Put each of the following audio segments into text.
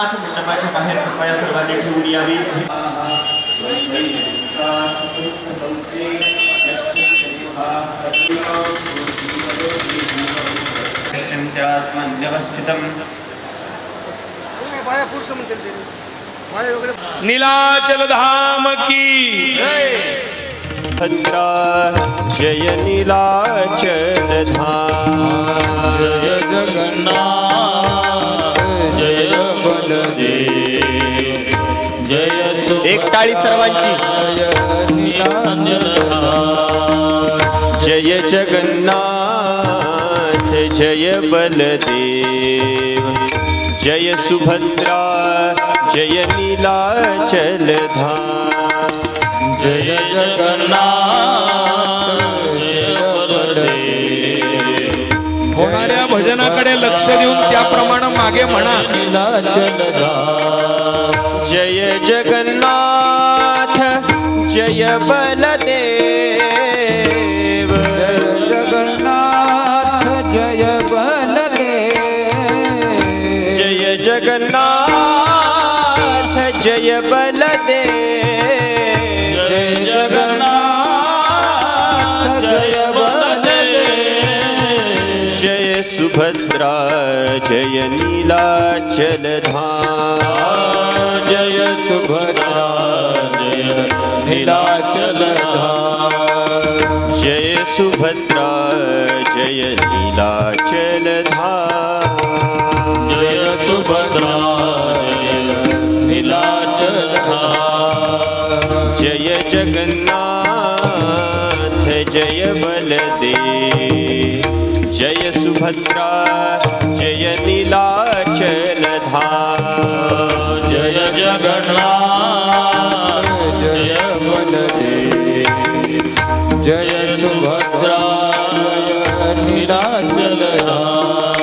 मंडपाच्या बाहेर कृपया सर्वांनी ठेवून यावी। नीलाचल धाम की भद्रा जय नीलाचल धाम, जय जगन्नाथ जय बलदेव जय एक टाळी सर्वांची। जय जगन्नाथ जय बलदेव जय सुभद्रा जय नीलाचल धाम, जय जगन्नाथ जय बलदेव। होणाऱ्या भजनाकडे लक्ष देऊन त्याप्रमाणे मागे म्हणा। नीलाचल धाम जय जगन्नाथ जय बलदेव, जय जगन्नाथ जय बलदेव जय जगन्नाथ जय बलदेव, जय जगन्नाथ जय बलदेव। जय सुभद्रा जय नीलाचल धाम, जय सुभद्रा जय नीलाचल धाम, जय सुभद्रा जय नीलाचल धाम, जय सुभद्रा जय नीलाचल धाम। जय जगन्नाथ जय बलदेव जय सुभद्रा जय नीलाचल धाम, जय जगन्नाथ जय बलदेव जय सुभद्रा जय नीलाचल धाम।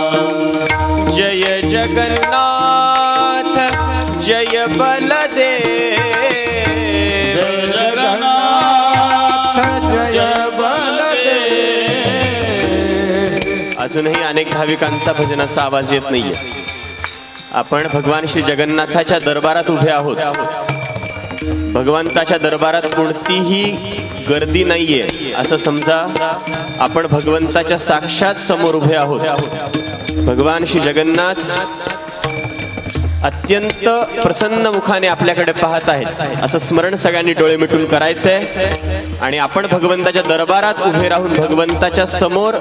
जय जगन्नाथ जय बलदेव, जय जगन्नाथ जय बलदेव। अजूनही अनेक भाविकांचा भजनाचा आवाज येत नाहीये। आपण भगवान श्री जगन्नाथाच्या दरबारात उभे आहोत। भगवंताच्या दरबारात कोणतीही गर्दी नाहीये असं समजा। आपण भगवंताच्या साक्षात समोर उभे आहोत। भगवान श्री जगन्नाथ अत्यंत प्रसन्न मुखाने आपल्याकडे पाहत आहेत असं स्मरण सगळ्यांनी डोळे मिटून करायचंय। आणि आपण भगवंताच्या दरबारात उभे राहून भगवंताच्या समोर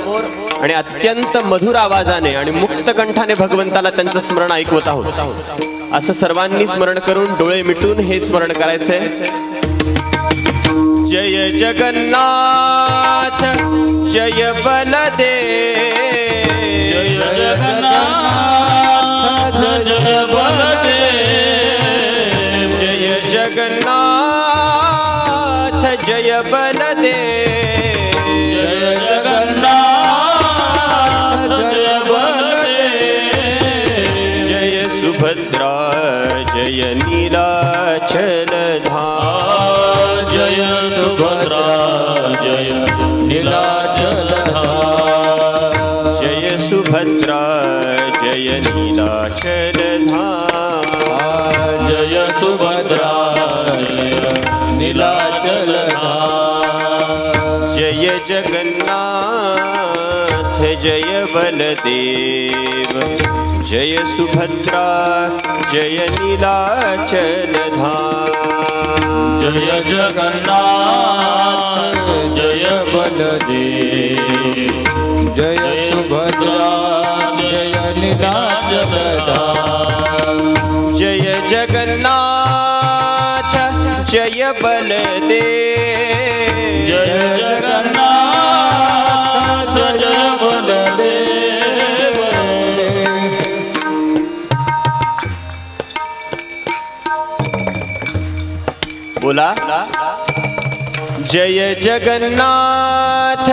आणि अत्यंत मधुर आवाजाने आणि मुक्त कंठाने भगवंताला त्यांचं स्मरण ऐकवत आहोत। असं सर्वांनी स्मरण करून डोळे मिटून हे स्मरण करायचंय। जय जगन्नाथ जय बलदेव, जय जगन्नाथ जय बलदेव, जय जगन्नाथ जय बलदेव, जय जगन्नाथ जय बलदेव। जय सुभद्रा जय नीलाचल धाम, जय सुभद्रा जय नीलाचल धाम, जय सुभद्रा जय नीलाचल धाम, जय सुभद्रा जय नीलाचल धाम। जय जगन्नाथ जय बलदेव जय सुभद्रा जय नीलाचल धाम, जय जगन्नाथ जय बलदेव जय सुभद्रा जय नीलाचल धाम। जय जगन्नाथ जय बलदेव, जय जगन्नाथ जय बलदेव। बोला जय जगन्नाथ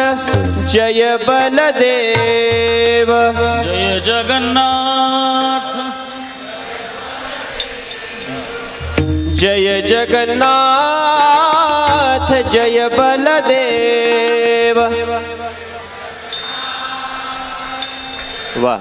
जय बलदेव, जय जगन्नाथ जय जगन्नाथ जय बलदेव। वाह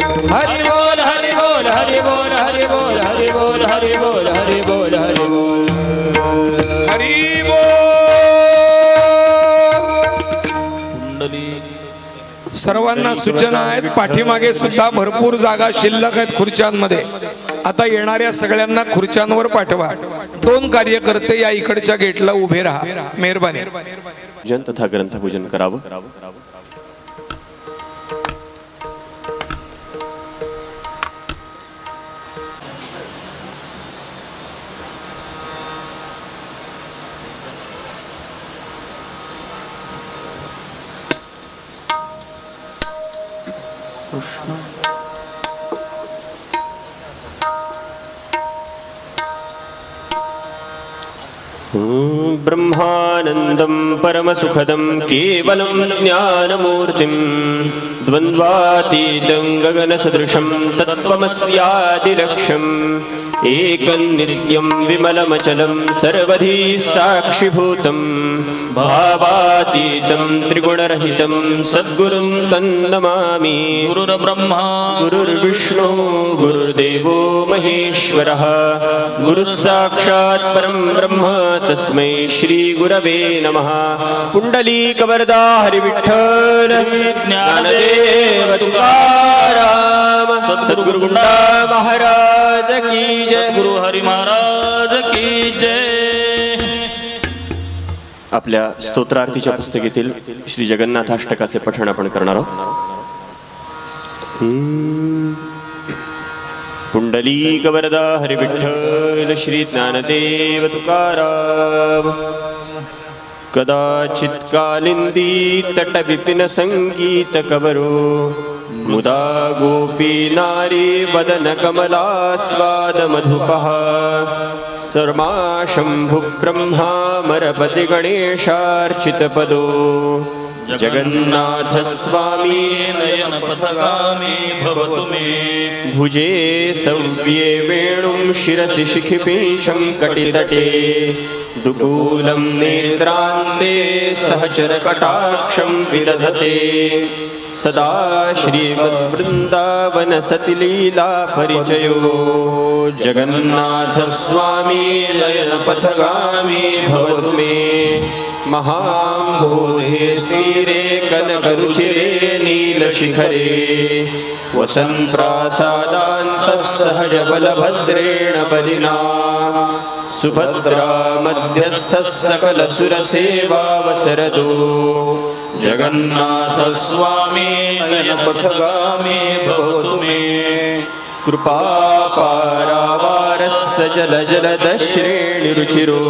हरि बोल हरि बोल हरि बोल हरि बोल हरि बोल हरी बोल. सर्वांना सूचना आहेत. पाठीमागे सुद्धा भरपूर जागा शिल्लक आहेत खुर्च्यांमध्ये. आता येणाऱ्या सगळ्यांना खुर्च्यांवर पाठवा. 2 कार्यकर्ते या इकडच्या गेटला उभे राहा. मेहरबानी. जन तथा ग्रंथपूजन करावं. ब्रह्मानन्दं परमसुखदं केवलं ज्ञानमूर्तिं द्वन्द्वातीतं गगनसदृशं तत्त्वमस्यादिलक्ष्यम् एकं नित्यं विमलमचलं सर्वधी साक्षिभूतं भावातीतं त्रिगुणरहितं सद्गुरुं तन्नमामि. गुरुर्ब्रह्मा गुरुर्विष्णु गुरुर्देवो महेश्वरः गुरुः साक्षात् परं ब्रह्म तस्मै श्री गुरवे नमः. पुंडलीकवरदा हरिविठ्ठल ज्ञानदेव तुकाराम सद्गुरुगुंडा महाराज की जय. गुरु हरी महाराज की जय. आपल्या स्तोत्रार्थीच्या पुस्तकेतील श्री जगन्नाथाष्टकाचे पठण आपण करणार आहोत. पुंडलीकवरदा हरिविठ्ठल श्री ज्ञानदेव तुकाराम. कदाचित कालिंदी तट विपिन संगीत कवरो मुदा गोपी नारी वदन कमलास्वाद मधुपः सर्मा शंभु ब्रह्मामरपति गणेशार्चित पदो जगन्नाथ स्वामी नयन पथगामी भवतु मे. भुजे सव्ये वेणुं शिरसि शिखिपीशं कटितटे दुकूलं नेत्रान्ते सहचरकटाक्षं विदधते सदा श्रीमद्वृन्दावन सतिलीला परिचयो जगन्नाथ स्वामी नयन पथगामी भवतु मे. महाम्भोधे स्थिरे कनकरुचिरे नीलशिखरे वसन्प्रासादान्तः सहजबलभद्रेण बलिना सुभद्रा मध्यस्थः सकलसुरसेवावसरदो जगन्नाथ स्वामी नयन पथगामी भवतु मे. कृपापारावारस्य जलजलदश्रेणिरुचिरो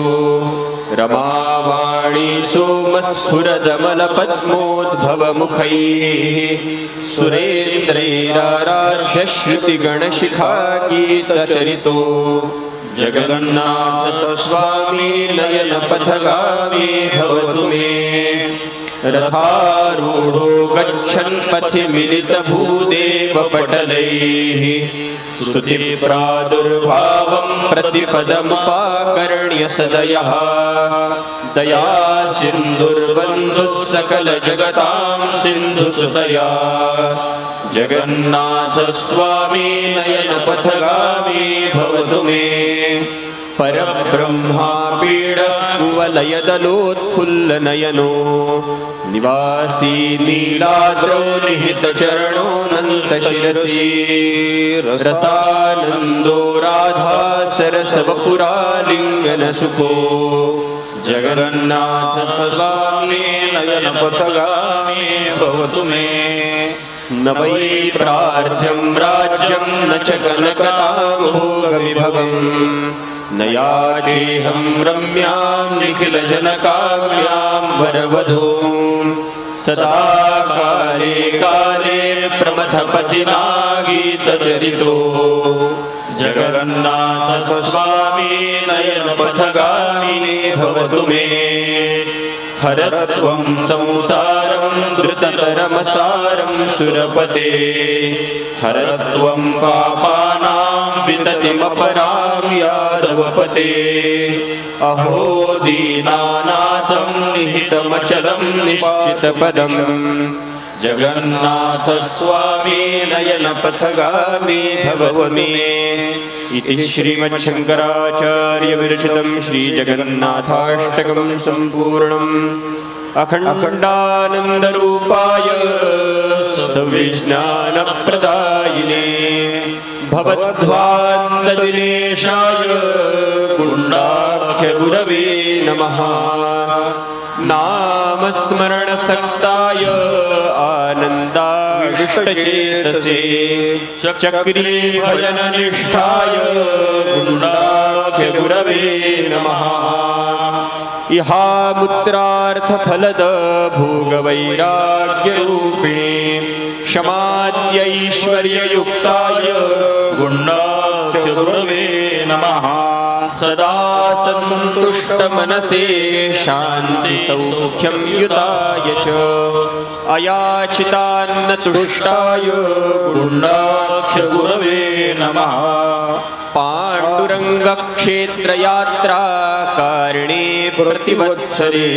रमावाणी सोमस्फुरदमलपद्मोद्भवमुखैः सुरेन्द्रैराराध्य श्रुतिगणशिखागीतचरितो जगन्नाथ स्वामी नयन पथगामी भवतु मे. रथारूढो गच्छन् पथि मिलितभूदेवपटलैः स्तुतिप्रादुर्भावं प्रतिपदमुपाकर्ण्य सदयः दया सिन्धुर्बन्धुः सकलजगतां सिन्धुसुतया जगन्नाथ स्वामी नयन पथगामी भवतु मे. परब्रह्मापीड कुवलयदलोत्फुल्लनयनो निवासी नीलाद्रौ निहितचरणोऽनन्तशिरसि रसानन्दो राधा सरसवपुरालिङ्गनसुखो जगन्नाथ स्वामी नयन पथगामी भवतु मे. न वै प्रार्थ्यं राज्यं न च कनकतां भोगविभवम् न याचेऽहं रम्यां निखिलजनकाम्यां वरवधूं सदा काले काले प्रमथपतिना गीतचरितो जगन्नाथ स्वामी नयन पथगामी भवतु मे. हरत्वं संसारं द्रुततरमसारं सुरपते हरत्वं पापानां विततिमपरां यादवपते. अहो दीनानाथं निहितमचलं निश्चितपदं जगन्नाथ स्वामी नयन पथगामी भवतु मे. इति श्रीमच्छङ्कराचार्यविरचितं श्रीजगन्नाथाष्टकं सम्पूर्णम् अखण्डानन्दरूपाय सविज्ञानप्रदायिने भवद्ध्वान्तदिनेशाय गुण्डाख्यगुरवे नमः। नामस्मरणसक्ताय आनन्दाष्टचेतसे चक्रीभजननिष्ठाय गुण्डाख्यगुरवे नमः। इहामुत्रार्थफलद भोगवैराग्यरूपिणे क्षमाद्यैश्वर्ययुक्ताय गुण्डाख्यगुरवे नमः। सदा सन्तुष्टमनसे शान्तिसौख्यं युताय च अयाचितान्नतुष्टाय गुण्डाख्यगुरवे नमः। पाण्डुरङ्गक्षेत्रयात्राकारिणे प्रतिवत्सरे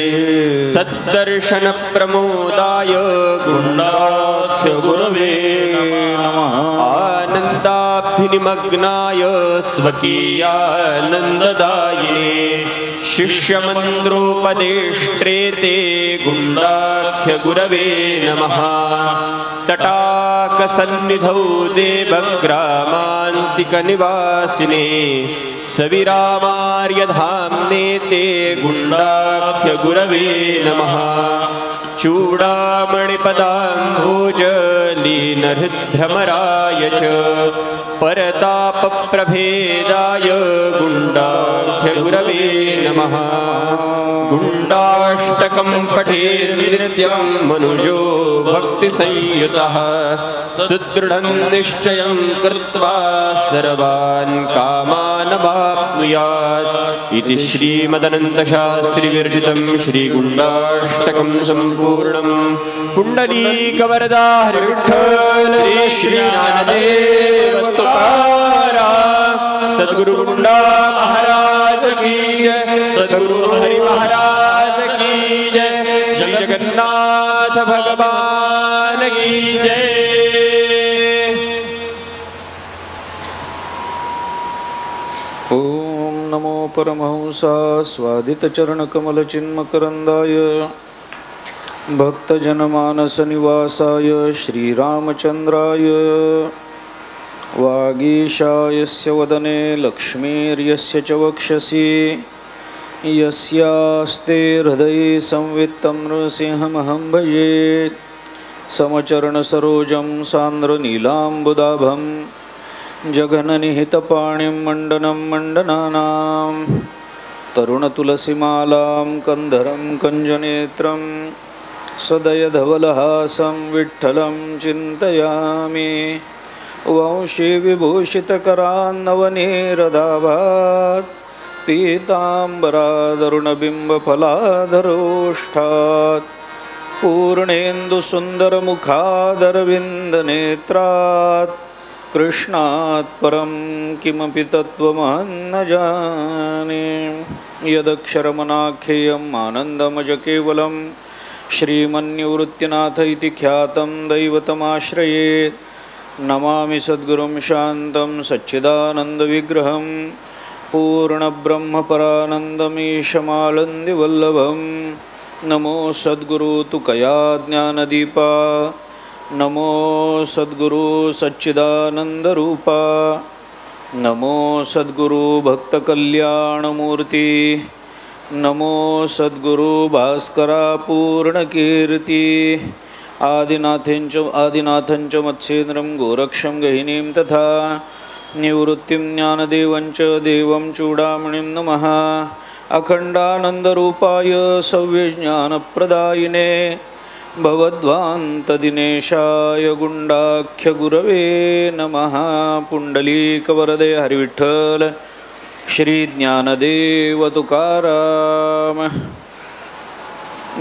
सद्दर्शनप्रमोदाय गुण्डाख्यगुरवे नमः। आनन्दाब्धिनिमग्नाय स्वकीयानन्ददायिने शिष्यमन्त्रोपदेष्ट्रे ते गुण्डाख्यगुरवे नमः। तटाकसन्निधौ देवग्रामान्तिकनिवासिने सविरामार्यधाम्ने ते गुण्डाख्यगुरवे नमः। चूडामणिपदाम्भोजलीनहृद्भ्रमराय च परतापप्रभेदाय गुण्डाख्यगुरवे नमः। गुण्डाष्टकं पठेन्नित्यं मनुजो भक्तिसंयुतः सुदृढं निश्चयं कृत्वा सर्वान् कामानवाप्नुयात् इति श्रीमदनन्तशास्त्रिविरचितं श्रीगुण्डाष्टकं सम्पूर्णम्। पुण्डलीकवरदा हरिविठ्ठल श्रीज्ञानदेव तुकाराम सद्गुरु गुंडा महाराज की जय। सद्गुरु हरि महाराज की जय। श्री जगन्नाथ भगवान की जय। ओम नमो परमहंसा स्वादितचरणकमलचिन्मकरन्दाय भक्तजनमानसनिवासाय श्रीरामचन्द्राय वागीशायस्य वदने लक्ष्मीर्यस्य च वक्षसि यस्यास्ते हृदये संवित्तं नृसिंहमहं भजे। समचरणसरोजं सान्द्रनीलाम्बुदाभं जघननिहितपाणिं मण्डनं मण्डनानां तरुणतुलसीमालां कन्धरं कञ्जनेत्रं सदयधवलहासं विठ्ठलं चिन्तयामि। वंशी विभूषितकरान्नवनीरदाभात् पीताम्बरादरुणबिम्बफलाधरोष्ठात् पूर्णेन्दुसुन्दरमुखादरविन्दनेत्रात् कृष्णात् परं किमपि तत्त्वमहं न जाने। यदक्षरमनाख्येयम् आनन्दमजकेवलं श्रीमन्निवृत्तिनाथ इति ख्यातं दैवतमाश्रयेत्। नमामि सद्गुरुं शान्तं सच्चिदानन्दविग्रहं पूर्णब्रह्मपरानन्दमीशमानन्दिवल्लभं। नमो सद्गुरु तुकया ज्ञानदीपा नमो सद्गुरु सच्चिदानन्दरूपा नमो सद्गुरु भक्तकल्याणमूर्ति नमो सद्गुरु भास्करा पूर्णकीर्ति। आदिनाथं च मत्स्येन्द्रं गोरक्षं गहिनीं तथा निवृत्तिं ज्ञानदेवं च देवं चूडामणिं नमः। अखण्डानन्दरूपाय सव्यज्ञानप्रदायिने भवद्वान्तदिनेशाय गुण्डाख्यगुरवे नमः। पुण्डलीकवरदे हरिविठ्ठल श्रीज्ञानदेव तुकाराम।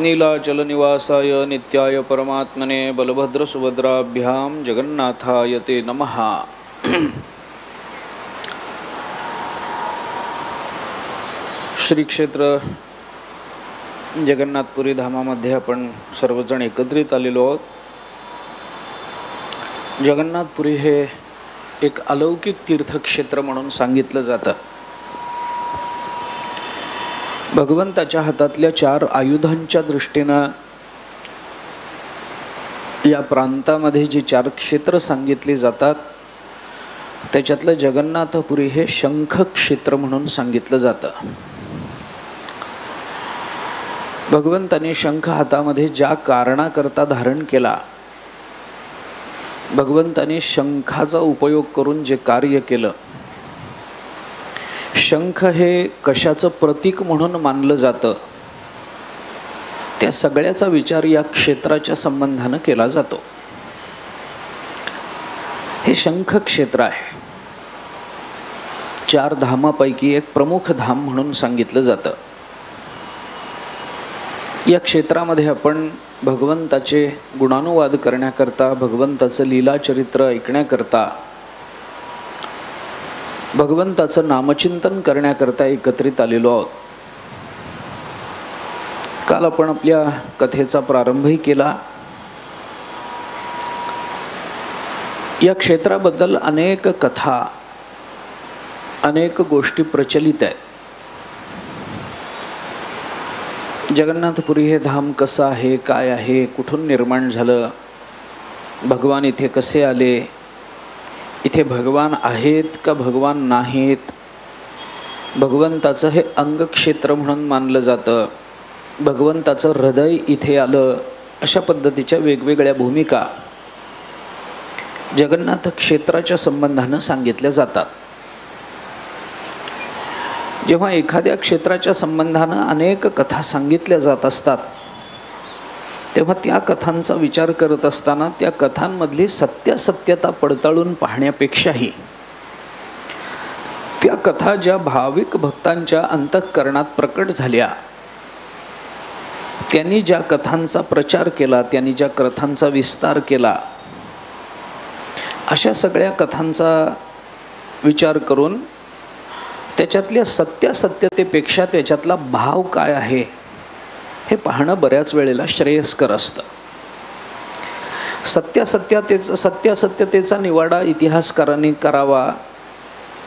नीलाचलनिवासाय नित्याय परमात्मने बलभद्रसुभद्राभ्यां जगन्नाथाय ते नमः। श्री क्षेत्र जगन्नाथपुरी धामामध्ये आपण सर्वजण एकत्रित आलेलो आहोत। जगन्नाथपुरी हे एक अलौकिक तीर्थक्षेत्र म्हणून सांगितलं जातं. भगवंताच्या हातातल्या 4 आयुधांच्या दृष्टीनं या प्रांतामध्ये जी 4 क्षेत्र सांगितली जातात त्याच्यातलं जगन्नाथपुरी हे शंख क्षेत्र म्हणून सांगितलं जातं. भगवंताने शंख हातामध्ये ज्या कारणाकरता धारण केला, भगवंताने शंखाचा उपयोग करून जे कार्य केलं, शंख हे कशाचं प्रतीक म्हणून मानलं जातं, त्या सगळ्याचा विचार या क्षेत्राच्या संबंधानं केला जातो. हे शंख क्षेत्र आहे. 4 धामापैकी एक प्रमुख धाम म्हणून सांगितलं जातं. या क्षेत्रामध्ये आपण भगवंताचे गुणानुवाद करण्याकरता, भगवंताचं लीला चरित्र ऐकण्याकरता, भगवंताचं नामचिंतन करण्याकरता एकत्रित आलेलो आहोत. काल आपण आपल्या कथेचा प्रारंभही केला. या क्षेत्राबद्दल अनेक कथा, अनेक गोष्टी प्रचलित आहेत. जगन्नाथपुरी हे धाम कसं आहे, काय आहे, कुठून निर्माण झालं, भगवान इथे कसे आले, इथे भगवान आहेत का भगवान नाहीत, भगवंताचं हे अंगक्षेत्र म्हणून मानलं जातं, भगवंताचं हृदय इथे आलं, अशा पद्धतीच्या वेगवेगळ्या भूमिका जगन्नाथ क्षेत्राच्या संबंधानं सांगितल्या जातात. जेव्हा एखाद्या क्षेत्राच्या संबंधानं अनेक कथा सांगितल्या जात असतात तेव्हा त्या कथांचा विचार करत असताना त्या कथांमधली सत्यासत्यता पडताळून पाहण्यापेक्षाही त्या कथा ज्या भाविक भक्तांच्या अंतःकरणात प्रकट झाल्या, त्यांनी ज्या कथांचा प्रचार केला, त्यांनी ज्या कथांचा विस्तार केला, अशा सगळ्या कथांचा विचार करून त्याच्यातल्या सत्यासत्यतेपेक्षा त्याच्यातला भाव काय आहे हे पाहणं बऱ्याच वेळेला श्रेयस्कर असतं. सत्यासत्यतेचा निवाडा इतिहासकारांनी करावा,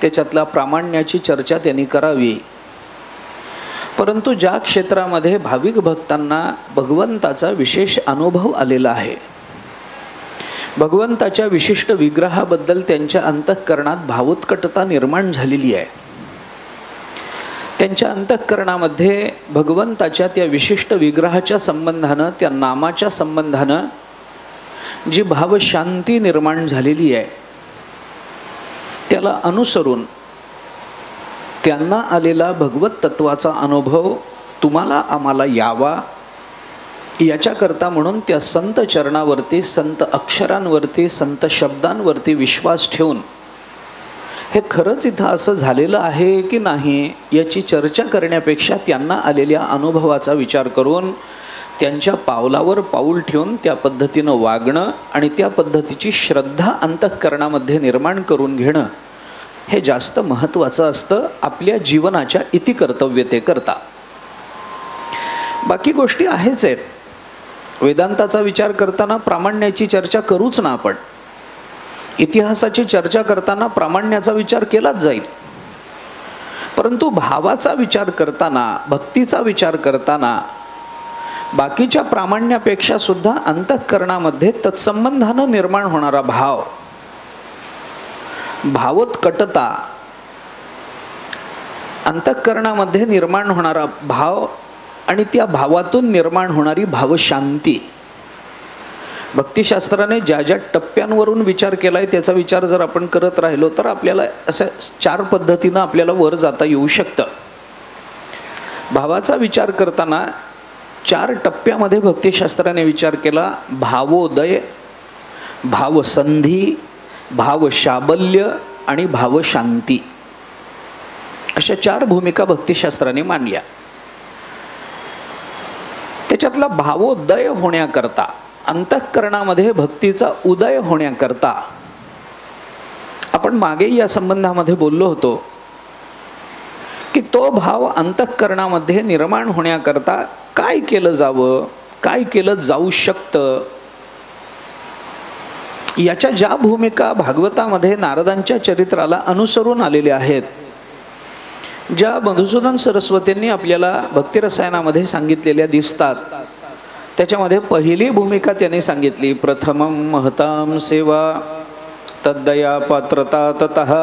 त्याच्यातल्या प्रामाण्याची चर्चा त्यांनी करावी. परंतु ज्या क्षेत्रामध्ये भाविक भक्तांना भगवंताचा विशेष अनुभव आलेला आहे, भगवंताच्या विशिष्ट विग्रहाबद्दल त्यांच्या अंतःकरणात भावोत्कटता निर्माण झालेली आहे, त्यांच्या अंतःकरणामध्ये भगवंताच्या त्या विशिष्ट विग्रहाच्या संबंधानं, त्या नामाच्या संबंधानं जी भावशांती निर्माण झालेली आहे, त्याला अनुसरून त्यांना आलेला भगवत तत्वाचा अनुभव तुम्हाला आम्हाला यावा, याच्याकरता म्हणून त्या संत चरणावरती, संत अक्षरांवरती, संत शब्दांवरती विश्वास ठेवून हे खरंच इथं असं झालेलं आहे की नाही याची चर्चा करण्यापेक्षा त्यांना आलेल्या अनुभवाचा विचार करून त्यांच्या पावलावर पाऊल ठेवून त्या पद्धतीनं वागणं आणि त्या पद्धतीची श्रद्धा अंतःकरणामध्ये निर्माण करून घेणं हे जास्त महत्त्वाचं असतं आपल्या जीवनाच्या इतिकर्तव्यतेकरता. बाकी गोष्टी आहेच आहेत. वेदांताचा विचार करताना प्रामाण्याची चर्चा करूच ना आपण. इतिहासाची चर्चा करताना प्रामाण्याचा विचार केलाच जाईल. परंतु भावाचा विचार करताना, भक्तीचा विचार करताना बाकीच्या प्रामाण्यापेक्षा सुद्धा अंतःकरणामध्ये तत्संबंधानं निर्माण होणारा भाव, भावोत्कटता, अंतःकरणामध्ये निर्माण होणारा भाव आणि त्या भावातून निर्माण होणारी भावशांती, भक्तिशास्त्राने ज्या ज्या टप्प्यांवरून विचार केलाय त्याचा विचार जर आपण करत राहिलो तर आपल्याला असं 4 पद्धतीनं आपल्याला वर जाता येऊ शकतं. भावाचा विचार करताना 4 टप्प्यामध्ये भक्तिशास्त्राने विचार केला. भावोदय, भावसंधी, भावशाबल्य आणि भावशांती, अशा 4 भूमिका भक्तिशास्त्राने मांडल्या. त्याच्यातला भावोदय होण्याकरता, अंतःकरणामध्ये भक्तीचा उदय होण्याकरता आपण मागे या संबंधामध्ये बोललो होतो की तो भाव अंतःकरणामध्ये निर्माण होण्याकरता काय केलं जावं, काय केलं जाऊ शकतं, याच्या ज्या भूमिका भागवतामध्ये नारदांच्या चरित्राला अनुसरून आलेल्या आहेत, ज्या मधुसूदन सरस्वतींनी आपल्याला भक्तिरसायनामध्ये सांगितलेल्या दिसतात, त्याच्यामध्ये पहिली भूमिका त्यांनी सांगितली, प्रथमं महतां सेवा तद्दया पात्रता ततः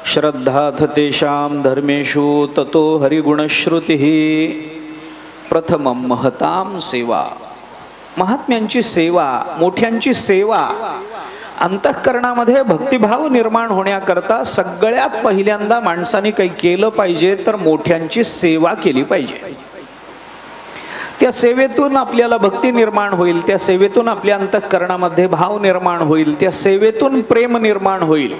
श्रद्धाथ तेषां धर्मेषु ततो हरिगुणश्रुतिः. प्रथमं महतां सेवा, महात्म्यांची सेवा, मोठ्यांची सेवा. अंतःकरणामध्ये भक्तिभाव निर्माण होण्याकरता सगळ्यात पहिल्यांदा माणसाने काही केलं पाहिजे तर मोठ्यांची सेवा केली पाहिजे. त्या सेवेतून आपल्याला भक्ती निर्माण होईल, त्या सेवेतून आपल्या अंतःकरणामध्ये भाव निर्माण होईल, त्या सेवेतून प्रेम निर्माण होईल.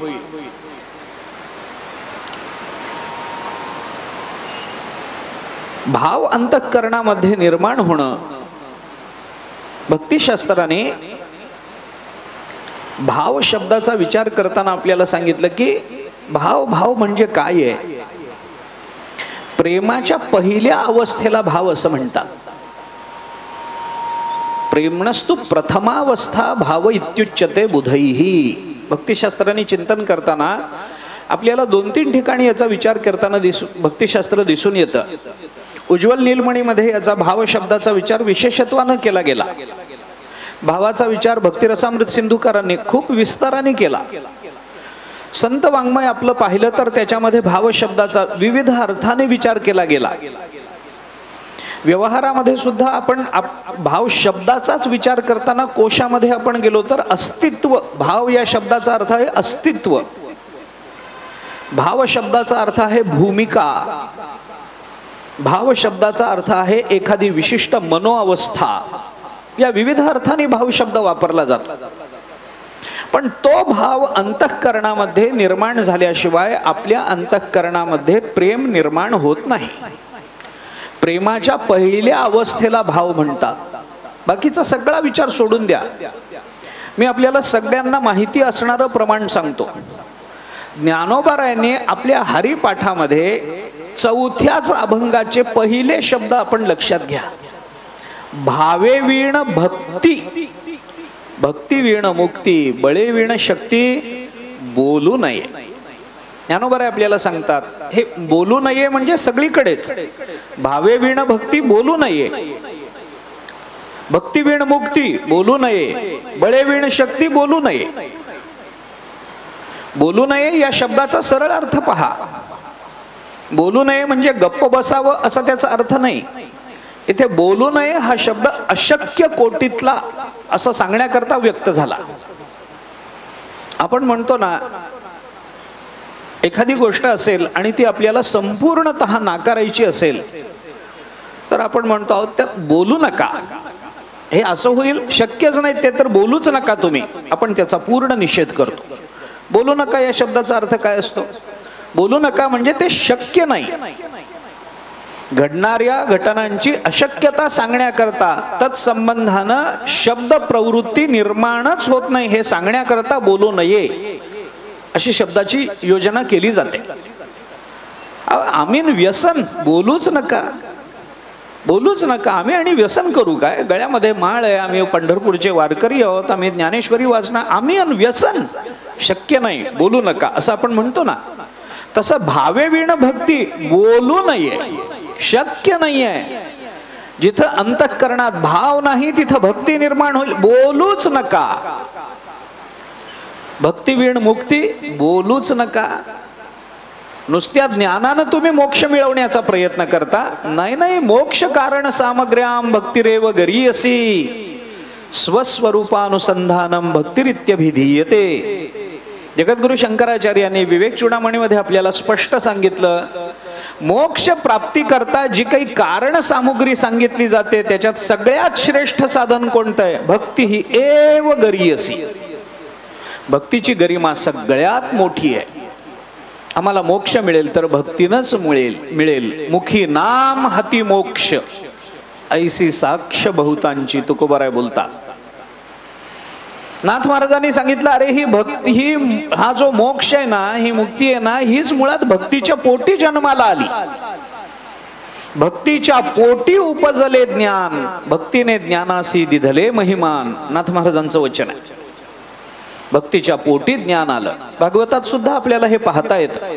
भाव अंतःकरणामध्ये निर्माण होणं, भक्तिशास्त्राने भाव शब्दाचा विचार करताना आपल्याला सांगितलं की भाव भाव म्हणजे काय आहे. प्रेमाच्या पहिल्या अवस्थेला भाव असं म्हणतात. प्रेमणस्तु प्रथमावस्था भाव इत्युच्यते बुधैही. भक्तिशास्त्राने चिंतन करताना आपल्याला 2-3 ठिकाणी याचा विचार करताना भक्तिशास्त्र दिसून येतं. उज्ज्वल नीलमणीमध्ये याचा भाव शब्दाचा विचार विशेषत्वानं केला गेला. भावाचा विचार भक्तिरसामृत सिंधुकारांनी खूप विस्ताराने केला. संत वाङ्मय आपलं पाहिलं तर त्याच्यामध्ये भाव शब्दाचा विविध अर्थाने विचार केला गेला. व्यवहारामध्ये सुद्धा आपण भाव शब्दाचाच विचार करताना कोशामध्ये आपण गेलो तर अस्तित्व, भाव या शब्दाचा अर्थ आहे अस्तित्व. भाव शब्दाचा अर्थ आहे भूमिका. भाव शब्दाचा अर्थ आहे एखादी विशिष्ट मनोअवस्था. या विविध अर्थाने भाव शब्द वापरला जातो. पण तो भाव अंतःकरणामध्ये निर्माण झाल्याशिवाय आपल्या अंतःकरणामध्ये प्रेम निर्माण होत नाही. प्रेमाच्या पहिल्या अवस्थेला भाव म्हणतात. बाकीचा सगळा विचार सोडून द्या. मी आपल्याला सगळ्यांना माहिती असणारं प्रमाण सांगतो. ज्ञानोबारायांनी आपल्या हरिपाठामध्ये 4थ्याच अभंगाचे पहिले शब्द आपण लक्षात घ्या. भावे वीण भक्ती, भक्ती वीण मुक्ती, बळे वीण शक्ती, बोलू नये. ज्ञानोबाराय आपल्याला सांगतात हे बोलू नये म्हणजे सगळीकडेच. भावे वीण भक्ती बोलू नये, भक्ती वीण मुक्ती बोलू नये, बळे वीण शक्ती बोलू नये. बोलू नये या शब्दाचा सरळ अर्थ पहा. बोलू नये म्हणजे गप्प बसावं असा त्याचा अर्थ नाही. इथे बोलू नये हा शब्द अशक्य कोटीतला असं सांगण्याकरता व्यक्त झाला. आपण म्हणतो ना, एखादी गोष्ट असेल आणि ती आपल्याला संपूर्णतः नाकारायची असेल तर आपण म्हणतो आहोत त्यात बोलू नका, हे असं होईल शक्यच नाही, ते तर बोलूच नका तुम्ही. आपण त्याचा पूर्ण निषेध करतो. बोलू नका या शब्दाचा अर्थ काय असतो? बोलू नका म्हणजे ते शक्य नाही. घडणाऱ्या घटनांची अशक्यता सांगण्याकरता तत्संबंधानं शब्द प्रवृत्ती निर्माणच होत नाही हे सांगण्याकरता बोलू नये अशी शब्दाची योजना केली जाते. आम्ही व्यसन बोलूच नका, बोलूच नका. आम्ही आणि व्यसन करू काय? गळ्यामध्ये माळ आहे, आम्ही पंढरपूरचे वारकरी आहोत, आम्ही ज्ञानेश्वरी वाचणार, आम्ही आणि व्यसन शक्य नाही, बोलू नका असं आपण म्हणतो ना. तसं भावे वीण भक्ती बोलू नये, शक्य नाहीये. जिथं अंतःकरणात भाव नाही तिथं भक्ती निर्माण होईल, बोलूच नका. भक्ती वीण मुक्ती बोलूच नका. नुसत्या ज्ञानानं तुम्ही मोक्ष मिळवण्याचा प्रयत्न करता, नाही नाही, मोक्ष कारण सामग्र्याम भक्तिरेव गरीयसी स्वस्वरूपानुसंधानम भक्तिरित्यभिधीयते. जगद्गुरु शंकराचार्यांनी विवेक चूडामणीमध्ये आपल्याला स्पष्ट सांगितलं, मोक्ष प्राप्ती करता जी काही कारण सामुग्री सांगितली जाते त्याच्यात सगळ्यात श्रेष्ठ साधन कोणतं आहे? भक्ती ही एव गरीयसी. भक्तीची गरिमा सगळ्यात मोठी आहे. आम्हाला मोक्ष मिळेल तर भक्तीनंच मिळेल. मुखी नाम हाती मोक्ष ऐसी साक्ष बहुतांची, तुकोबाराय बोलतात. नाथ महाराजांनी सांगितलं, अरे ही भक्ती, ही हा जो मोक्ष आहे ना, ही मुक्ती आहे ना, हीच मुळात भक्तीच्या पोटी जन्माला आली. भक्तीच्या पोटी उपजले ज्ञान, भक्तीने ज्ञानासी दिधले महिमान. नाथ महाराजांचं वचन आहे. भक्तीच्या पोटी ज्ञान आलं. भागवतात सुद्धा आपल्याला हे पाहता येतं.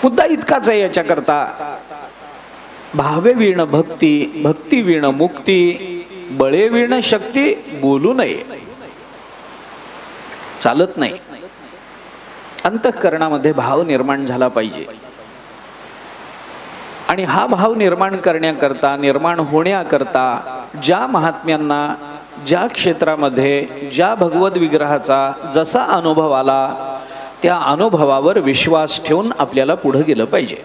मुद्दा इतकाच आहे याच्याकरता, भावे विण भक्ती, भक्ती विण मुक्ती, बळे विण शक्ती, बोलू नये. चालत नाही. अंतःकरणामध्ये भाव निर्माण झाला पाहिजे. आणि हा भाव निर्माण करण्याकरता, निर्माण होण्याकरता ज्या महात्म्यांना, ज्या क्षेत्रामध्ये, ज्या भगवत विग्रहाचा जसा अनुभव आला त्या अनुभवावर विश्वास ठेवून आपल्याला पुढे गेलं पाहिजे.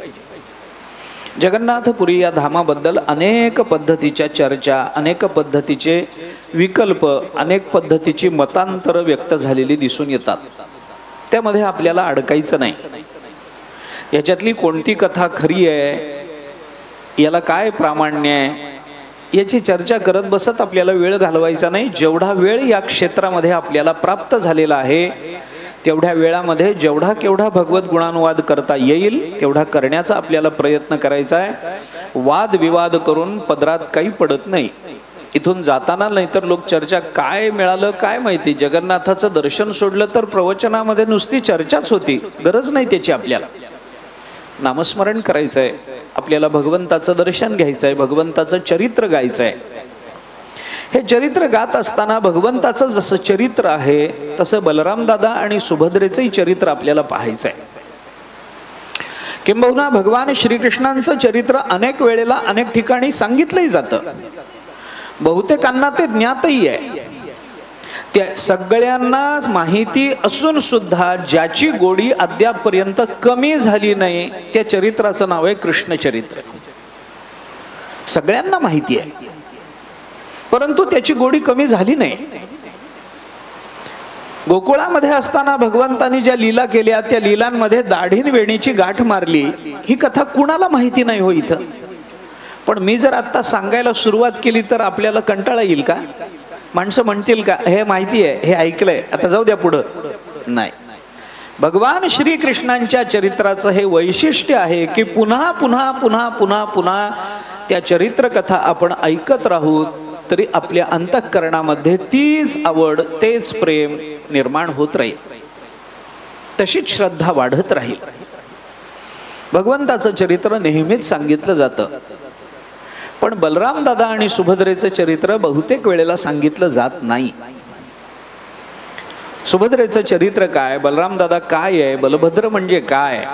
जगन्नाथपुरी या धामाबद्दल अनेक पद्धतीच्या चर्चा, अनेक पद्धतीचे विकल्प, अनेक पद्धतीची मतांतर व्यक्त झालेली दिसून येतात. त्यामध्ये आपल्याला अडकायचं नाही. याच्यातली कोणती कथा खरी आहे, याला काय प्रामाण्य आहे, याची चर्चा करत बसत आपल्याला वेळ घालवायचा नाही. जेवढा वेळ या क्षेत्रामध्ये आपल्याला प्राप्त झालेला आहे तेवढ्या वेळामध्ये जेवढा केवढा भगवत गुणानुवाद करता येईल तेवढा करण्याचा आपल्याला प्रयत्न करायचा आहे. वाद विवाद करून पदरात काही पडत नाही. इथून जाताना नाहीतर लोक चर्चा, काय मिळालं काय माहिती, जगन्नाथाचं दर्शन सोडलं तर प्रवचनामध्ये नुसती चर्चाच होती. गरज नाही त्याची. आपल्याला नामस्मरण करायचंय, आपल्याला भगवंताचं दर्शन घ्यायचंय, भगवंताचं चरित्र गायचंय. हे चरित्र गात असताना भगवंताचं जसं चरित्र आहे तसं बलराम दादा आणि सुभद्रेचंही चरित्र आपल्याला पाहायचंय. किंबहुना भगवान श्रीकृष्णांचं चरित्र अनेक वेळेला अनेक ठिकाणी सांगितलंही जातं. बहुतेकांना ते ज्ञातही आहे. त्या सगळ्यांना माहिती असून सुद्धा ज्याची गोडी अद्यापपर्यंत कमी झाली नाही त्या चरित्राचं नाव आहे कृष्ण चरित्र. सगळ्यांना माहिती आहे परंतु त्याची गोडी कमी झाली नाही. गोकुळामध्ये असताना भगवंतांनी ज्या लीला केल्या त्या लीलांमध्ये दाढीन वेणीची गाठ मारली, ही कथा कुणाला माहिती नाही हो इथं. पण मी जर आता सांगायला सुरुवात केली तर आपल्याला कंटाळा येईल का? माणसं म्हणतील का हे माहिती आहे, हे ऐकलंय, आता जाऊ द्या पुढं. नाही. भगवान श्रीकृष्णांच्या चरित्राचं हे वैशिष्ट्य आहे की पुन्हा पुन्हा पुन्हा पुन्हा पुन्हा त्या चरित्र कथा आपण ऐकत राहू तरी आपल्या अंतःकरणामध्ये तीच आवड, तेच प्रेम निर्माण होत राहील. तशीच श्रद्धा वाढत राहील. भगवंताचं चरित्र नेहमीच सांगितलं जातं पण बलराम दादा आणि सुभद्रेचं चरित्र बहुतेक वेळेला सांगितलं जात नाही. सुभद्रेचं चरित्र काय, बलराम दादा काय आहे, बलभद्र म्हणजे काय,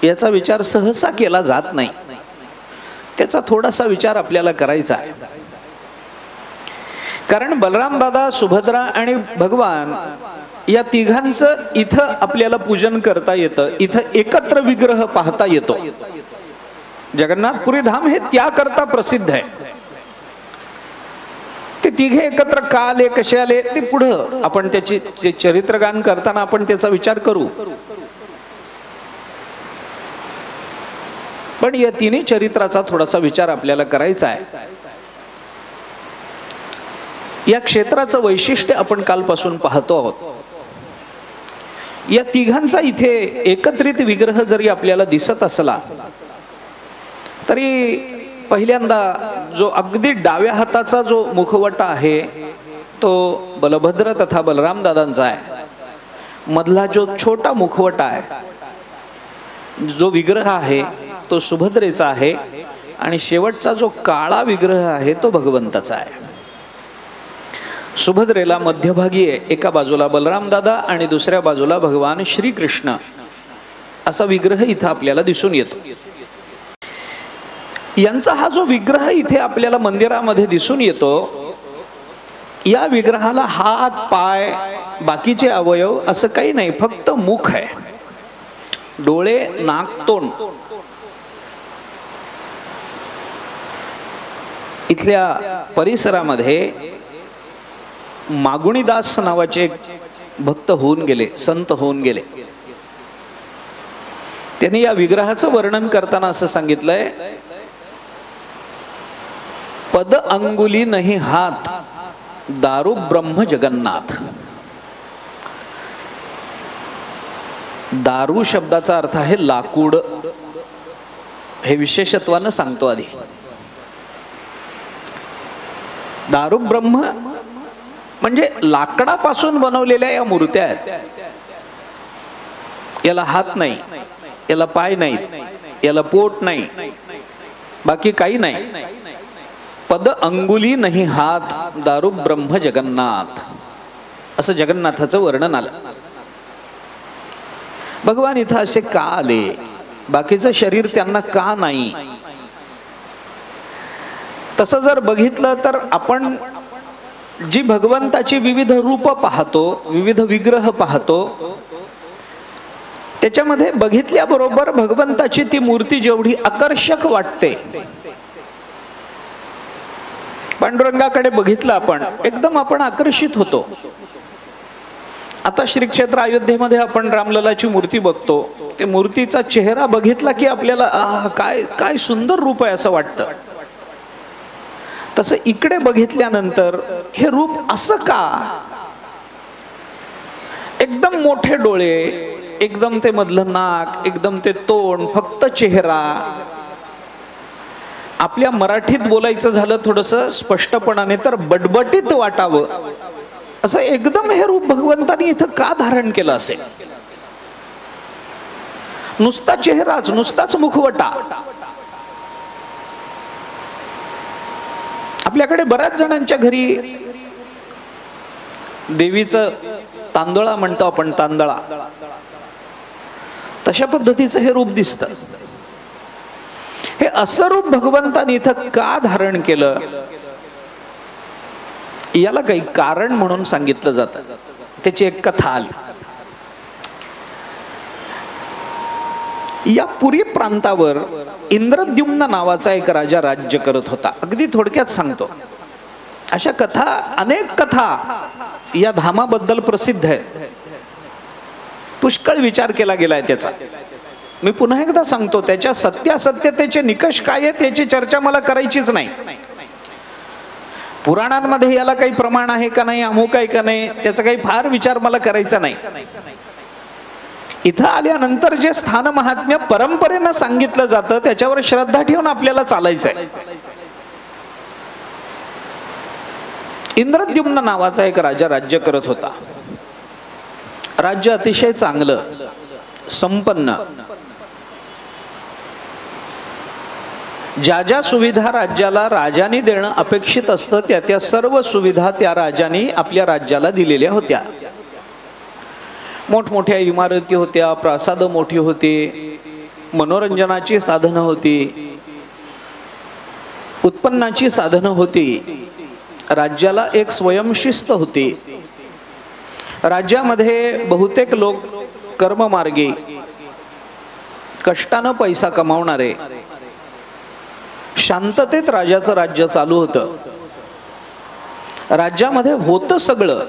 याचा विचार सहसा केला जात नाही. त्याचा थोडासा विचार आपल्याला करायचा आहे. कारण बलराम दादा, सुभद्रा आणि भगवान या तिघांचं इथं आपल्याला पूजन करता येतं. इथं एकत्र विग्रह पाहता येतो. जगन्नाथपुरी धाम हे त्याकरता प्रसिद्ध आहे. ते तिघे एकत्र का आले, कसे आले ते पुढं आपण त्याची चरित्रगान करताना आपण त्याचा विचार करू. पण या तिन्ही चरित्राचा थोडासा विचार आपल्याला करायचा आहे. या क्षेत्राचं वैशिष्ट्य आपण कालपासून पाहतो आहोत. या तिघांचा इथे एकत्रित विग्रह जरी आपल्याला दिसत असला तरी पहिल्यांदा जो अगदी डाव्या हाताचा जो मुखवटा आहे तो बलभद्र तथा बलराम दादांचा आहे. मधला जो छोटा मुखवटा आहे, जो विग्रह आहे तो सुभद्रेचा आहे आणि शेवटचा जो काळा विग्रह आहे तो भगवंताचा आहे. सुभद्रेला मध्यभागी आहे, एका बाजूला बलराम दादा आणि दुसऱ्या बाजूला भगवान श्रीकृष्ण असा विग्रह इथं आपल्याला दिसून येतो. यांचा हा जो विग्रह इथे आपल्याला मंदिरामध्ये दिसून येतो, या विग्रहाला हात, पाय, बाकीचे अवयव असं काही नाही, फक्त मुख आहे. डोळे, नाक, तोंड. इथल्या परिसरामध्ये मागुणीदास नावाचे एक भक्त होऊन गेले, संत होऊन गेले. त्यांनी या विग्रहाचं वर्णन करताना असं सांगितलंय, पद अंगुली नहीं हाथ, दारू ब्रह्म जगन्नाथ. दारू शब्दाचा अर्थ आहे लाकूड. हे विशेषत्वानं सांगतो आधी. दारू ब्रह्म म्हणजे लाकडापासून बनवलेल्या या मूर्त्या आहेत. याला हात नाही, याला पाय नाहीत, याला पोट नाही, बाकी काही नाही. पद अंगुली नाही हात, दारू ब्रह्म जगन्नाथ, असं जगन्नाथाचं वर्णन आलं. भगवान इथं असे का आले, बाकीचं शरीर त्यांना का नाही? तसं जर बघितलं तर आपण जी भगवंताची विविध रूप पाहतो, विविध विग्रह पाहतो, त्याच्यामध्ये बघितल्याबरोबर भगवंताची ती मूर्ती जेवढी आकर्षक वाटते, पांडुरंगाकडे बघितलं आपण एकदम आपण आकर्षित होतो. आता श्री क्षेत्र अयोध्येमध्ये आपण रामललाची मूर्ती बघतो, ते मूर्तीचा चेहरा बघितला की आपल्याला काय काय सुंदर रूप आहे असं वाटतं. तसं इकडे बघितल्यानंतर हे रूप असं का? एकदम मोठे डोळे, एकदम ते मधलं नाक, एकदम ते तोंड, फक्त चेहरा. आपल्या मराठीत बोलायचं झालं थोडंसं स्पष्टपणाने तर बटबटीत वाटावं असं एकदम हे रूप भगवंतानी इथं का धारण केलं असेल? नुसता चेहराच, नुसताच मुखवटा. आपल्याकडे बऱ्याच जणांच्या घरी देवीचं तांदळा म्हणतो आपण, तांदळा, तशा पद्धतीचं हे रूप दिसतं. हे असं रूप भगवंतानी इथं का धारण केलं, याला काही कारण म्हणून सांगितलं जातं. त्याची एक कथा आली. या पुरी प्रांतावर इंद्रद्युम्न नावाचा एक राजा राज्य करत होता. अगदी थोडक्यात सांगतो. अशा कथा, अनेक कथा या धामाबद्दल प्रसिद्ध आहेत. पुष्कळ विचार केला गेलाय त्याचा. मी पुन्हा एकदा सांगतो, त्याच्या सत्यासत्यतेचे निकष काय आहेत याची चर्चा मला करायचीच नाही. पुराणांमध्ये याला काही प्रमाण आहे का नाही, अमुक आहे का नाही, त्याचा काही फार विचार मला करायचा नाही. इथं आल्यानंतर जे स्थान महात्म्य परंपरेनं सांगितलं जातं त्याच्यावर श्रद्धा ठेवून आपल्याला चालायचंय. इंद्रद्युम्न नावाचा एक राजा राज्य करत होता. राज्य अतिशय चांगलं, संपन्न. ज्या ज्या सुविधा राज्याला राजाने देणं अपेक्षित असतं त्या त्या सर्व सुविधा त्या राजाने आपल्या राज्याला दिलेल्या होत्या. मोठमोठ्या इमारती होत्या, प्रासाद मोठी होती, मनोरंजनाची साधनं होती, उत्पन्नाची साधनं होती. राज्याला एक स्वयंशिस्त होती. राज्यामध्ये बहुतेक लोक कर्ममार्गी, कष्टानं पैसा कमावणारे. शांततेत राजाचं राज्य चालू होतं. राज्यामध्ये होतं सगळं,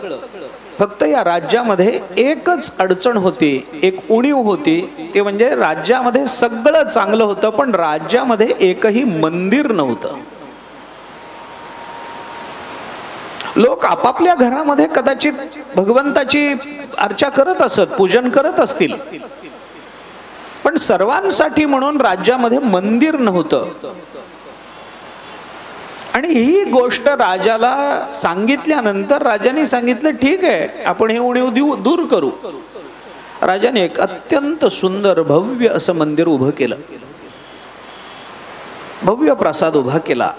फक्त या राज्यामध्ये एकच अडचण होती, एक उणीव होती. ते म्हणजे राज्यामध्ये सगळं चांगलं होतं पण राज्यामध्ये एकही मंदिर नव्हतं. लोक आपापल्या घरामध्ये कदाचित भगवंताची अर्चा करत असत, पूजन करत असतील, पण सर्वांसाठी म्हणून राज्यामध्ये मंदिर नव्हतं. आणि ही गोष्ट राजाला सांगितल्यानंतर राजाने सांगितलं, ठीक आहे, आपण हे उणीव दूर करू. राजाने एक अत्यंत सुंदर भव्य असं मंदिर उभं केलं, भव्य प्रासाद उभा केला.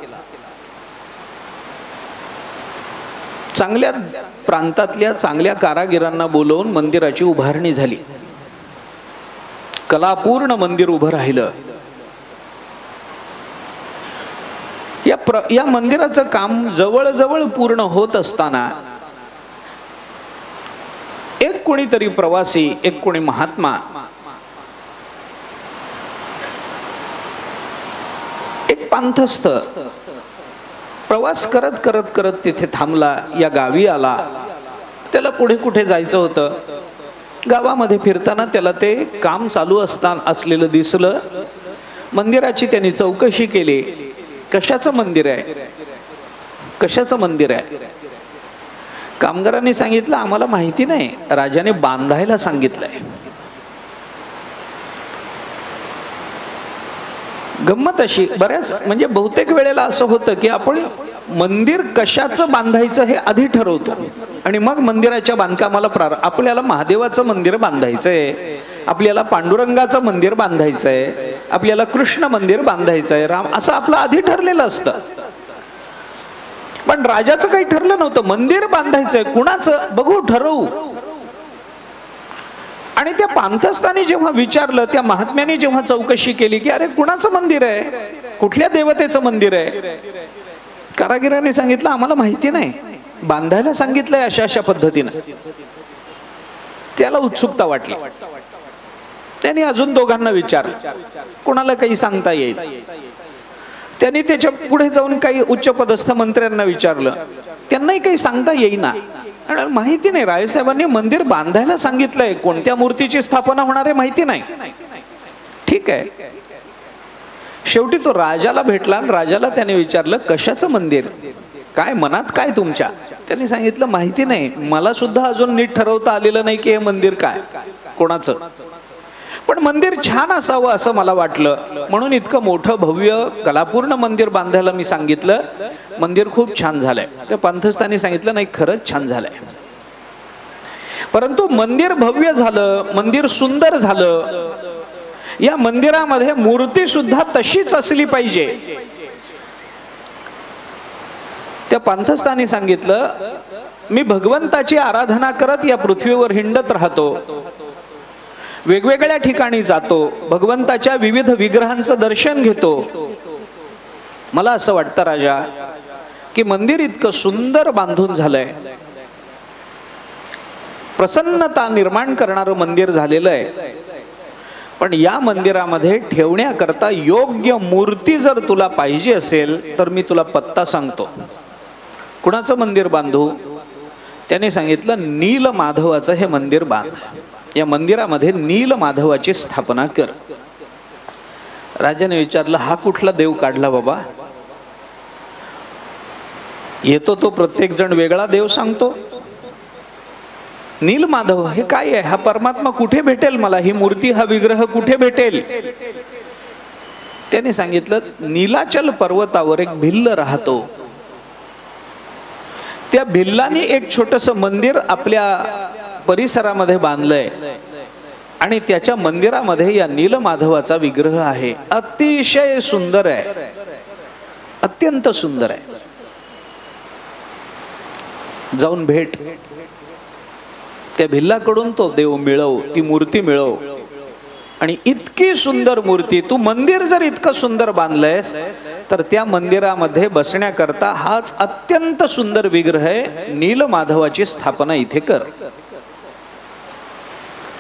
चांगल्या प्रांतातल्या चांगल्या कारागिरांना बोलवून मंदिराची उभारणी झाली. कलापूर्ण मंदिर उभं राहिलं. या मंदिराचं काम जवळजवळ पूर्ण होत असताना एक कोणीतरी प्रवासी, एक कोणी महात्मा, एक पांथस्थ प्रवास करत करत करत तिथे थांबला, या गावी आला. त्याला पुढे कुठे जायचं होतं. गावामध्ये फिरताना त्याला ते काम चालू असलेलं दिसलं. मंदिराची त्यांनी चौकशी केली. कशाचं मंदिर आहे, कशाचं मंदिर आहे? कामगारांनी सांगितलं, आम्हाला माहिती नाही, राजाने बांधायला सांगितलंय. गंमत अशी, बऱ्याच म्हणजे बहुतेक वेळेला असं होतं की आपण मंदिर कशाचं बांधायचं हे आधी ठरवतो आणि मग मंदिराच्या बांधकामाला आपल्याला महादेवाचं मंदिर बांधायचंय, आपल्याला पांडुरंगाचं मंदिर बांधायचंय, आपल्याला कृष्ण मंदिर बांधायचंय, राम, असं आपलं आधी ठरलेलं असतं. पण राजाचं काही ठरलं नव्हतं. मंदिर बांधायचंय, कुणाचं बघू, ठरवू. आणि त्या पांथस्थानी जेव्हा विचारलं, त्या महात्म्याने जेव्हा चौकशी केली की अरे कुणाचं मंदिर आहे, कुठल्या देवतेचं मंदिर आहे, कारागिराने सांगितलं आम्हाला माहिती नाही, बांधायला सांगितलंय अशा अशा पद्धतीनं. त्याला उत्सुकता वाटली. त्यांनी अजून दोघांना विचारलं, कोणाला काही सांगता येईल. त्यांनी त्याच्या पुढे जाऊन काही उच्च पदस्थ मंत्र्यांना विचारलं, त्यांनाही काही सांगता येईना, माहिती नाही. रायसाहेबांनी मंदिर बांधायला सांगितलंय, कोणत्या मूर्तीची स्थापना होणार आहे माहिती नाही. ठीक आहे. शेवटी तो राजाला भेटला आणि राजाला त्याने विचारलं कशाचं मंदिर, काय मनात काय तुमच्या. त्यांनी सांगितलं माहिती नाही, मला सुद्धा अजून नीट ठरवता आलेलं नाही की हे मंदिर काय, कोणाचं, पण मंदिर छान असावं असं मला वाटलं, म्हणून इतकं मोठं भव्य कलापूर्ण मंदिर बांधायला मी सांगितलं. मंदिर खूप छान झालंय. त्या पंथस्थानी सांगितलं नाही, खरंच छान झालंय. परंतु मंदिर भव्य झालं, मंदिर सुंदर झालं, या मंदिरामध्ये मूर्ती सुद्धा तशीच असली पाहिजे. त्या पंथस्थानी सांगितलं मी भगवंताची आराधना करत या पृथ्वीवर हिंडत राहतो, वेगवेगळ्या ठिकाणी जातो, भगवंताच्या विविध विग्रहांचं दर्शन घेतो. मला असं वाटतं राजा की मंदिर इतकं सुंदर बांधून झालंय, प्रसन्नता निर्माण करणारं मंदिर झालेलं आहे, पण या मंदिरामध्ये ठेवण्याकरता योग्य मूर्ती जर तुला पाहिजे असेल तर मी तुला पत्ता सांगतो. कुणाचं मंदिर बांधू. त्याने सांगितलं नील माधवाचं हे मंदिर बांध, या मंदिरामध्ये नील माधवाची स्थापना कर. राजाने विचारलं हा कुठला देव काढला बाबा. येतो तो प्रत्येक जण वेगळा देव सांगतो. नील माधव हे काय आहे, हा परमात्मा कुठे भेटेल मला, ही मूर्ती हा विग्रह कुठे भेटेल. त्याने सांगितलं नीलाचल पर्वतावर एक भिल्ल राहतो, त्या भिल्लाने एक छोटस मंदिर आपल्या परिसरामध्ये बांधलंय आणि त्याच्या मंदिरामध्ये या नीलमाधवाचा विग्रह आहे. अतिशय सुंदर आहे, अत्यंत सुंदर आहे. जाऊन भेट, त्या भिल्लाकडून तो देव मिळव, ती मूर्ती मिळव. आणि इतकी सुंदर मूर्ती, तू मंदिर जर इतकं सुंदर बांधलंयस तर त्या मंदिरामध्ये बसण्याकरता हाच अत्यंत सुंदर विग्रह आहे, नीलमाधवाची स्थापना इथे कर.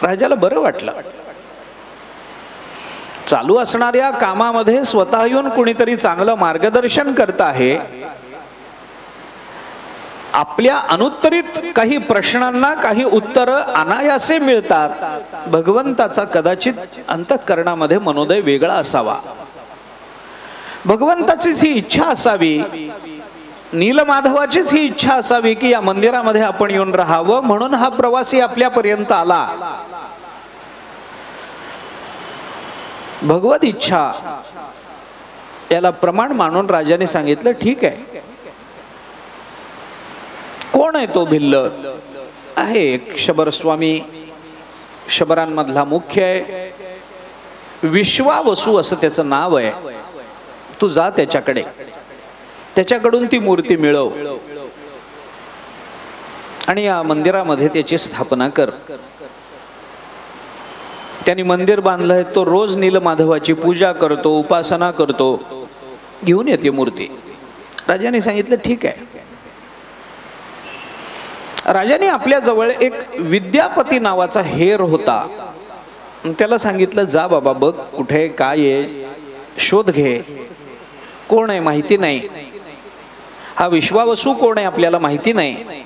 राजाला बरं वाटलं. चालू असणाऱ्या कामामध्ये स्वतः येऊन कुणीतरी चांगलं मार्गदर्शन करत आहे. आपल्या अनुत्तरित काही प्रश्नांना काही उत्तर अनायासे मिळतात. भगवंताचा कदाचित अंतःकरणामध्ये मनोदय वेगळा असावा, भगवंताचीच ही इच्छा असावी, नीलमाधवाचीच ही इच्छा असावी की या मंदिरामध्ये आपण येऊन राहावं, म्हणून हा प्रवासी आपल्यापर्यंत आला. भगवत इच्छा याला प्रमाण मानून राजाने सांगितलं ठीक आहे. कोण आहे तो भिल्ल. आहे एक शबर स्वामी, शबरांमधला मुख्य आहे, विश्वावसू असं त्याचं नाव आहे. तू जा त्याच्याकडे, त्याच्याकडून ती मूर्ती मिळव आणि या मंदिरामध्ये त्याची स्थापना कर. त्यांनी मंदिर बांधलंय, तो रोज नीलमाधवाची पूजा करतो, उपासना करतो. घेऊन येते मूर्ती. राजाने सांगितलं ठीक आहे. राजाने आपल्या जवळ एक विद्यापती नावाचा हेर होता, त्याला सांगितलं जा बाबा बघ कुठे काय आहे, शोध घे. कोण आहे माहिती नाही, हा विश्वावसू कोण आहे आपल्याला माहिती नाही.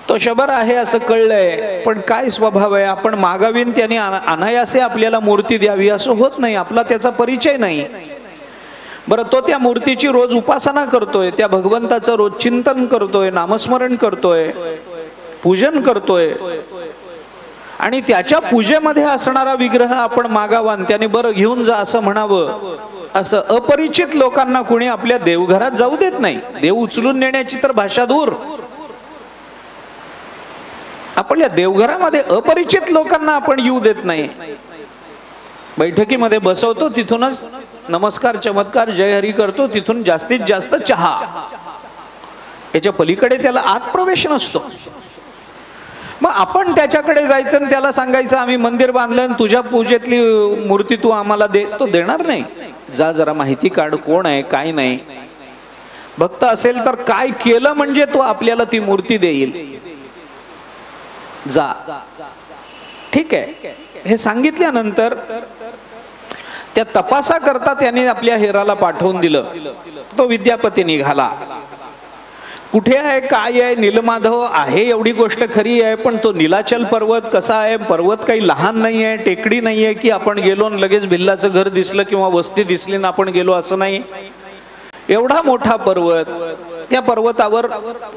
तो शबर आहे असं कळलंय, पण काय स्वभाव आहे, आपण मागावीन त्याने अनायासे आपल्याला मूर्ती द्यावी असं होत नाही, आपला त्याचा परिचय नाही. बरं तो त्या मूर्तीची रोज उपासना करतोय, त्या भगवंताचं रोज चिंतन करतोय, नामस्मरण करतोय, पूजन करतोय, आणि त्याच्या पूजेमध्ये असणारा विग्रह आपण मागावा आणि त्याने बरं घेऊन जा असं म्हणावं असं अपरिचित लोकांना कुणी आपल्या देवघरात जाऊ देत नाही. देव उचलून नेण्याची तर भाषा दूर, आपल्या देवघरामध्ये अपरिचित लोकांना आपण येऊ देत नाही. बैठकीमध्ये बसवतो, तिथूनच नमस्कार चमत्कार जय हरी करतो, तिथून जास्तीत जास्त चहा, याच्या पलीकडे त्याला आत प्रवेश नसतो. मग आपण त्याच्याकडे जायचं आणि त्याला सांगायचं आम्ही मंदिर बांधलं आणि तुझ्या पूजेतली मूर्ती तू आम्हाला दे, तो देणार नाही. जा जरा माहिती काढ, कोण आहे काय नाही. भक्त असेल तर काय केलं म्हणजे तो आपल्याला ती मूर्ती देईल. जा. ठीक आहे. हे सांगितल्यानंतर त्या तपासा करता त्याने आपल्या हेराला पाठवून दिलं. तो विद्यापती निघाला. कुठे आहे काय आहे, नीलमाधव आहे एवढी गोष्ट खरी आहे, पण तो नीलाचल पर्वत कसा आहे, पर्वत काही लहान नाही आहे, टेकडी नाही आहे की आपण गेलो आणि लगेच भिल्लाचं घर दिसलं किंवा वस्ती दिसली ना आपण गेलो, असं नाही. एवढा मोठा पर्वत, त्या पर्वतावर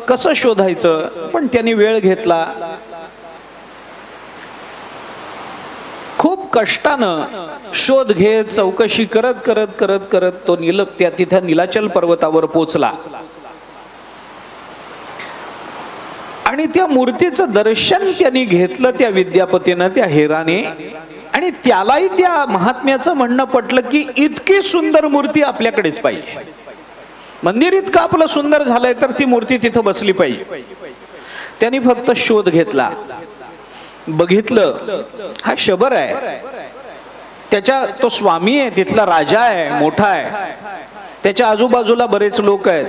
कसं शोधायचं. पण त्यांनी वेळ घेतला. खूप कष्टानं शोध घेत चौकशी करत करत करत करत तो तिथं नीलाचल पर्वतावर पोचला. आणि त्या मूर्तीचं दर्शन त्यांनी घेतलं त्या विद्यापतीनं, त्या हेराने. आणि त्यालाही त्या महात्म्याचं म्हणणं पटलं की इतकी सुंदर मूर्ती आपल्याकडेच पाहिजे. मंदिर इतकं आपलं सुंदर झालंय तर ती मूर्ती तिथं बसली पाहिजे. त्यांनी फक्त शोध घेतला, बघितलं हा शबर आहे, त्याच्या तो स्वामी आहे, तिथला राजा आहे, मोठा आहे, त्याच्या आजूबाजूला बरेच लोक आहेत.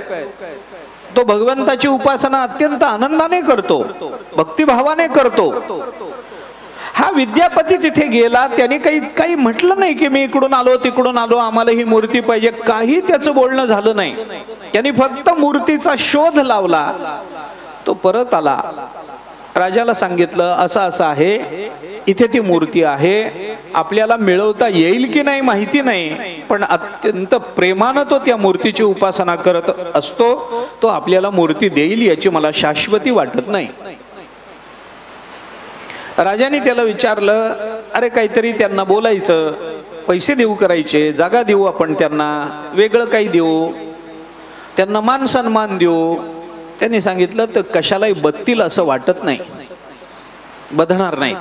तो भगवंताची उपासना अत्यंत आनंदाने करतो, भक्तिभावाने करतो. हा विद्यापती तिथे गेला, त्याने काही म्हटलं नाही की मी इकडून आलो तिकडून आलो आम्हाला ही मूर्ती पाहिजे, काही त्याचं बोलणं झालं नाही. त्यांनी फक्त मूर्तीचा शोध लावला. तो परत आला, राजाला सांगितलं असं असं आहे, इथे ती मूर्ती आहे, आपल्याला मिळवता येईल की नाही माहिती नाही, पण अत्यंत प्रेमानं तो त्या मूर्तीची उपासना करत असतो, तो आपल्याला मूर्ती देईल याची मला शाश्वती वाटत नाही. राजाने त्याला विचारलं, अरे काहीतरी त्यांना बोलायचं, पैसे देऊ करायचे, जागा देऊ आपण त्यांना, वेगळं काही देऊ, त्यांना मान सन्मान देऊ. त्यांनी सांगितलं तर कशालाही बत्तील असं वाटत नाही, बधणार नाही.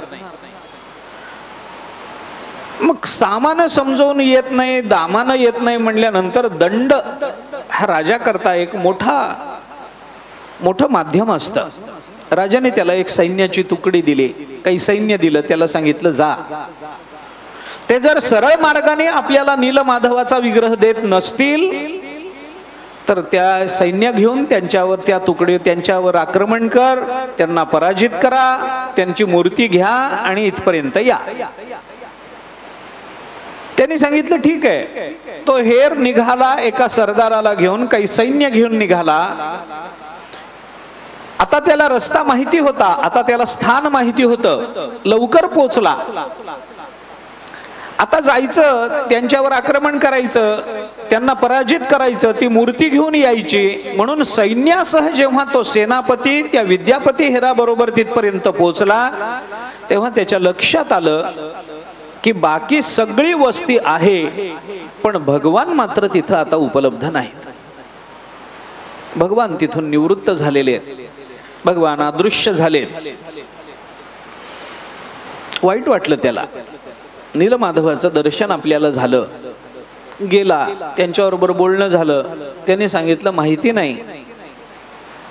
मग सामानं समजवून येत नाही, दामानं येत नाही म्हणल्यानंतर दंड हा राजा करता एक मोठं माध्यम असतं. राजाने त्याला एक सैन्याची तुकडी दिली, काही सैन्य दिलं, त्याला सांगितलं जा. ते जर सरळ मार्गाने आपल्याला नीलमाधवाचा विग्रह देत नसतील तर त्या सैन्य घेऊन त्यांच्यावर आक्रमण कर, त्यांना पराजित करा, त्यांची मूर्ती घ्या आणि इथपर्यंत या. त्यांनी सांगितलं ठीक आहे. तो हेर निघाला, एका सरदाराला घेऊन, काही सैन्य घेऊन निघाला. आता त्याला रस्ता माहिती होता, आता त्याला स्थान माहिती होतं, लवकर पोचला. आता जायचं, त्यांच्यावर आक्रमण करायचं, त्यांना पराजित करायचं, ती मूर्ती घेऊन यायची. म्हणून सैन्यासह जेव्हा तो सेनापती त्या विद्यापती हेराबरोबर तिथपर्यंत पोहोचला तेव्हा त्याच्या लक्षात आलं की बाकी सगळी वस्ती आहे, पण भगवान मात्र तिथं आता उपलब्ध नाहीत. भगवान तिथून निवृत्त झालेले आहेत, भगवान अदृश्य झालेत. वाईट वाटलं त्याला. नीलमाधवाचं दर्शन आपल्याला झालं, गेला, त्यांच्याबरोबर बोलणं झालं. त्याने सांगितलं माहिती नाही,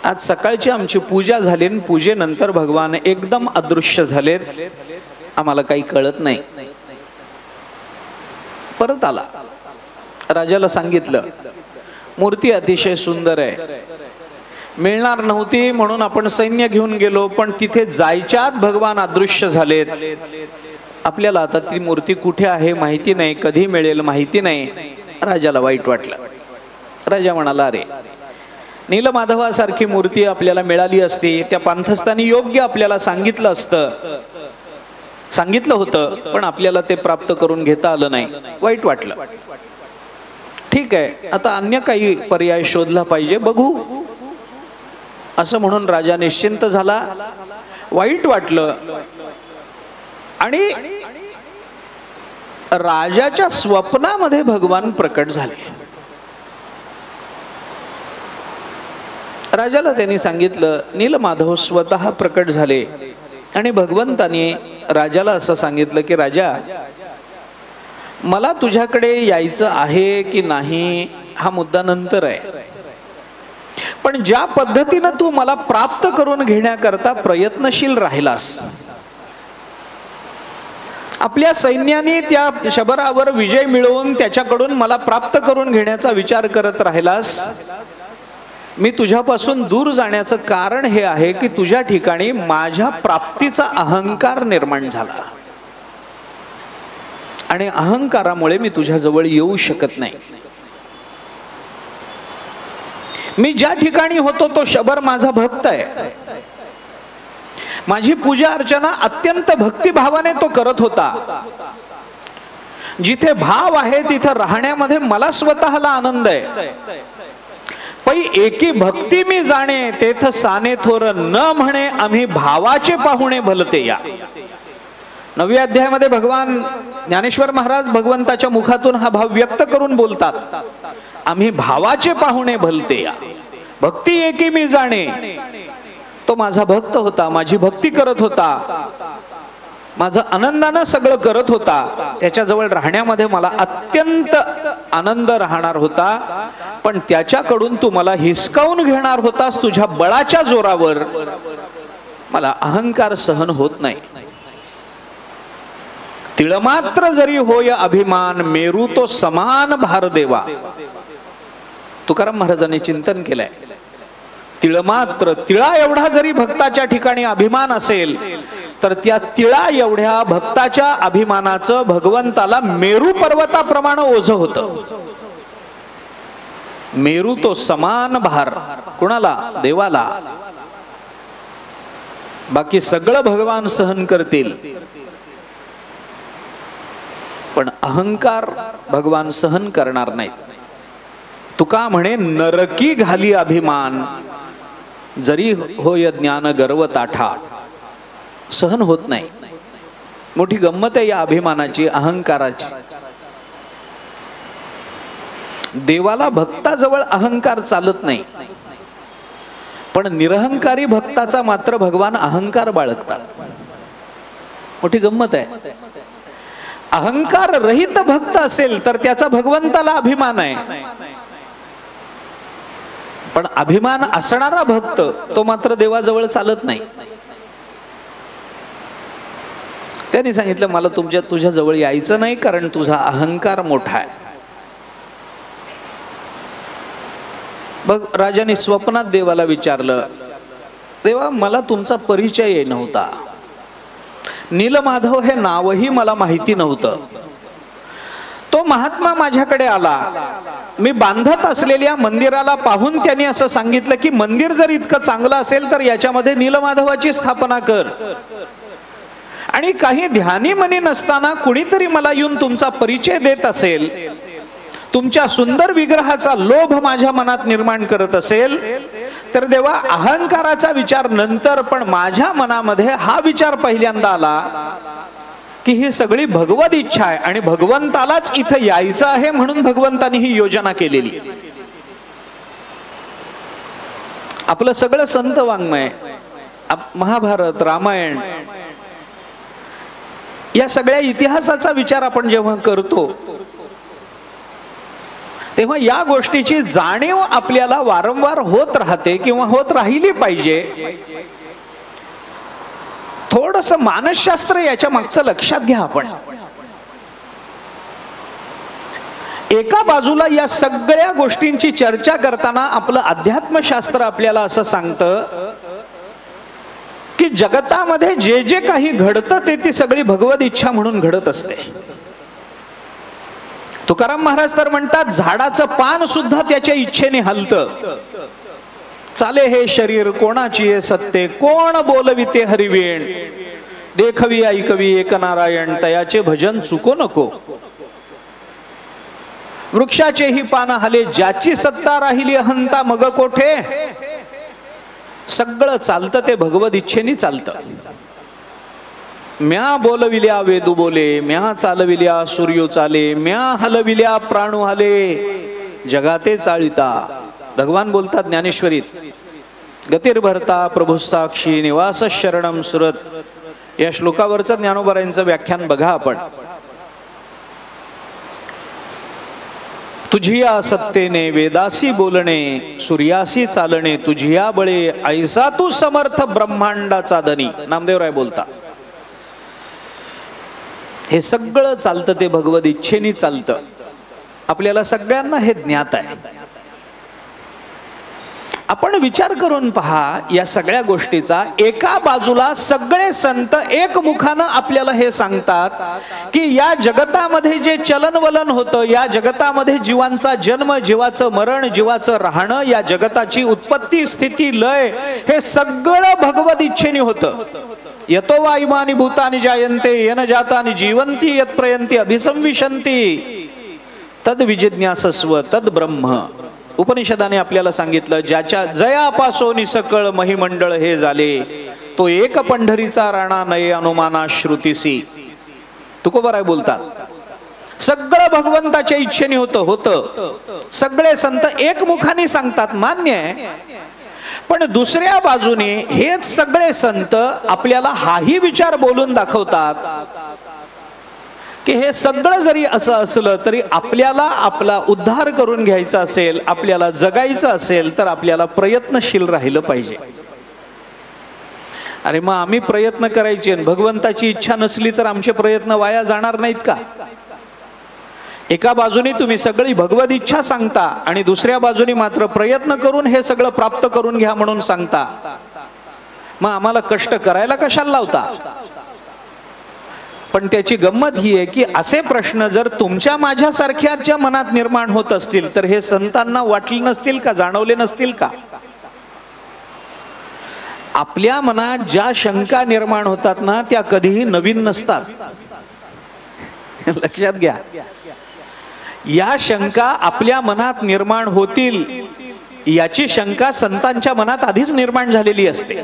आज सकाळची आमची पूजा झाली, पूजेनंतर भगवान एकदम अदृश्य झालेत, आम्हाला काही कळत नाही. परत आला, राजाला सांगितलं मूर्ती अतिशय सुंदर आहे, मिळणार नव्हती म्हणून आपण सैन्य घेऊन गेलो, पण तिथे जायच्यात भगवान अदृश्य झालेत, आपल्याला आता ती मूर्ती कुठे आहे माहिती नाही, कधी मिळेल माहिती नाही. राजाला वाईट वाटलं. राजा म्हणाला, अरे नीलमाधवासारखी मूर्ती आपल्याला मिळाली असती, त्या पांथस्थानी योग्य आपल्याला सांगितलं होतं, पण आपल्याला ते प्राप्त करून घेता आलं नाही. वाईट वाटलं. ठीक आहे, आता अन्य काही पर्याय शोधला पाहिजे, बघू असं म्हणून राजा निश्चिंत झाला. वाईट वाटलं आणि राजाच्या स्वप्नामध्ये भगवान प्रकट झाले. राजाला त्यांनी सांगितलं, नीलमाधव स्वतः प्रकट झाले आणि भगवंताने राजाला असं सांगितलं की राजा, मला तुझ्याकडे यायचं आहे की नाही हा मुद्दा नंतर आहे, पण ज्या पद्धतीनं तू मला प्राप्त करून घेण्याकरता प्रयत्नशील राहिलास, आपल्या सैन्याने त्या शबरावर विजय मिळवून त्याच्याकडून मला प्राप्त करून घेण्याचा विचार करत राहिलास, मी तुझ्यापासून दूर जाण्याचं कारण हे आहे की तुझ्या ठिकाणी माझ्या प्राप्तीचा अहंकार निर्माण झाला आणि अहंकारामुळे मी तुझ्याजवळ येऊ शकत नाही. मी ज्या ठिकाणी होतो तो शबर माझा भक्त आहे, माझी पूजा अर्चना अत्यंत भक्तिभावाने तो करत होता. जिथे भाव आहे तिथे राहण्यामध्ये मला स्वतःला आनंद आहे. पै एकी भक्ती मी जाणे तेथ साने थोर न म्हणे आम्ही भावाचे पाहुणे भलते या. 9व्या अध्यायामध्ये भगवान ज्ञानेश्वर महाराज भगवंताच्या मुखातून हा भाव व्यक्त करून बोलतात, आम्ही भावाचे पाहुणे भलते या. भक्ती एकी मी जाणे, तो माझा भक्त होता, माझी भक्ती करत होता, माझं आनंदानं सगळं करत होता, त्याच्याजवळ राहण्यामध्ये मला अत्यंत आनंद राहणार होता, पण त्याच्याकडून तू मला हिसकावून घेणार होतास तुझ्या बळाच्या जोरावर. मला अहंकार सहन होत नाही. तिळमात्र जरी होय अभिमान, मेरू तो समान भार देवा. तुकाराम महाराजांनी चिंतन केलंय, तिळमात्र, तिळा एवढा जरी भक्ताच्या ठिकाणी अभिमान असेल तर त्या तिळा एवढ्या भक्ताच्या अभिमानाचं भगवंताला मेरू पर्वताप्रमाणे ओझं होतं. मेरू तो समान भार, कुणाला? देवाला. बाकी सगळं भगवान सहन करतील, पण अहंकार भगवान सहन करणार नाहीत. तुका म्हणे नरकी घाली अभिमान, जरी होय ज्ञान गर्व ताठा. सहन होत नाही. मोठी गंमत आहे या अभिमानाची, अहंकाराची. देवाला भक्ताजवळ अहंकार चालत नाही, पण निरहंकारी भक्ताचा मात्र भगवान अहंकार बाळगतात. मोठी गंमत आहे. अहंकार रहित भक्त असेल तर त्याचा भगवंताला अभिमान आहे, पण अभिमान असणारा भक्त तो मात्र देवाजवळ चालत नाही. त्यांनी सांगितलं, मला तुझ्या जवळ यायचं नाही कारण तुझा अहंकार मोठा आहे. बघ, राजाने स्वप्नात देवाला विचारलं, देवा मला तुमचा परिचय नव्हता, नीलमाधव हे नावही मला माहिती नव्हतं. तो महात्मा माझ्याकडे आला, मी बांधत असलेल्या मंदिराला पाहून त्यांनी असं सांगितलं की मंदिर जर इतकं चांगलं असेल तर याच्यामध्ये नीलमाधवाची स्थापना कर. आणि काही ध्यानी मनी नसताना कुणीतरी मला येऊन तुमचा परिचय देत असेल, तुमच्या सुंदर विग्रहाचा लोभ माझ्या मनात निर्माण करत असेल तर देवा अहंकाराचा विचार नंतर, पण माझ्या मनामध्ये हा विचार पहिल्यांदा आला की ही सगळी भगवत इच्छा आहे आणि भगवंतालाच इथं यायचं आहे, म्हणून भगवंताने ही योजना केलेली. आपलं सगळं संत वाङ्मय, महाभारत, रामायण, या सगळ्या इतिहासाचा विचार आपण जेव्हा करतो तेव्हा या गोष्टीची जाणीव आपल्याला वारंवार होत राहते किंवा होत राहिली पाहिजे. थोडस मानसशास्त्र याच्या मागचं लक्षात घ्या. आपण एका बाजूला या सगळ्या गोष्टींची चर्चा करताना आपलं अध्यात्मशास्त्र आपल्याला असं सांगतं की जगतामध्ये जे जे काही घडतं ते ती सगळी भगवत इच्छा म्हणून घडत असते. तुकाराम महाराज तर म्हणतात, झाडाचं पान सुद्धा त्याच्या इच्छेने हलतं. चाले हे शरीर कोणाची आहे सत्ते, कोण बोलविते हरिवेण, देखवी ऐकवी एक नारायण, तयाचे भजन चुको नको. वृक्षाचेही पान हले, ज्याची सत्ता राहिली अहंता मग कोठे. सगळं चालतं ते भगवत इच्छेने चालतं. म्या बोलविल्या वेदू बोले, म्या चालविल्या सूर्यो चाले, म्या हलविल्या प्राणू हले, जगाते चाळिता. भगवान बोलतात ज्ञानेश्वरीत, गतिर्भरता प्रभू साक्षी निवास शरणम सुरत. या श्लोकावरचं ज्ञानोबरायांचं व्याख्यान बघा आपण. तुझिया सत्तेने वेदासी बोलणे, सूर्यासी चालणे, तुझिया बळे ऐसा तू समर्थ ब्रह्मांडाचा धनी. नामदेवराय बोलता. हे सगळं चालतं ते भगवत इच्छेने चालतं. आपल्याला सगळ्यांना हे ज्ञात आहे. आपण विचार करून पहा या सगळ्या गोष्टीचा. एका बाजूला सगळे संत एकमुखानं आपल्याला हे सांगतात की या जगतामध्ये जे चलनवलन होतं, या जगतामध्ये जीवांचा जन्म, जीवाचं मरण, जीवाचं राहणं, या जगताची उत्पत्ती स्थिती लय, हे सगळं भगवत इच्छेने होतं. यतो वा इमानी भूतानि जायन्ते येन जातानि जीवन्ति यत् प्रयन्ति अभिसंविशन्ति तद विजिज्ञासस्व तद ब्रह्म. उपनिषदाने आपल्याला सांगितलं, ज्याच्या जयापासोनी सकळ महिमंडळ हे झाले, तो एक पंढरीचा राणा नये अनुमाना श्रुतीसी. तुकोबाराय बोलतात, सगळं भगवंताच्या इच्छेने होतं. सगळे संत एकमुखाने सांगतात, मान्य आहे. पण दुसऱ्या बाजूने हेच सगळे संत आपल्याला हाही विचार बोलून दाखवतात की हे सगळं जरी असं असलं तरी आपल्याला आपला उद्धार करून घ्यायचा असेल, आपल्याला जगायचं असेल तर आपल्याला प्रयत्नशील राहिलं पाहिजे. अरे मग आम्ही प्रयत्न करायचे, भगवंताची इच्छा नसली तर आमचे प्रयत्न वाया जाणार नाहीत का? एका बाजूने तुम्ही सगळी भगवत इच्छा सांगता आणि दुसऱ्या बाजूने मात्र प्रयत्न करून हे सगळं प्राप्त करून घ्या म्हणून सांगता. मग आम्हाला कष्ट करायला कशाला लावता? पण त्याची गंमत ही आहे की असे प्रश्न जर तुमच्या माझ्यासारख्याच्या मनात निर्माण होत असतील तर हे संतांना वाटले नसतील का, जाणवले नसतील का? आपल्या मनात ज्या शंका निर्माण होतात ना त्या कधीही नवीन नसतात. लक्षात घ्या. या शंका आपल्या मनात निर्माण होतील याची शंका संतांच्या मनात आधीच निर्माण झालेली असते.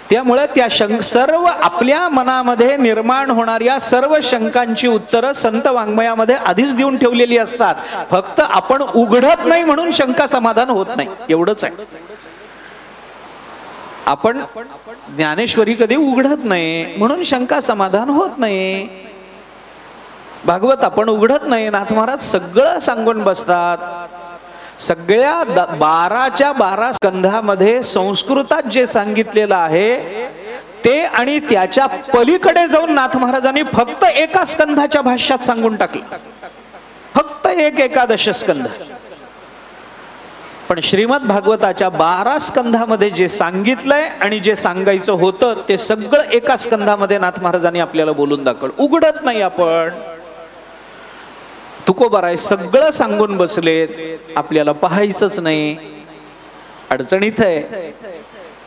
त्यामुळे त्या सर्व आपल्या मनामध्ये निर्माण होणाऱ्या सर्व शंकांची उत्तरं संत वाङ्मयामध्ये आधीच देऊन ठेवलेली असतात. फक्त आपण उघडत नाही म्हणून शंका समाधान होत नाही, एवढंच आहे. आपण ज्ञानेश्वरी कधी उघडत नाही म्हणून शंका समाधान होत नाही. भागवत आपण उघडत नाही, नाथ महाराज सगळं सांगून बसतात. सगळ्या 12च्या 12 स्कंधामध्ये संस्कृतात जे सांगितलेलं आहे ते आणि त्याच्या पलीकडे जाऊन नाथ महाराजांनी फक्त एका स्कंधाच्या भाष्यात सांगून टाकलं. फक्त एक एकादश स्कंध. पण श्रीमद भागवताच्या 12 स्कंधामध्ये जे सांगितलंय आणि जे सांगायचं होतं ते सगळं एका स्कंधामध्ये नाथ महाराजांनी आपल्याला बोलून दाखवलं. उघडत नाही आपण. तुकोबाराय सगळं सांगून बसलेत, आपल्याला पाहायचंच नाही. अडचणीत आहे.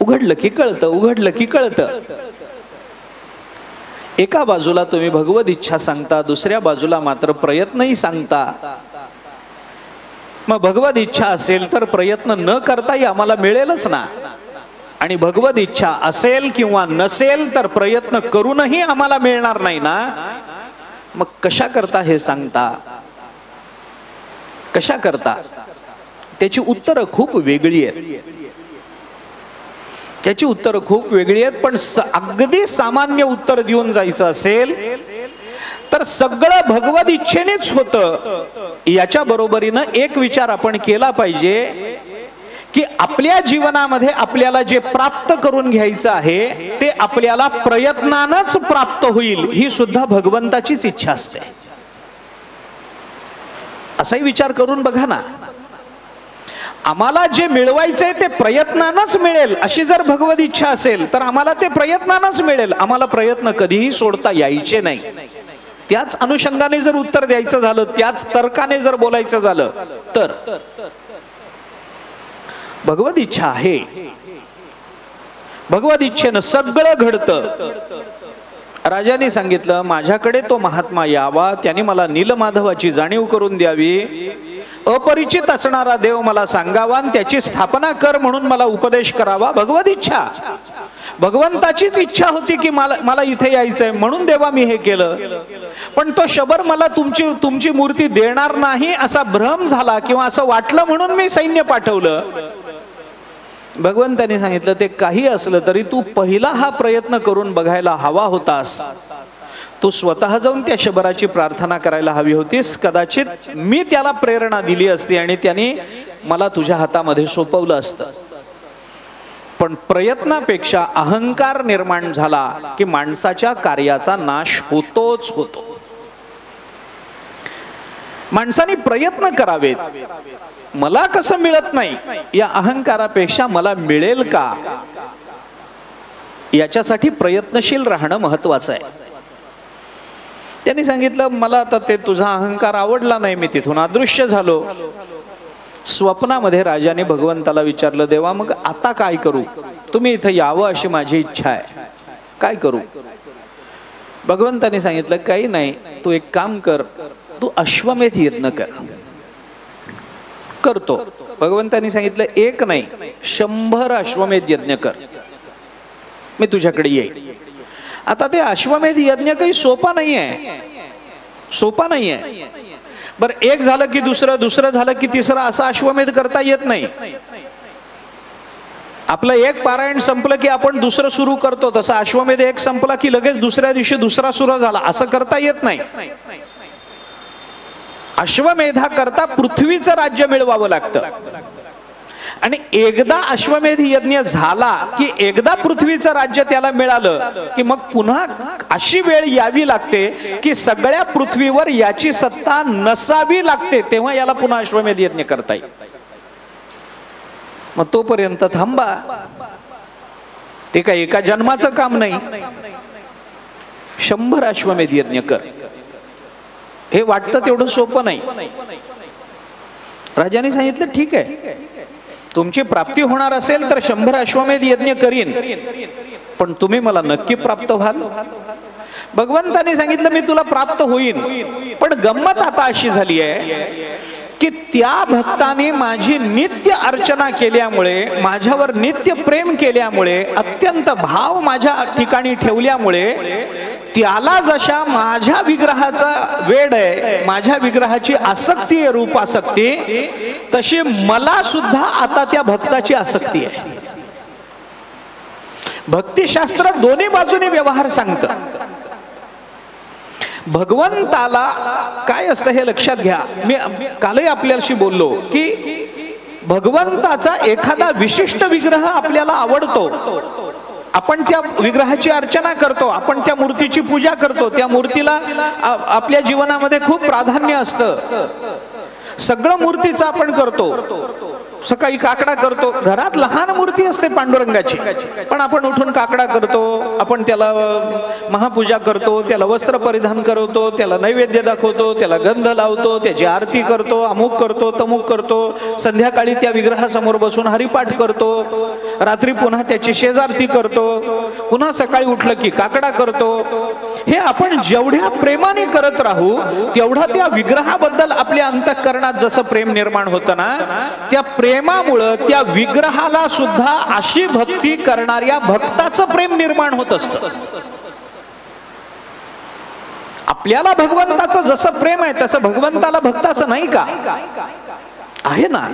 उघडलं की कळतं, उघडलं की कळतं. एका बाजूला तुम्ही भगवत इच्छा सांगता, दुसऱ्या बाजूला मात्र प्रयत्नही सांगता. मग भगवत इच्छा असेल तर प्रयत्न न करताही आम्हाला मिळेलच ना. आणि भगवत इच्छा असेल किंवा नसेल तर प्रयत्न करूनही आम्हाला मिळणार नाही ना. मग कशा करता हे सांगता? कशा करता? त्याची उत्तरं खूप वेगळी आहेत. त्याची उत्तरं खूप वेगळी आहेत. पण अगदी सामान्य उत्तर देऊन जायचं असेल तर सगळं भगवत इच्छेनेच होतं. याच्या बरोबरीनं एक विचार आपण केला पाहिजे की आपल्या जीवनामध्ये आपल्याला जे प्राप्त करून घ्यायचं आहे ते आपल्याला प्रयत्नानंच प्राप्त होईल, ही सुद्धा भगवंताचीच इच्छा असते. असाही विचार करून बघा ना. आम्हाला जे मिळवायचंय ते प्रयत्नानंच मिळेल अशी जर भगवत इच्छा असेल तर आम्हाला ते प्रयत्नानंच मिळेल. आम्हाला प्रयत्न कधीही सोडता यायचे नाही. त्याच अनुषंगाने जर उत्तर द्यायचं झालं, त्याच तर्काने जर बोलायचं झालं तर भगवत इच्छा आहे. भगवत इच्छेनं सगळं घडतं. राजाने सांगितलं, माझ्याकडे तो महात्मा यावा, त्याने मला नीलमाधवाची जाणीव करून द्यावी. अपरिचित असणारा देव मला सांगावा आणि त्याची स्थापना कर म्हणून मला उपदेश करावा. भगवत इच्छा. भगवंताचीच इच्छा होती की मला इथे यायचंय म्हणून देवा मी हे केलं, पण तो शबर मला तुमची मूर्ती देणार नाही असा भ्रम झाला किंवा असं वाटलं म्हणून मी सैन्य पाठवलं. भगवंतांनी सांगितलं ते काही असलं तरी तू पहिला हा प्रयत्न करून बघायला हवा होतास. तू स्वतः जाऊन त्या शबराची प्रार्थना करायला हवी होतीस. कदाचित मी त्याला प्रेरणा दिली असती आणि त्याने मला तुझ्या हातामध्ये सोपवलं असतं. पण प्रयत्नापेक्षा अहंकार निर्माण झाला की माणसाच्या कार्याचा नाश होतोच होतो. माणसाने प्रयत्न करावेत. मला कसं मिळत नाही या अहंकारापेक्षा मला मिळेल का याच्यासाठी प्रयत्नशील राहणं महत्वाचं आहे. त्यांनी सांगितलं मला आता ते तुझा अहंकार आवडला नाही, मी तिथून अदृश्य झालो. स्वप्नामध्ये राजाने भगवंताला विचारलं देवा मग आता काय करू, तुम्ही इथं यावं अशी माझी इच्छा आहे, काय करू. भगवंताने सांगितलं काही नाही, तू एक काम कर, तू अश्वमेध यज्ञ करतो. भगवंतानी सांगितलं एक नाही 100 अश्वमेध यज्ञ कर, मी तुझ्याकडे येईल. आता ते अश्वमेध यज्ञ काही सोपा नाहीये, सोपा नाहीये. बर एक झालं की दुसरं झालं की तिसरं असा अश्वमेध करता येत नाही. आपलं एक पारायण संपलं की आपण दुसरं सुरू करतो, तसं अश्वमेध एक संपला की लगेच दुसऱ्या दिवशी दुसरा सुरू झाला असं करता येत नाही. अश्वमेधा करता पृथ्वीचं राज्य मिळवावं लागतं. आणि एकदा अश्वमेध यज्ञ झाला की एकदा पृथ्वीचं राज्य त्याला मिळालं की मग पुन्हा अशी वेळ यावी लागते की सगळ्या पृथ्वीवर याची सत्ता नसावी लागते, तेव्हा याला पुन्हा अश्वमेध यज्ञ करता येईल. मग तोपर्यंत थांबा. ते काय एका जन्माचं काम नाही. 100 अश्वमेध यज्ञ कर. हे वाटतं तेवढं सोपं नाही. राजाने सांगितलं ठीक आहे, तुमची प्राप्ती होणार असेल तर 100 अश्वमेध यज्ञ करीन, पण तुम्ही मला नक्की प्राप्त व्हाल. भगवंताने सांगितलं मी तुला प्राप्त होईन, पण गंमत आता अशी झाली आहे की त्या भक्ताने माझी नित्य अर्चना केल्यामुळे, माझ्यावर नित्य प्रेम केल्यामुळे, अत्यंत भाव माझ्या ठिकाणी ठेवल्यामुळे त्याला जशा माझ्या विग्रहाचा वेड आहे, माझ्या विग्रहाची आसक्ती आहे, रूपासक्ती, तशी मला सुद्धा आता त्या भक्ताची आसक्ती आहे. भक्तिशास्त्र दोन्ही बाजूने व्यवहार सांगतं. भगवंताला काय असतं हे लक्षात घ्या. मी कालही आपल्याशी बोललो की भगवंताचा एखादा विशिष्ट विग्रह आपल्याला आवडतो, आपण त्या विग्रहाची अर्चना करतो, आपण त्या मूर्तीची पूजा करतो, त्या मूर्तीला आपल्या जीवनामध्ये खूप प्राधान्य असतं. सगळं मूर्तीचं आपण करतो. सकाळी काकडा करतो, घरात लहान मूर्ती असते पांडुरंगाची, पण आपण उठून काकडा करतो, आपण त्याला महापूजा करतो, त्याला वस्त्र परिधान करतो, त्याला नैवेद्य दाखवतो, त्याला गंध लावतो, त्याची आरती करतो, अमुक करतो, तमुक करतो. संध्याकाळी त्या विग्रहासमोर बसून हरिपाठ करतो, रात्री पुन्हा त्याची शेजारती करतो, पुन्हा सकाळी उठलं की काकडा करतो. हे आपण जेवढ्या प्रेमाने करत राहू तेवढा त्या विग्रहाबद्दल आपल्या अंतःकरणात जसं प्रेम निर्माण होतं ना, त्या प्रेमामुळं त्या विग्रहाला सुद्धा अशी भक्ती करणाऱ्या भक्ताचं प्रेम निर्माण होत असतं. आपल्याला भगवंताचं जसं प्रेम आहे तसं भगवंताला भक्ताचं नाही का? आहे ना.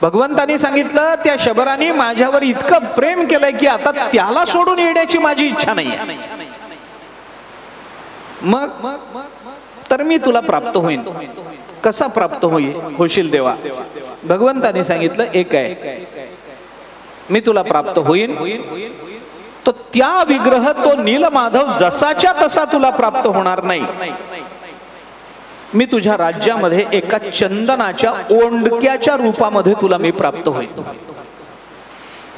भगवंतानी सांगितलं त्या शबराने माझ्यावर इतकं प्रेम केलंय की आता त्याला सोडून येण्याची माझी इच्छा नाही आहे. मग तर मी तुला प्राप्त होईन. कसा प्राप्त होशील देवा? भगवंताने सांगितलं एक आहे, मी तुला प्राप्त होईन तो त्या विग्रह, तो नीलमाधव जसाच्या तसा तुला प्राप्त होणार नाही. मी तुझ्या राज्यामध्ये एका चंदनाच्या ओंडक्याच्या रूपामध्ये तुला मी प्राप्त होईन.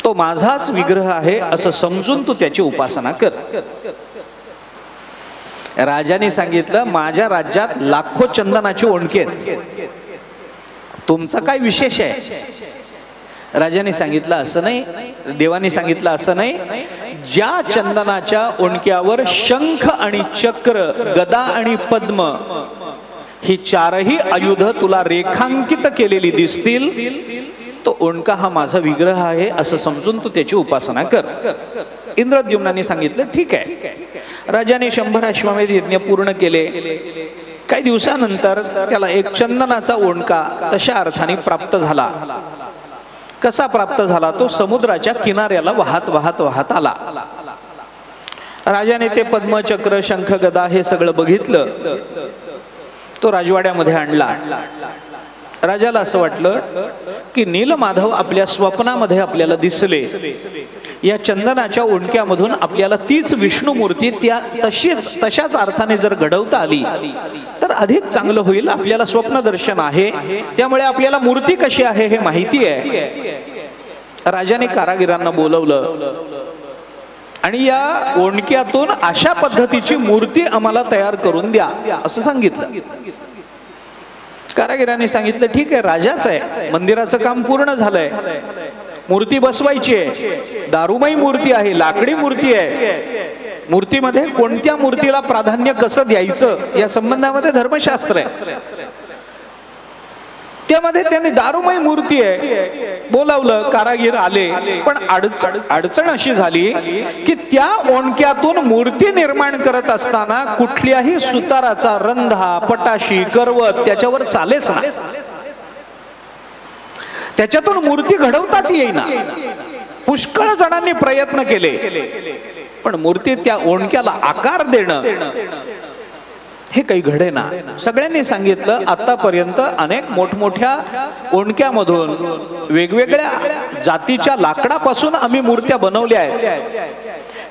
तो माझाच विग्रह आहे असं समजून तू त्याची उपासना कर. राजाने सांगितलं माझ्या राज्यात लाखो चंदनाची ओंडके आहेत, तुमचं काय विशेष आहे? राजाने सांगितलं असं नाही, देवाने सांगितलं असं नाही. ज्या चंदनाच्या ओंडक्यावर शंख आणि चक्र, गदा आणि पद्म ही चारही आयुध तुला रेखांकित केलेली दिसतील तो ओंडका हा माझा विग्रह आहे असं समजून तू त्याची उपासना कर. इंद्रद्युम्नाने सांगितलं ठीक आहे. राजाने 100 अश्वमेध यज्ञ पूर्ण केले. काही दिवसानंतर त्याला एक चंदनाचा ओंडका तशा अर्थाने प्राप्त झाला. कसा प्राप्त झाला? तो समुद्राच्या किनाऱ्याला वाहत वाहत वाहत आला. राजाने ते पद्मचक्र शंख गदा हे सगळं बघितलं. तो राजवाड्यामध्ये आणला. राजाला असं वाटलं की नीलमाधव आपल्या स्वप्नामध्ये आपल्याला दिसले. या चंदनाच्या ओंडक्यामधून आपल्याला तीच विष्णू मूर्ती तशाच अर्थाने जर घडवता आली तर अधिक चांगलं होईल. आपल्याला स्वप्नदर्शन आहे, त्यामुळे आपल्याला मूर्ती कशी आहे हे माहिती आहे. राजाने कारागिरांना बोलवलं आणि या ओंडक्यातून अशा पद्धतीची मूर्ती आम्हाला तयार करून द्या असं सांगितलं. कारागिरांनी सांगितलं ठीक आहे, राजाच आहे, मंदिराचं काम पूर्ण झालंय, मूर्ती बसवायची आहे, दारूमयी मूर्ती आहे, लाकडी मूर्ती आहे. मूर्तीमध्ये कोणत्या मूर्तीला प्राधान्य कसं द्यायचं या संबंधामध्ये धर्मशास्त्र आहे. त्यामध्ये त्यांनी दारूमयी मूर्ती आहे बोलावलं. कारागीर आले, पण अडचण अशी झाली की त्या ओंडक्यातून मूर्ती निर्माण करत असताना कुठल्याही सुताराचा रंधा, पटाशी, करवत त्याच्यावर चालेच ना. त्याच्यातून मूर्ती घडवताच येईना. पुष्कळ जणांनी प्रयत्न केले, पण मूर्ती त्या ओंडक्याला आकार देणं हे काही घडेना. सगळ्यांनी सांगितलं आतापर्यंत अनेक मोठमोठ्या ओंडक्यामधून वेगवेगळ्या जातीच्या लाकडापासून आम्ही मूर्त्या बनवल्या आहेत.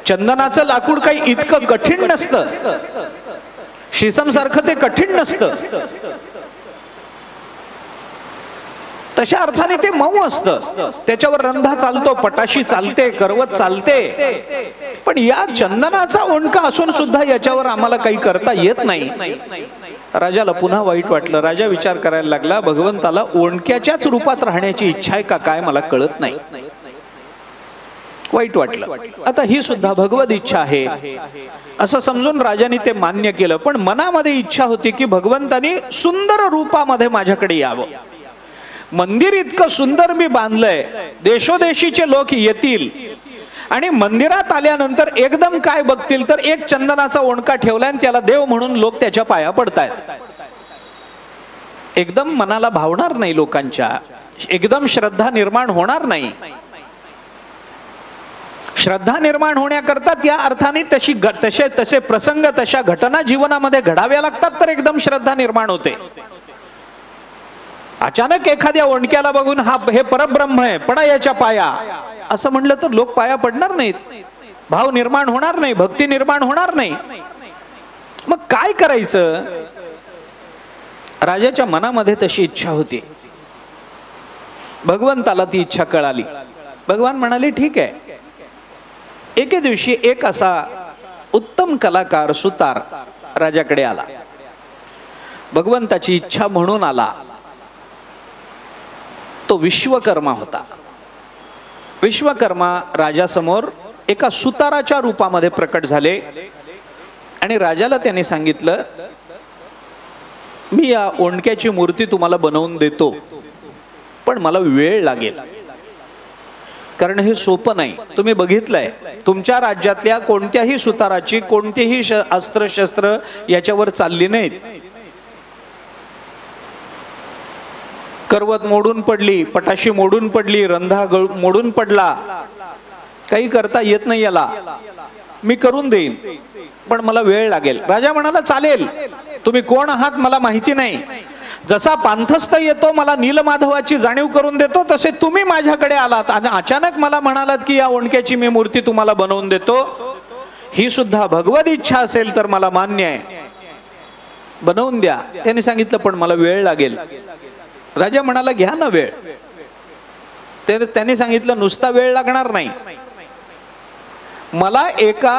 चंदनाचं लाकूड काही इतकं कठीण नसतं, शीसम सारखं ते कठीण नसतं, तशा अर्थाने ते मऊ असतं. त्याच्यावर रंधा चालतो, पटाशी चालते, करवत चालते. पण या चंदनाचा ओंडका असून सुद्धा याच्यावर आम्हाला काही करता येत नाही. राजाला पुन्हा वाईट वाटलं. राजा विचार करायला लागला, भगवंताला ओंडक्याच्याच रूपात राहण्याची इच्छा आहे का काय मला कळत नाही. वाईट वाटलं. आता ही सुद्धा भगवत इच्छा आहे असं समजून राजाने ते मान्य केलं. पण मनामध्ये इच्छा होती की भगवंतानी सुंदर रूपामध्ये माझ्याकडे यावं. मंदिर इतकं सुंदर मी बांधलंय, देशोदेशीचे लोक येतील आणि मंदिरात आल्यानंतर एकदम काय बघतील तर एक चंदनाचा ओंडका ठेवलाय आणि त्याला देव म्हणून लोक त्याच्या पाया पडतायत. एकदम मनाला भावणार नाही लोकांच्या, एकदम श्रद्धा निर्माण होणार नाही. श्रद्धा निर्माण होण्याकरता त्या अर्थाने तसे प्रसंग, तशा घटना जीवनामध्ये घडाव्या लागतात तर एकदम श्रद्धा निर्माण होते. अचानक एखाद्या ओंडक्याला बघून हे परब्रह्म आहे, पडा याच्या पाया असं म्हणलं तर लोक पाया पडणार नाहीत, भाव निर्माण होणार नाही, भक्ती निर्माण होणार नाही. मग काय करायचं? राजाच्या मनामध्ये तशी इच्छा होती. भगवंताला ती इच्छा कळाली. भगवान म्हणाले ठीक आहे. एके दिवशी एक असा उत्तम कलाकार, सुतार राजाकडे आला. भगवंताची इच्छा म्हणून आला. तो विश्वकर्मा होता. विश्वकर्मा राजासमोर एका सुताराच्या रूपामध्ये प्रकट झाले आणि राजाला त्याने सांगितलं, मी या ओंडक्याची मूर्ती तुम्हाला बनवून देतो, पण मला वेळ लागेल, कारण हे सोपं नाही. तुम्ही बघितलंय तुमच्या राज्यातल्या कोणत्याही सुताराची कोणतीही अस्त्र शस्त्र याच्यावर चालली नाहीत. करवत मोडून पडली, पटाशी मोडून पडली, रंधा मोडून पडला, काही करता येत नाही याला. मी करून देईन, पण मला वेळ लागेल. राजा म्हणाला चालेल, तुम्ही कोण आहात मला माहिती नाही. जसा पांथस्थ येतो मला नीलमाधवाची जाणीव करून देतो, तसे तुम्ही माझ्याकडे आलात आणि अचानक मला म्हणालात की या ओंडक्याची मी मूर्ती तुम्हाला बनवून देतो. ही सुद्धा भगवत इच्छा असेल तर मला मान्य आहे, बनवून द्या. त्यांनी सांगितलं पण मला वेळ लागेल. राजा म्हणाला घ्या ना वेळ. त्यांनी सांगितलं नुसता वेळ लागणार नाही, मला एका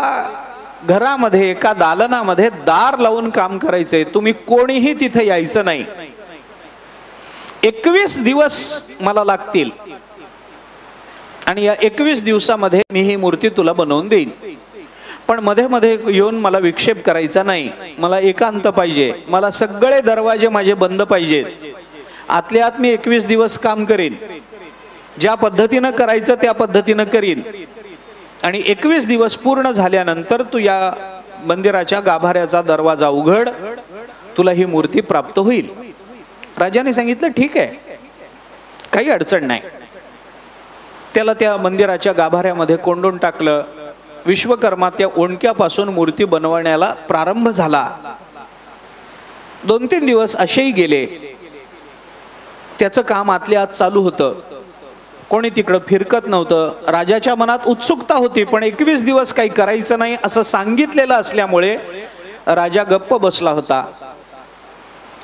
घरामध्ये, एका दालनामध्ये दार लावून काम करायचंय. तुम्ही कोणीही तिथे यायचं नाही. 21 दिवस मला लागतील आणि या 21 दिवसामध्ये मी ही मूर्ती तुला बनवून देईन. पण मध्ये मध्ये येऊन मला विक्षेप करायचा नाही. मला एकांत पाहिजे. मला सगळे दरवाजे माझे बंद पाहिजेत. आतल्या आत मी 21 दिवस काम करेन. ज्या पद्धतीनं करायचं त्या पद्धतीनं करीन आणि 21 दिवस पूर्ण झाल्यानंतर तू या मंदिराच्या गाभाऱ्याचा दरवाजा उघड, तुला ही मूर्ती प्राप्त होईल. राजाने सांगितलं ठीक आहे, काही अडचण नाही. त्याला त्या मंदिराच्या गाभाऱ्यामध्ये कोंडून टाकलं. विश्वकर्मा त्या ओंडक्यापासून मूर्ती बनवण्याला प्रारंभ झाला. 2-3 दिवस असेही गेले. त्याचं काम आतल्या आत चालू होतं. कोणी तिकडं फिरकत नव्हतं. राजाच्या मनात उत्सुकता होती, पण 21 दिवस काही करायचं नाही असं सांगितलेलं असल्यामुळे राजा गप्प बसला होता.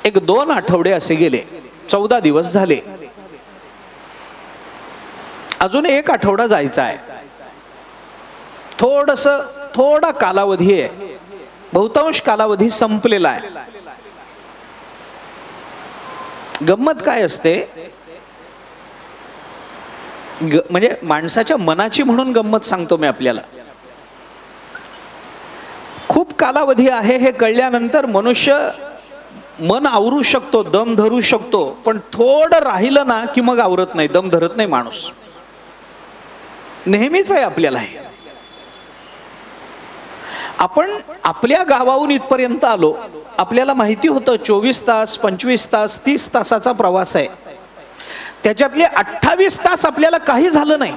1-2 आठवडे असे गेले. 14 दिवस झाले. अजून 1 आठवडा जायचा आहे. थोडा कालावधी आहे. बहुतांश कालावधी संपलेला आहे. गंमत काय असते, म्हणजे माणसाच्या मनाची म्हणून गंमत सांगतो मी आपल्याला. खूप कालावधी आहे हे कळल्यानंतर मनुष्य मन आवरू शकतो, दम धरू शकतो, पण थोडं राहिलं ना की मग आवरत नाही, दम धरत नाही माणूस. नेहमीच आहे आपल्याला हे. आपण आपल्या गावाहून इथपर्यंत आलो. आपल्याला माहिती होतं 24 तास, 25 तास, 30 तासाचा प्रवास आहे. त्याच्यातले 28 तास आपल्याला काही झालं नाही.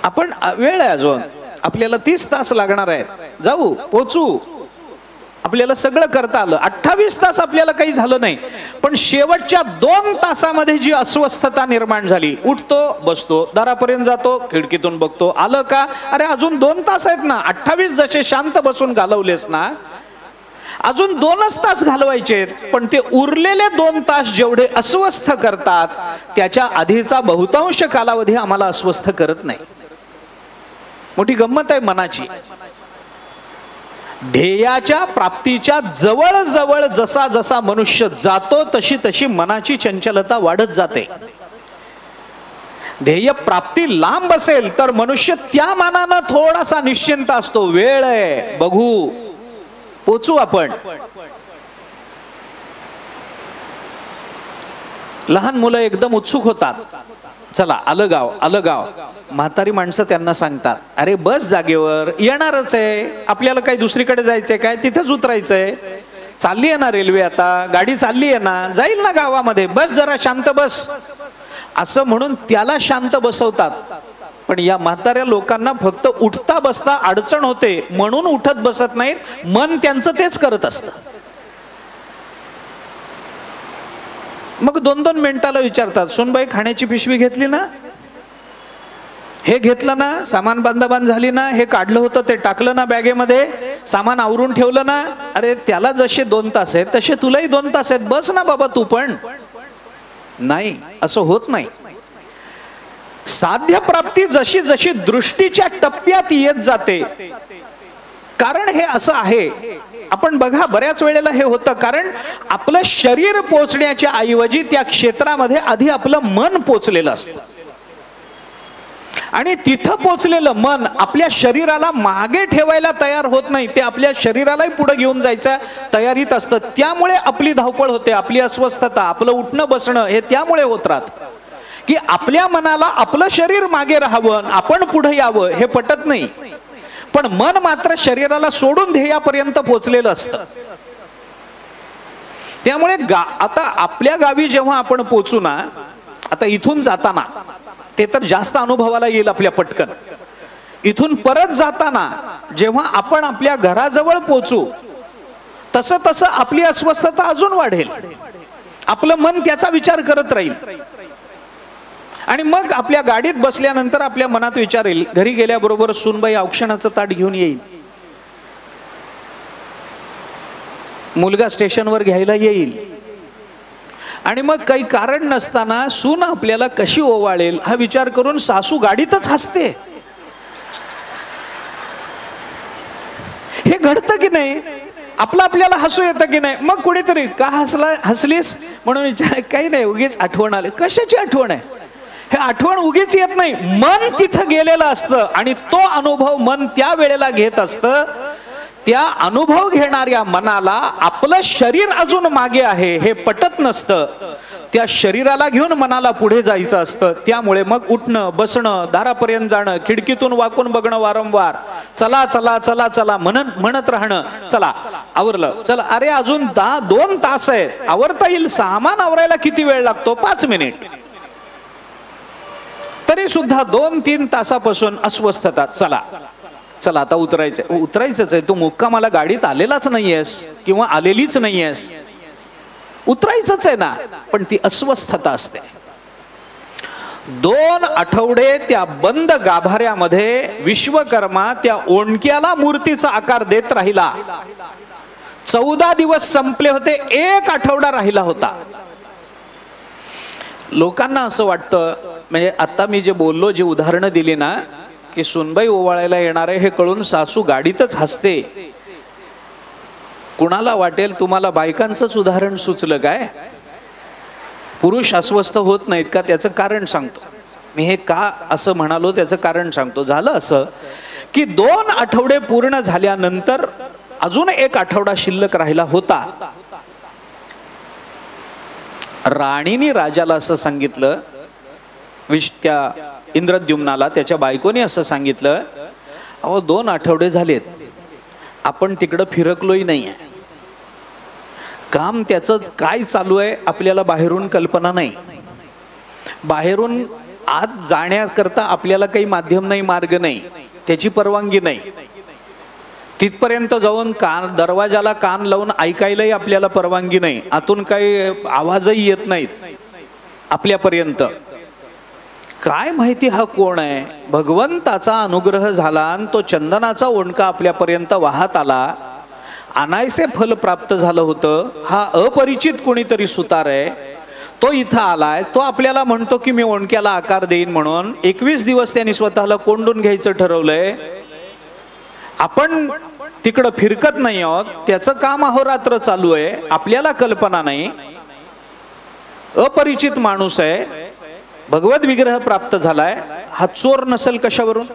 आपण वेळ आहे अजून, आपल्याला 30 तास लागणार आहेत. जाऊ, पोचू, आपल्याला सगळं करता आलं. 28 तास आपल्याला काही झालं नाही. पण शेवटच्या 2 तासामध्ये जी अस्वस्थता निर्माण झाली, उठतो, बसतो, दारापर्यंत जातो, खिडकीतून बघतो, आलं का, अरे अजून 2 तास आहेत ना. 28 जसे शांत बसून घालवलेस ना, अजून 2च तास घालवायचे. पण ते उरलेले 2 तास जेवढे अस्वस्थ करतात, त्याच्या आधीचा बहुतांश कालावधी आम्हाला अस्वस्थ करत नाही. मोठी गंमत आहे मनाची. ध्येयाच्या प्राप्तीच्या जवळ जवळ जसा जसा मनुष्य जातो तशी तशी मनाची चंचलता वाढत जाते. ध्येय प्राप्ती लांब असेल तर मनुष्य त्या मानानं थोडासा निश्चिंत असतो. वेळ आहे, बघू, पोचू आपण. लहान मुलं एकदम उत्सुक होतात. चला, आलं गाव, आलं गाव. म्हातारी माणसं त्यांना सांगतात, अरे बस जागेवर, येणारच आहे, आपल्याला काही दुसरीकडे जायचंय काय, तिथेच उतरायचंय. चालली आहे ना रेल्वे, आता गाडी चालली आहे ना, जाईल ना गावामध्ये, बस जरा शांत बस, असं म्हणून त्याला शांत बसवतात. पण या म्हाताऱ्या लोकांना फक्त उठता बसता अडचण होते म्हणून उठत बसत नाहीत. मन त्यांचं तेच करत असतं. मग 2-2 मिनिटाला विचारतात, सोनबाई खाण्याची पिशवी घेतली ना, हे घेतलं ना, सामान बांधाबांध झाली ना, हे काढलं होतं ते टाकलं ना बॅगेमध्ये, सामान आवरून ठेवलं ना. अरे त्याला जसे 2 तास आहेत तसे तुलाही 2 तास आहेत, बस ना बाबा तू पण. नाही, असं होत नाही. साध्य प्राप्ती जशी जशी दृष्टीच्या टप्प्यात येत जाते, कारण हे असं आहे. आपण बघा, बऱ्याच वेळेला हे होतं, कारण आपलं शरीर पोचण्याच्या ऐवजी त्या क्षेत्रामध्ये आधी आपलं मन पोचलेलं असतं. आणि तिथं पोचलेलं मन आपल्या शरीराला मागे ठेवायला तयार होत नाही. ते आपल्या शरीरालाही पुढे घेऊन जायच्या तयारीत असतं. त्यामुळे आपली धावपळ होते, आपली अस्वस्थता, आपलं उठणं बसणं हे त्यामुळे होत राहतं की आपल्या मनाला आपलं शरीर मागे राहावं, आपण पुढे यावं हे पटत नाही. पण मन मात्र शरीराला सोडून ध्येयापर्यंत पोचलेलं असतं. त्यामुळे आता आपल्या गावी जेव्हा आपण पोचू ना, आता इथून जाताना ते तर जास्त अनुभवाला येईल आपल्या पटकन. इथून परत जाताना जेव्हा आपण आपल्या घराजवळ पोचू, तसं तसं आपली अस्वस्थता अजून वाढेल. आपलं मन त्याचा विचार करत राहील. आणि मग आपल्या गाडीत बसल्यानंतर आपल्या मनात विचार येईल, घरी गेल्याबरोबर सूनबाई औक्षणाचं ताट घेऊन येईल, मुलगा स्टेशनवर घ्यायला येईल. आणि मग काही कारण नसताना सून आपल्याला कशी ओवाळेल हा विचार करून सासू गाडीतच हसते. हे घडतं की नाही? आपलं आपल्याला हसू येतं की नाही? मग कुणीतरी का हसलीस म्हणून विचार, काही नाही, उगीच आठवण आली. कशाची आठवण आहे? हे आठवण उगीच येत नाही, मन तिथं गेलेलं असतं आणि तो अनुभव मन त्या वेळेला घेत असतं. त्या अनुभव घेणाऱ्या मनाला आपलं शरीर अजून मागे आहे हे पटत नसतं. त्या शरीराला घेऊन मनाला पुढे जायचं असतं. त्यामुळे मग उठणं, बसणं, दारापर्यंत जाणं, खिडकीतून वाकून बघणं वारंवार, चला चला चला चला म्हणत राहणं. चला आवरलं, चला, अरे अजून 2 तास आहेत, आवरता येईल. सामान आवरायला किती वेळ लागतो? 5 मिनिट. तरी सुद्धा 2-3 तासापासून अस्वस्थता. चला चला आता उतरायचंच आहे. तू मुक्कामाला गाडीत आलेलाच नाहीयेस किंवा आलेलीच नाहीयेस, उतरायचंच आहे ना, पण ती अस्वस्थता असते. 2 आठवडे त्या बंद गाभाऱ्यामध्ये विश्वकर्मा त्या ओंडक्याला मूर्तीचा आकार देत राहिला. 14 दिवस संपले होते, 1 आठवडा राहिला होता. लोकांना असं वाटतं, म्हणजे आता मी जे बोललो, जी उदाहरणं दिली ना, की सुनबाई ओवाळायला येणार आहे हे कळून सासू गाडीतच हसते. कुणाला वाटेल तुम्हाला बायकांचंच उदाहरण सुचलं काय? पुरुष अस्वस्थ होत नाहीत का? त्याचं कारण सांगतो मी. हे का असं म्हणालो त्याचं कारण सांगतो. झालं असं की 2 आठवडे पूर्ण झाल्यानंतर अजून 1 आठवडा शिल्लक राहिला होता. राणीने राजाला असं सांगितलं, त्या इंद्रद्युम्नाला त्याच्या बायकोने असं सांगितलं, अहो 2 आठवडे झालेत, आपण तिकडं फिरकलोही नाहीये. काम त्याचं काय चालू आहे आपल्याला बाहेरून कल्पना नाही. बाहेरून आत जाण्याकरता आपल्याला काही माध्यम नाही, मार्ग नाही, त्याची परवानगी नाही. तिथपर्यंत जाऊन दरवाजाला कान लावून ऐकायलाही आपल्याला परवानगी नाही. आतून काही आवाजही येत नाहीत आपल्यापर्यंत. काय माहिती हा कोण आहे? भगवंताचा अनुग्रह झाला आणि तो चंदनाचा ओंडका आपल्यापर्यंत वाहत आला. अनायसे फल प्राप्त झालं होतं. हा अपरिचित कोणीतरी सुतार आहे, तो इथं आलाय. तो आपल्याला म्हणतो की मी ओंडक्याला आकार देईन म्हणून. 21 दिवस त्यांनी स्वतःला कोंडून घ्यायचं ठरवलंय. आपण तिकडं फिरकत नाही आहोत, त्याचं काम अहोरात्र चालू आहे, आपल्याला कल्पना नाही. अपरिचित माणूस आहे, भगवत विग्रह प्राप्त झालाय. हा चोर नसेल कशावरून?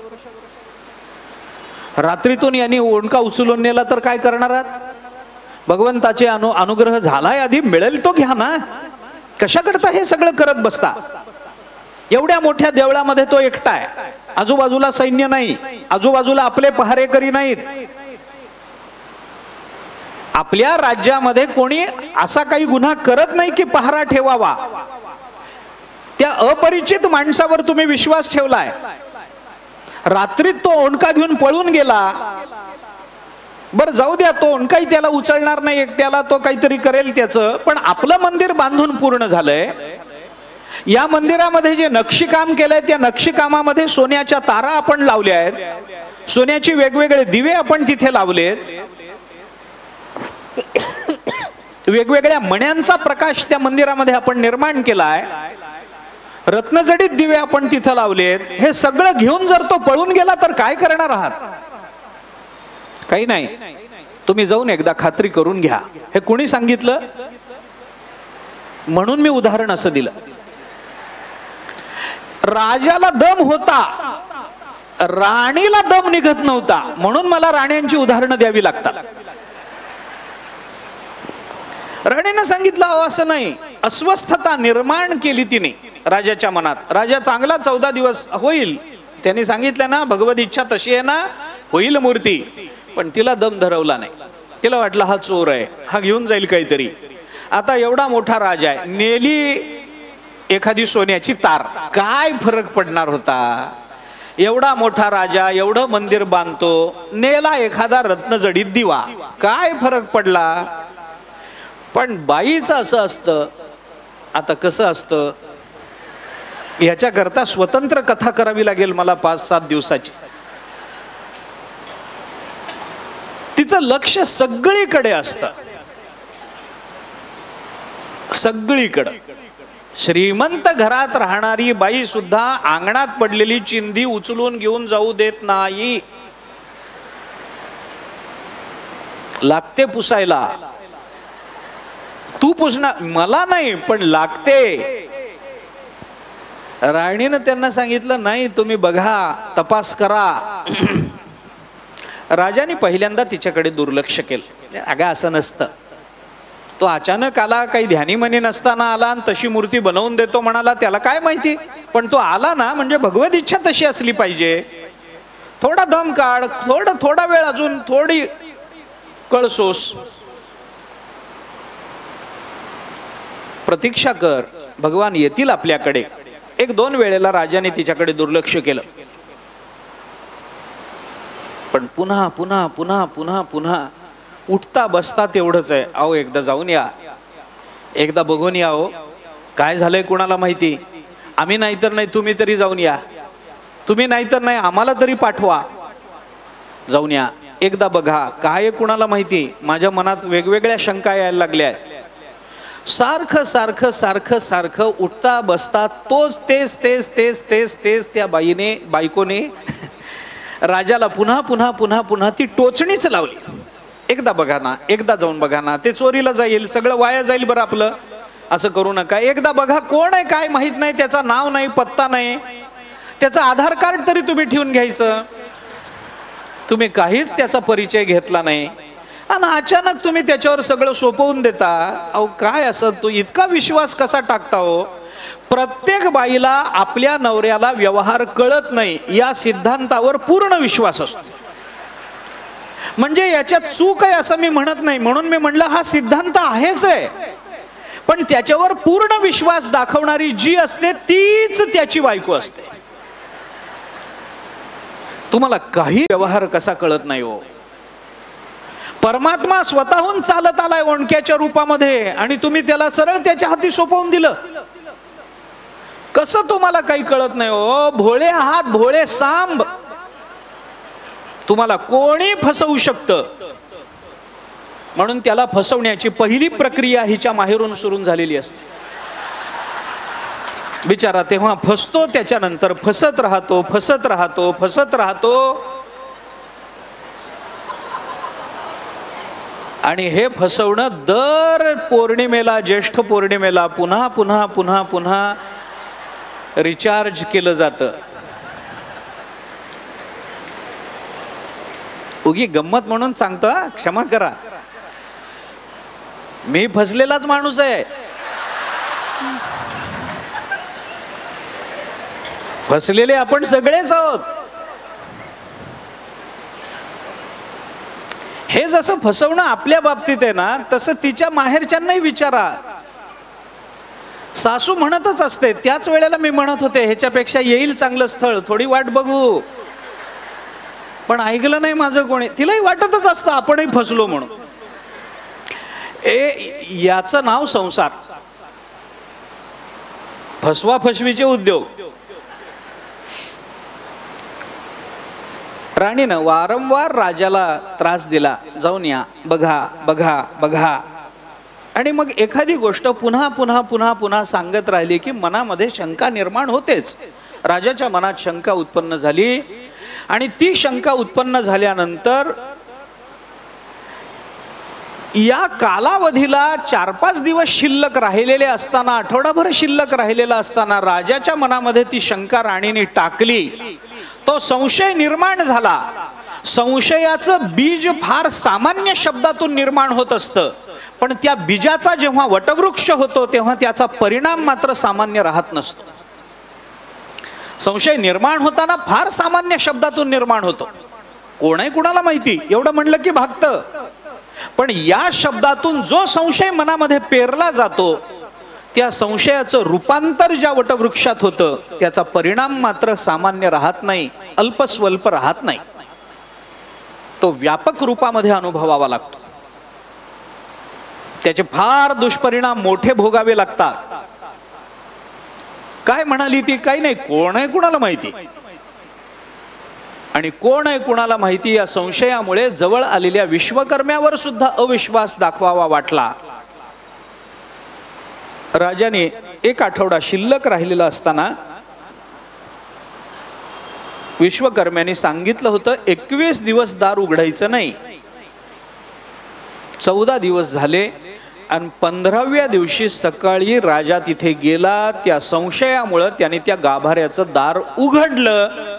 रात्रीतून यांनी ओंडका उचलून नेला तर काय करणार आहात? भगवंताचे अनुग्रह झालाय, आधी मिळेल तो घ्या ना. कशा करता हे सगळं करत बसता? एवढ्या मोठ्या देवळामध्ये तो एकटा आहे, आजूबाजूला सैन्य नाही, आजूबाजूला आपले पहारेकरी नाहीत. आपल्या राज्यामध्ये कोणी असा काही गुन्हा करत नाही की पहारा ठेवावा. त्या अपरिचित माणसावर तुम्ही विश्वास ठेवलाय. रात्रीत तो ओंडका घेऊन पळून गेला. बरं जाऊ द्या, तो ओंडकाही त्याला उचलणार नाही एकट्याला, तो काहीतरी करेल त्याचं. पण आपलं मंदिर बांधून पूर्ण झालंय. या मंदिरामध्ये जे नक्षीकाम केलंय त्या नक्षीकामामध्ये सोन्याच्या तारा आपण लावल्या आहेत, सोन्याचे वेगवेगळे दिवे आपण तिथे लावलेत, वेगवेगळ्या मण्यांचा प्रकाश त्या मंदिरामध्ये आपण निर्माण केलाय, रत्नजडित दिवे आपण तिथं लावलेत. हे सगळं घेऊन जर तो पळून गेला तर काय करणार आहात? काही नाही, तुम्ही जाऊन एकदा खात्री करून घ्या. हे कोणी सांगितलं? म्हणून मी उदाहरण असं दिलं. राजाला दम होता, राणीला दम निघत नव्हता, म्हणून मला राण्यांची उदाहरणं द्यावी लागतात. राणीनं सांगितलं असं नाही. अस्वस्थता निर्माण केली तिने राजाच्या मनात. राजा चांगला 14 दिवस होईल, त्यांनी सांगितलं ना, भगवत इच्छा तशी आहे ना, होईल मूर्ती. पण तिला दम धरवला नाही. तिला वाटलं हा चोर आहे, हा घेऊन जाईल काहीतरी. आता एवढा मोठा राजा आहे, नेली एखादी सोन्याची तार, काय फरक पडणार होता? एवढा मोठा राजा एवढं मंदिर बांधतो, नेला एखादा रत्नजडित दिवा, काय फरक पडला? पण बाईचं असं असतं. आता कसं असतं, याच्याकरता स्वतंत्र कथा करावी लागेल मला 5-7 दिवसाची. तिचं लक्ष सगळीकडे असतं, सगळीकडे. श्रीमंत घरात राहणारी बाई सुद्धा अंगणात पडलेली चिंधी उचलून घेऊन जाऊ देत नाही. लागते पुसायला. तू पुसणार, मला नाही, पण लागते. राणीनं त्यांना सांगितलं नाही, तुम्ही बघा, तपास करा. राजाने पहिल्यांदा तिच्याकडे दुर्लक्ष केलं. अगं असं नसतं, तो अचानक आला, काही ध्यानीमनी नसताना आला आणि तशी मूर्ती बनवून देतो म्हणाला, त्याला काय माहिती. पण तो आला ना, म्हणजे भगवत इच्छा तशी असली पाहिजे. थोडा दम काढ, थोडा वेळ अजून, थोडी कळसोस, प्रतीक्षा कर, भगवान येतील आपल्याकडे. 1-2 वेळेला राजाने तिच्याकडे दुर्लक्ष केलं, पण पुन्हा पुन्हा पुन्हा पुन्हा पुन्हा उठता बसता तेवढंच आहे. अहो एकदा जाऊन या, एकदा बघून या. हो काय झालंय कुणाला माहिती. आम्ही नाहीतर नाही, तुम्ही तरी जाऊन या. तुम्ही नाहीतर नाही, आम्हाला तरी पाठवा. जाऊन या, एकदा बघा, काय कुणाला माहिती. माझ्या मनात वेगवेगळ्या शंका यायला लागल्या. सारखं सारखं सारखं सारखं उठता बसता तोच तेच तेच तेच तेच तेच त्या बायकोने राजाला पुन्हा पुन्हा पुन्हा पुन्हा ती टोचणीच लावली. एकदा बघा ना, एकदा जाऊन बघा ना, ते चोरीला जाईल, सगळं वाया जाईल बरं आपलं. असं करू नका. एकदा बघा, कोण आहे काय माहित नाही, त्याचा नाव नाही, पत्ता नाही, त्याचं आधार कार्ड तरी तुम्ही ठेवून घ्यायचं. तुम्ही काहीच त्याचा परिचय घेतला नाही आणि अचानक तुम्ही त्याच्यावर सगळं सोपवून देता. अहो काय असं, तो इतका विश्वास कसा टाकता हो. प्रत्येक बाईला आपल्या नवऱ्याला व्यवहार कळत नाही या सिद्धांतावर पूर्ण विश्वास असतो. म्हणजे याच्यात चूक आहे असं मी म्हणत नाही, म्हणून मी म्हणलं हा सिद्धांत आहेच आहे. पण त्याच्यावर पूर्ण विश्वास दाखवणारी जी असते तीच त्याची बायको असते. तुम्हाला काही व्यवहार कसा कळत नाही हो. परमात्मा स्वतःहून चालत आलाय ओंडक्याच्या रूपामध्ये आणि तुम्ही त्याला सरळ त्याच्या हाती सोपवून दिलं. कसं तुम्हाला काही कळत नाही हो. भोळे आहात, भोळे सांब. तुम्हाला कोणी फसवू शकतं. म्हणून त्याला फसवण्याची पहिली प्रक्रिया हिच्या माहेरून सुरू झालेली असते. बिचारा तेव्हा फसतो, त्याच्यानंतर फसत राहतो फसत राहतो फसत राहतो. आणि हे फसवणं दर पौर्णिमेला, ज्येष्ठ पौर्णिमेला पुन्हा पुन्हा पुन्हा पुन्हा रिचार्ज केलं जातं. उगी गंमत म्हणून सांगतो, क्षमा करा. मी फसलेलाच माणूस आहे. फसलेले आपण सगळेच आहोत. हे जसं फसवणं आपल्या बाबतीत आहे ना, तसं तिच्या माहेरच्यांनाही विचारा. सासू म्हणतच असते, त्याच वेळेला मी म्हणत होते ह्याच्यापेक्षा येईल चांगलं स्थळ, थोडी वाट बघू. पण ऐकलं नाही माझं कोणी. तिलाही वाटतच असतं आपणही फसलो म्हणून. याचं नाव संसार. फसवा फसवीचे उद्योग. राणीनं वारंवार राजाला त्रास दिला, जाऊन या, बघा बघा बघा. आणि मग एखादी गोष्ट पुन्हा पुन्हा पुन्हा पुन्हा सांगत राहिली की मनामध्ये शंका निर्माण होतेच. राजाच्या मनात शंका उत्पन्न झाली आणि ती शंका उत्पन्न झाल्यानंतर या कालावधीला 4-5 दिवस शिल्लक राहिलेले असताना, आठवडाभर शिल्लक राहिलेला असताना राजाच्या मनामध्ये ती शंका राणीने टाकली. तो संशय निर्माण झाला. संशयाचं बीज फार सामान्य शब्दातून निर्माण होत असतं, पण त्या बीजाचा जेव्हा वटवृक्ष होतो तेव्हा त्याचा परिणाम मात्र सामान्य राहत नसतो. संशय निर्माण होताना फार सामान्य शब्दातून निर्माण होतो. कोण आहे कुणाला माहिती, एवढं म्हणलं की भागतं. पण या शब्दातून जो संशय मनामध्ये पेरला जातो त्या संशयाचं रूपांतर ज्या वटवृक्षात होतं त्याचा परिणाम मात्र सामान्य राहत नाही, अल्पस्वल्प राहत नाही. तो व्यापक रूपामध्ये अनुभवावा लागतो. त्याचे फार दुष्परिणाम मोठे भोगावे लागतात. काय म्हणाली ती, काही नाही, कोण आहे कुणाला माहिती. आणि कोण आहे कुणाला माहिती या संशयामुळे जवळ आलेल्या विश्वकर्म्यावर सुद्धा अविश्वास दाखवावा वाटला. राजाने 1 आठवडा शिल्लक राहिलेला असताना विश्वकर्म्याने सांगितलं होतं 21 दिवस दार उघडायचं नाही. 14 दिवस झाले आणि 15व्या दिवशी सकाळी राजा तिथे गेला. त्या संशयामुळे त्याने त्या गाभाऱ्याचं दार उघडलं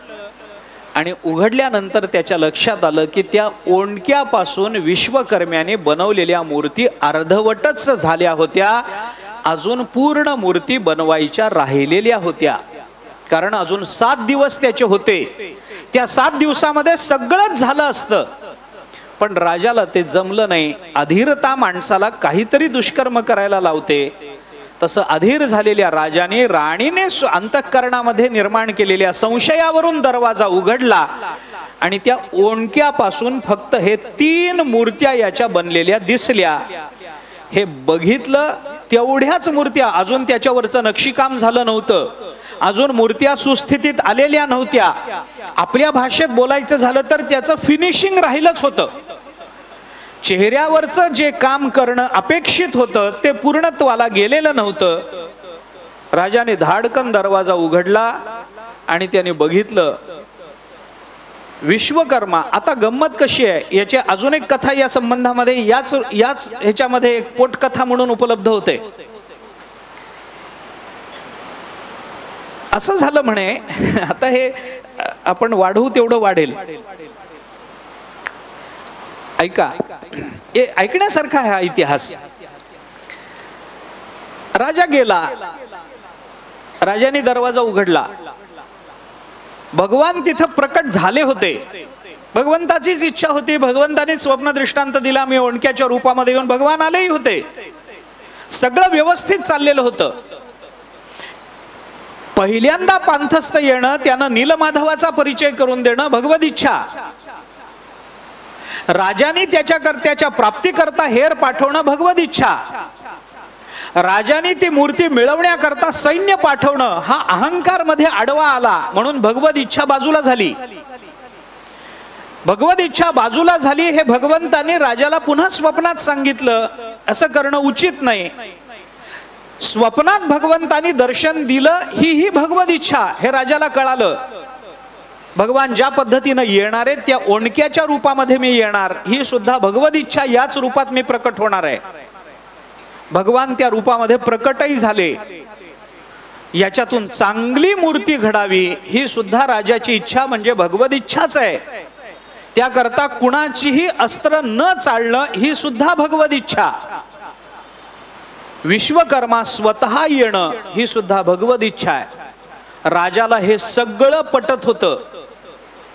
आणि उघडल्यानंतर त्याच्या लक्षात आलं की त्या ओंडक्यापासून विश्वकर्म्याने बनवलेल्या मूर्ती अर्धवटच झाल्या होत्या, अजून पूर्ण मूर्ती बनवायच्या राहिलेल्या होत्या. कारण अजून 7 दिवस त्याचे होते. त्या 7 दिवसामध्ये सगळंच झालं असतं, पण राजाला ते जमलं नाही. अधीरता माणसाला काहीतरी दुष्कर्म करायला लावते. तसं अधीर झालेल्या राजाने, राणीने अंतःकरणामध्ये निर्माण केलेल्या संशयावरून दरवाजा उघडला आणि त्या ओंडक्यापासून फक्त हे 3 मूर्त्या याच्या बनलेल्या दिसल्या. हे बघितलं, तेवढ्याच मूर्त्या, अजून त्याच्यावरचं नक्षीकाम झालं नव्हतं, अजून मूर्त्या सुस्थितीत आलेल्या नव्हत्या. आपल्या भाषेत बोलायचं झालं तर त्याचं फिनिशिंग राहिलंच होतं. चेहऱ्यावरचं जे काम करणं अपेक्षित होतं ते पूर्णत्वाला गेलेलं नव्हतं. राजाने धाडकन दरवाजा उघडला आणि त्याने बघितलं विश्वकर्मा. आता गंमत कशी आहे, याची अजून एक कथा या संबंधामध्ये याच ह्याच्यामध्ये एक पोटकथा म्हणून उपलब्ध होते. असं झालं म्हणे, आता हे आपण वाढवू तेवढं वाढेल, ऐका, ऐकण्यासारखा हा इतिहास. राजा गेला, राजाने दरवाजा उघडला, भगवान तिथं प्रकट झाले होते. भगवंताचीच इच्छा होती, भगवंताने स्वप्न दृष्टांत दिला, मी ओंडक्याच्या रूपामध्ये येऊन भगवान आलेही होते. सगळं व्यवस्थित चाललेलं होतं. पहिल्यांदा पांथस्थ येणं, त्यानं नीलमाधवाचा परिचय करून देणं भगवद इच्छा. राजाने त्याच्या प्राप्तीकरता हेर पाठवणं भगवद इच्छा. राजाने ती मूर्ती मिळवण्याकरता सैन्य पाठवणं हा अहंकार मध्ये आडवा आला, म्हणून भगवद इच्छा बाजूला झाली. भगवद इच्छा बाजूला झाली हे भगवंताने राजाला पुन्हा स्वप्नात सांगितलं. असं करणं उचित नाही. स्वप्नात भगवंतानी दर्शन दिलं, ही भगवद इच्छा हे राजाला कळालं. भगवान ज्या पद्धतीनं येणार आहेत त्या ओंडक्याच्या रूपामध्ये मी येणार, ही सुद्धा भगवद इच्छा, याच रूपात मी प्रकट होणार आहे. भगवान त्या रूपामध्ये प्रकटही झाले. याच्यातून चांगली मूर्ती घडावी ही सुद्धा राजाची इच्छा, म्हणजे भगवद इच्छाच आहे. त्याकरता कुणाचीही अस्त्र न चालणं ही सुद्धा भगवद इच्छा. विश्वकर्मा स्वतः येणं ही सुद्धा भगवद इच्छा आहे. राजाला हे सगळं पटत होतं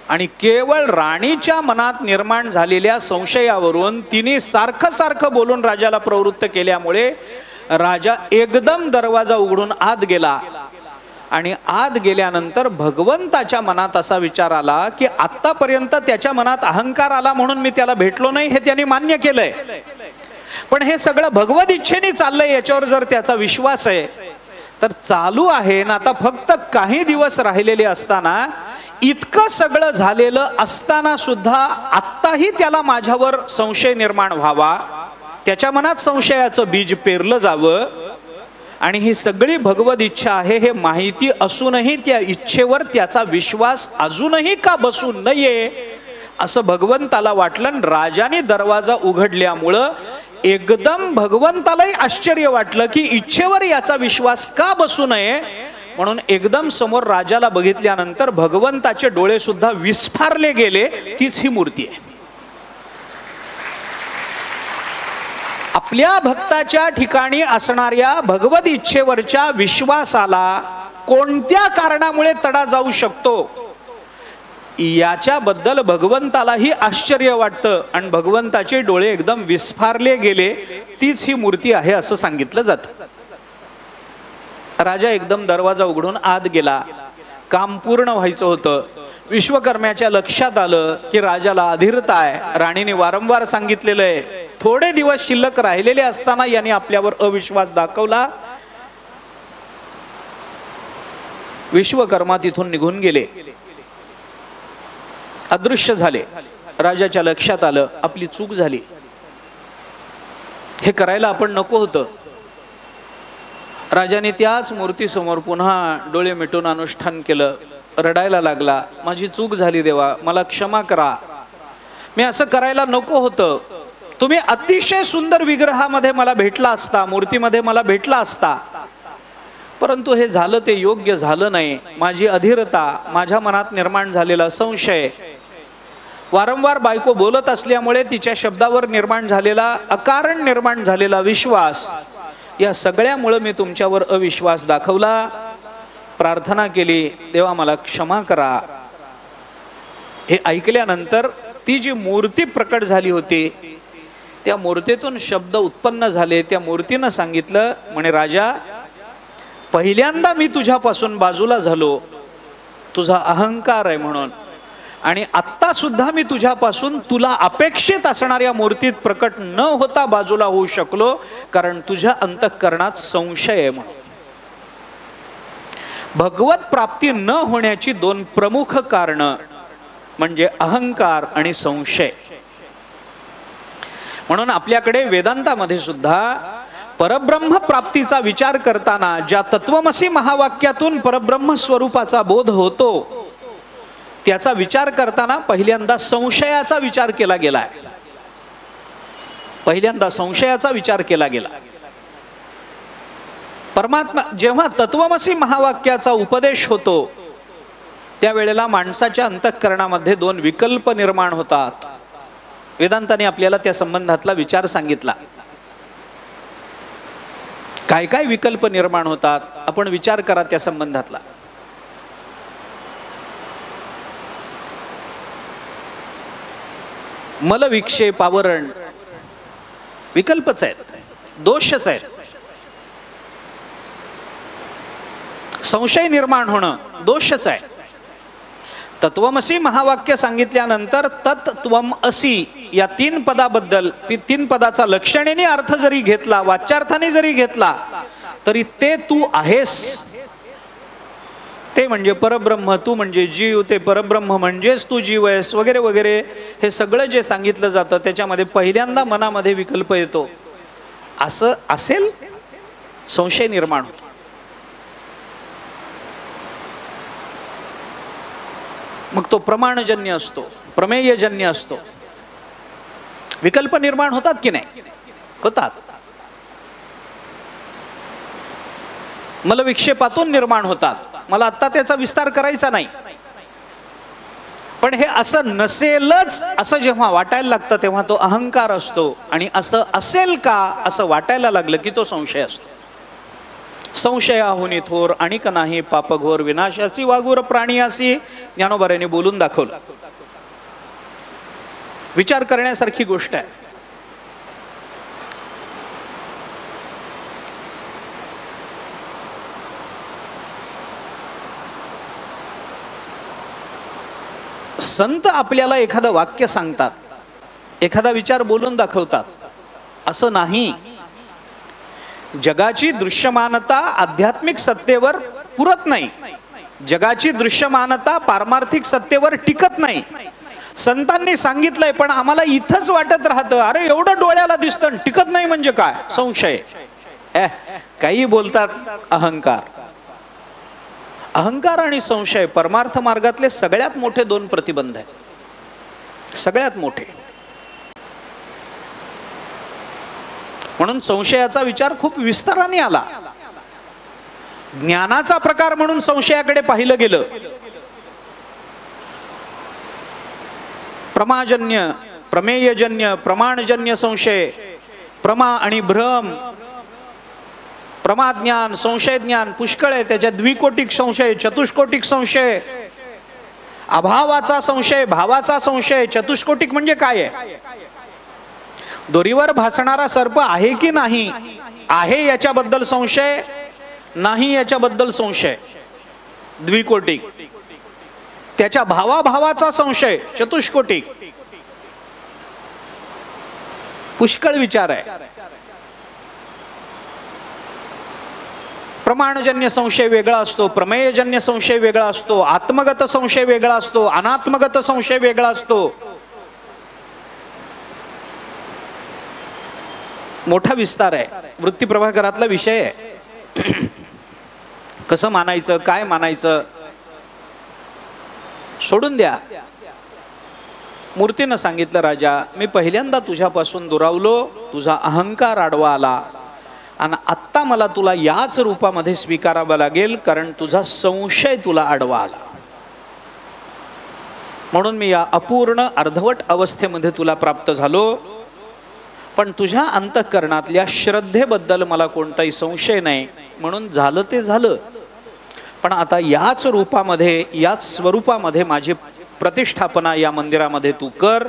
आणि केवळ राणीच्या मनात निर्माण झालेल्या संशयावरून तिने सारखं बोलून राजाला प्रवृत्त केल्यामुळे राजा एकदम दरवाजा उघडून आत गेला. आणि आत गेल्यानंतर भगवंताच्या मनात असा विचार आला की आतापर्यंत त्याच्या मनात अहंकार आला म्हणून मी त्याला भेटलो नाही, हे त्याने मान्य केलंय. पण हे सगळं भगवद इच्छेने चाललंय, याच्यावर जर त्याचा विश्वास आहे तर चालू आहे ना. आता फक्त काही दिवस राहिलेले असताना, इतकं सगळं झालेलं असताना सुद्धा आत्ताही त्याला माझ्यावर संशय निर्माण व्हावा, त्याच्या मनात संशयाचं बीज पेरलं जावं, आणि ही सगळी भगवद इच्छा आहे हे माहिती असूनही त्या इच्छेवर त्याचा विश्वास अजूनही का बसू नये असं भगवंताला वाटलं. राजाने दरवाजा उघडल्यामुळं एकदम भगवंतालाही आश्चर्य वाटलं की इच्छेवर याचा विश्वास का बसू नये. म्हणून एकदम समोर राजाला बघितल्यानंतर भगवंताचे डोळे सुद्धा विस्फारले गेले. तीच ही मूर्ती आहे. आपल्या भक्ताच्या ठिकाणी असणाऱ्या भगवद इच्छेवरच्या विश्वासाला कोणत्या कारणामुळे तडा जाऊ शकतो याच्याबद्दल भगवंतालाही आश्चर्य वाटतं आणि भगवंताचे डोळे एकदम विस्फारले गेले. तीच ही मूर्ती आहे असं सांगितलं जातं. राजा एकदम दरवाजा उघडून आत गेला. काम पूर्ण व्हायचं होतं. विश्वकर्म्याच्या लक्षात आलं की राजाला अधीरता आहे. राणीने वारंवार सांगितलेलं आहे, थोडे दिवस शिल्लक राहिलेले असताना याने आपल्यावर अविश्वास दाखवला. विश्वकर्मा तिथून निघून गेले, अदृश्य झाले. राजाच्या लक्षात आलं आपली चूक झाली, हे करायला आपण नको होतं. राजाने त्याच मूर्तीसमोर पुन्हा डोळे मिटून अनुष्ठान केलं. रडायला लागला, माझी चूक झाली देवा, मला क्षमा करा, मी असं करायला नको होतं. तुम्ही अतिशय सुंदर विग्रहामध्ये मला भेटला असता, मूर्तीमध्ये मला भेटला असता, परंतु हे झालं ते योग्य झालं नाही. माझी अधीरता, माझ्या मनात निर्माण झालेला संशय, वारंवार बायको बोलत असल्यामुळे तिच्या शब्दावर निर्माण झालेला, अकारण निर्माण झालेला विश्वास, या सगळ्यामुळे मी तुमच्यावर अविश्वास दाखवला. प्रार्थना केली, देवा मला क्षमा करा. हे ऐकल्यानंतर ती जी मूर्ती प्रकट झाली होती, त्या मूर्तीतून शब्द उत्पन्न झाले. त्या मूर्तीनं सांगितलं, म्हणे राजा, पहिल्यांदा मी तुझ्यापासून बाजूला झालो, तुझा अहंकार आहे म्हणून, आणि आत्ता सुद्धा मी तुझ्यापासून तुला अपेक्षित असणाऱ्या मूर्तीत प्रकट न होता बाजूला होऊ शकलो, कारण तुझ्या अंतःकरणात संशय आहे म्हणून. भगवत प्राप्ती न होण्याची दोन प्रमुख कारण म्हणजे अहंकार आणि संशय. म्हणून आपल्याकडे वेदांतामध्ये सुद्धा परब्रह्म प्राप्तीचा विचार करताना ज्या तत्वमसी महावाक्यातून परब्रह्म स्वरूपाचा बोध होतो, त्याचा विचार करताना पहिल्यांदा संशयाचा विचार केला गेलाय. पहिल्यांदा संशयाचा विचार केला गेला. परमात्मा जेव्हा तत्वमसी महावाक्याचा उपदेश होतो, त्यावेळेला माणसाच्या अंतःकरणामध्ये दोन विकल्प निर्माण होतात. वेदांताने आपल्याला त्या संबंधातला विचार सांगितला. काय काय विकल्प निर्माण होतात आपण विचार करा त्या संबंधातला. मल विक्षेप आवरण विकल्पच आहेत, दोषच आहेत. संशय निर्माण होणं दोषच आहे. तत्वमसी महावाक्य सांगितल्यानंतर तत्त्वम असी या तीन पदाबद्दल, तीन पदाचा लक्षणेने अर्थ जरी घेतला, वाच्यार्थाने जरी घेतला, तरी ते तू आहेस, ते म्हणजे परब्रह्म, तू म्हणजे जीव, ते परब्रह्म म्हणजेच तू जीव आहेस, वगैरे वगैरे. हे सगळं जे सांगितलं जातं त्याच्यामध्ये पहिल्यांदा मनामध्ये विकल्प येतो, असं असेल, संशय निर्माण होतो. मग तो प्रमाणजन्य असतो, प्रमेयजन्य असतो. विकल्प निर्माण होतात की नाही? होतात. मला विक्षेपातून निर्माण होतात. मला आता त्याचा विस्तार करायचा नाही, पण हे असं नसेलच असं जेव्हा वाटायला लागतं तेव्हा तो अहंकार असतो, आणि असं असेल का असं वाटायला लागलं की तो संशय असतो. संशयाहुनी थोर आणिक नाही पापघोर, विनाशासी वागूर प्राणियासी, ज्ञानोबाऱ्यांनी बोलून दाखवलं. विचार करण्यासारखी गोष्ट आहे. संत आपल्याला एखादं वाक्य सांगतात, एखादा विचार बोलून दाखवतात, असं नाही. जगाची दृश्यमानता आध्यात्मिक सत्तेवर पुरत नाही. जगाची दृश्यमानता पारमार्थिक सत्तेवर टिकत नाही. संतांनी सांगितलंय पण आम्हाला इथंच वाटत राहतं, अरे एवढं डोळ्याला दिसतं, टिकत नाही म्हणजे काय? संशय. काही बोलतात. अहंकार. अहंकार आणि संशय परमार्थ मार्गातले सगळ्यात मोठे दोन प्रतिबंध आहेत, सगळ्यात मोठे. म्हणून संशयाचा विचार खूप विस्ताराने आला. ज्ञानाचा प्रकार म्हणून संशयाकडे पाहिलं गेलं. प्रमाजन्य, प्रमेयजन्य, प्रमाणजन्य संशय, प्रमा आणि भ्रम, प्रमाज्ञान, संशय ज्ञान पुष्कळ आहे. त्याच्यात द्विकोटिक संशय, चतुष्कोटिक संशय, अभावाचा संशय, भावाचा संशय. चतुष्कोटिक म्हणजे काय आहे? दोरीवर भासणारा सर्प आहे की नाही, आहे याच्याबद्दल संशय, नाही याच्याबद्दल संशय. द्विकोटिक. त्याच्या भावाभावाचा संशय, चतुष्कोटिक. पुष्कळ विचार आहे. प्रमाणजन्य संशय वेगळा असतो, प्रमेयजन्य संशय वेगळा असतो, आत्मगत संशय वेगळा असतो, अनात्मगत संशय वेगळा असतो. मोठा विस्तार आहे. वृत्ती प्रभाकरातला विषय आहे. कसं मानायचं, काय मानायचं सोडून द्या. मूर्तीनं सांगितलं, राजा मी पहिल्यांदा तुझ्यापासून दुरावलो, तुझा अहंकार आडवा आला, आणि आत्ता मला तुला याच रूपामध्ये स्वीकारावं लागेल, कारण तुझा संशय तुला आडवा आला. म्हणून मी या अपूर्ण अर्धवट अवस्थेमध्ये तुला प्राप्त झालो. पण तुझ्या अंतःकरणातल्या श्रद्धेबद्दल मला कोणताही संशय नाही, म्हणून झालं ते झालं. पण आता याच रूपामध्ये, याच स्वरूपामध्ये माझी प्रतिष्ठापना या मंदिरामध्ये तू कर.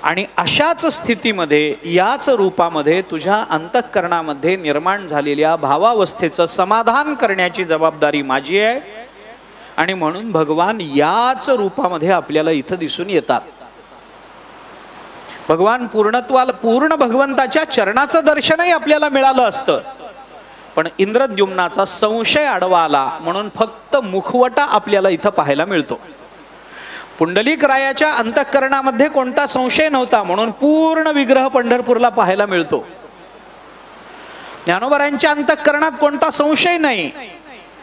आणि अशाच स्थितीमध्ये, याच रूपामध्ये तुझ्या अंतःकरणामध्ये निर्माण झालेल्या भावावस्थेचं समाधान करण्याची जबाबदारी माझी आहे. आणि म्हणून भगवान याच रूपामध्ये आपल्याला इथं दिसून येतात. भगवान पूर्ण भगवंताच्या चरणाचं दर्शनही आपल्याला मिळालं असतं, पण इंद्रद्युम्नाचा संशय आडवा आला म्हणून फक्त मुखवटा आपल्याला इथं पाहायला मिळतो. पुंडलिक रायाच्या अंतःकरणामध्ये कोणता संशय नव्हता, म्हणून पूर्ण विग्रह पंढरपूरला पाहायला मिळतो. ज्ञानोबरायांच्या अंतःकरणात कोणता संशय नाही,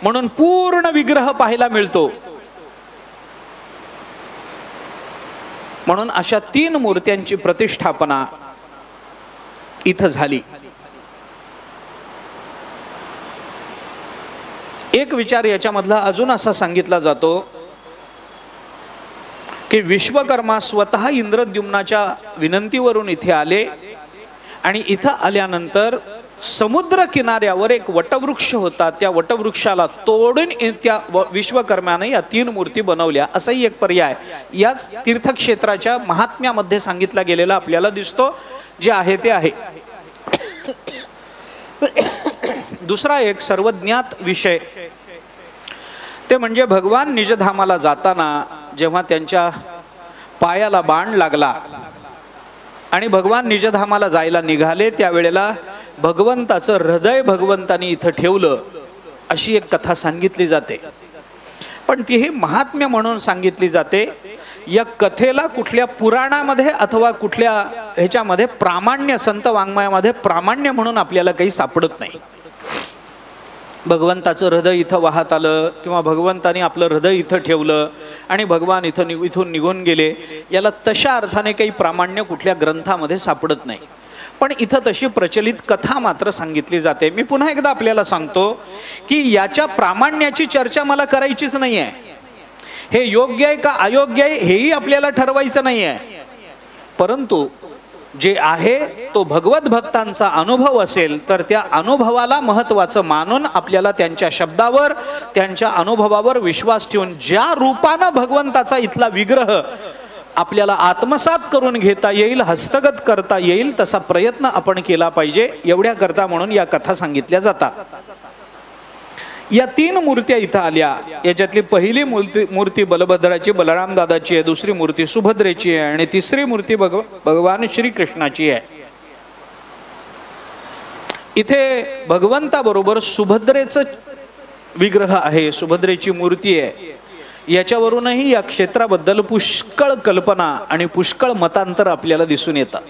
म्हणून पूर्ण विग्रह पाहायला मिळतो. म्हणून अशा 3 मूर्त्यांची प्रतिष्ठापना इथं झाली. एक विचार याच्यामधला अजून असा सांगितला जातो की विश्वकर्मा स्वतः इंद्रद्युम्नाच्या विनंतीवरून इथे आले आणि इथं आल्यानंतर समुद्र किनाऱ्यावर एक वटवृक्ष होता, त्या वटवृक्षाला तोडून त्या विश्वकर्म्याने या 3 मूर्ती बनवल्या. असाही एक पर्याय याच तीर्थक्षेत्राच्या महात्म्यामध्ये सांगितला गेलेला आपल्याला दिसतो. जे आहे ते आहे. दुसरा एक सर्वज्ञात विषय ते म्हणजे भगवान निजधामाला जाताना जेव्हा त्यांच्या पायाला बाण लागला आणि भगवान निजधामाला जायला निघाले, त्यावेळेला भगवंताचं हृदय भगवंतानी इथं ठेवलं अशी एक कथा सांगितली जाते. पण ती ही महात्म्य म्हणून सांगितली जाते. या कथेला कुठल्या पुराणामध्ये अथवा कुठल्या ह्याच्यामध्ये प्रामाण्य, संत वाङ्मयामध्ये प्रामाण्य म्हणून आपल्याला काही सापडत नाही. भगवंताचं हृदय इथं वाहत आलं किंवा भगवंतानी आपलं हृदय इथं ठेवलं आणि भगवान इथून निघून गेले, याला तशा अर्थाने काही प्रामाण्य कुठल्या ग्रंथामध्ये सापडत नाही. पण इथं तशी प्रचलित कथा मात्र सांगितली जाते. मी पुन्हा एकदा आपल्याला सांगतो की याच्या प्रामाण्याची चर्चा मला करायचीच नाही आहे. हे योग्य आहे का अयोग्य आहे हेही आपल्याला ठरवायचं नाही आहे. परंतु जे आहे तो भगवत भक्तांचा अनुभव असेल तर त्या अनुभवाला महत्त्वाचं मानून आपल्याला त्यांच्या शब्दावर, त्यांच्या अनुभवावर विश्वास ठेवून ज्या रूपानं भगवंताचा इथला विग्रह आपल्याला आत्मसात करून घेता येईल, हस्तगत करता येईल, तसा प्रयत्न आपण केला पाहिजे. एवढ्या करता म्हणून या कथा सांगितल्या जातात. या 3 मूर्त्या इथं आल्या. याच्यातली पहिली मूर्ती बलभद्राची, बलराम दादाची आहे. दुसरी मूर्ती सुभद्रेची आहे आणि तिसरी मूर्ती भगवान श्रीकृष्णाची आहे. इथे भगवंताबरोबर सुभद्रेचं विग्रह आहे, सुभद्रेची मूर्ती आहे. याच्यावरूनही या क्षेत्राबद्दल पुष्कळ कल्पना आणि पुष्कळ मतांतर आपल्याला दिसून येतात.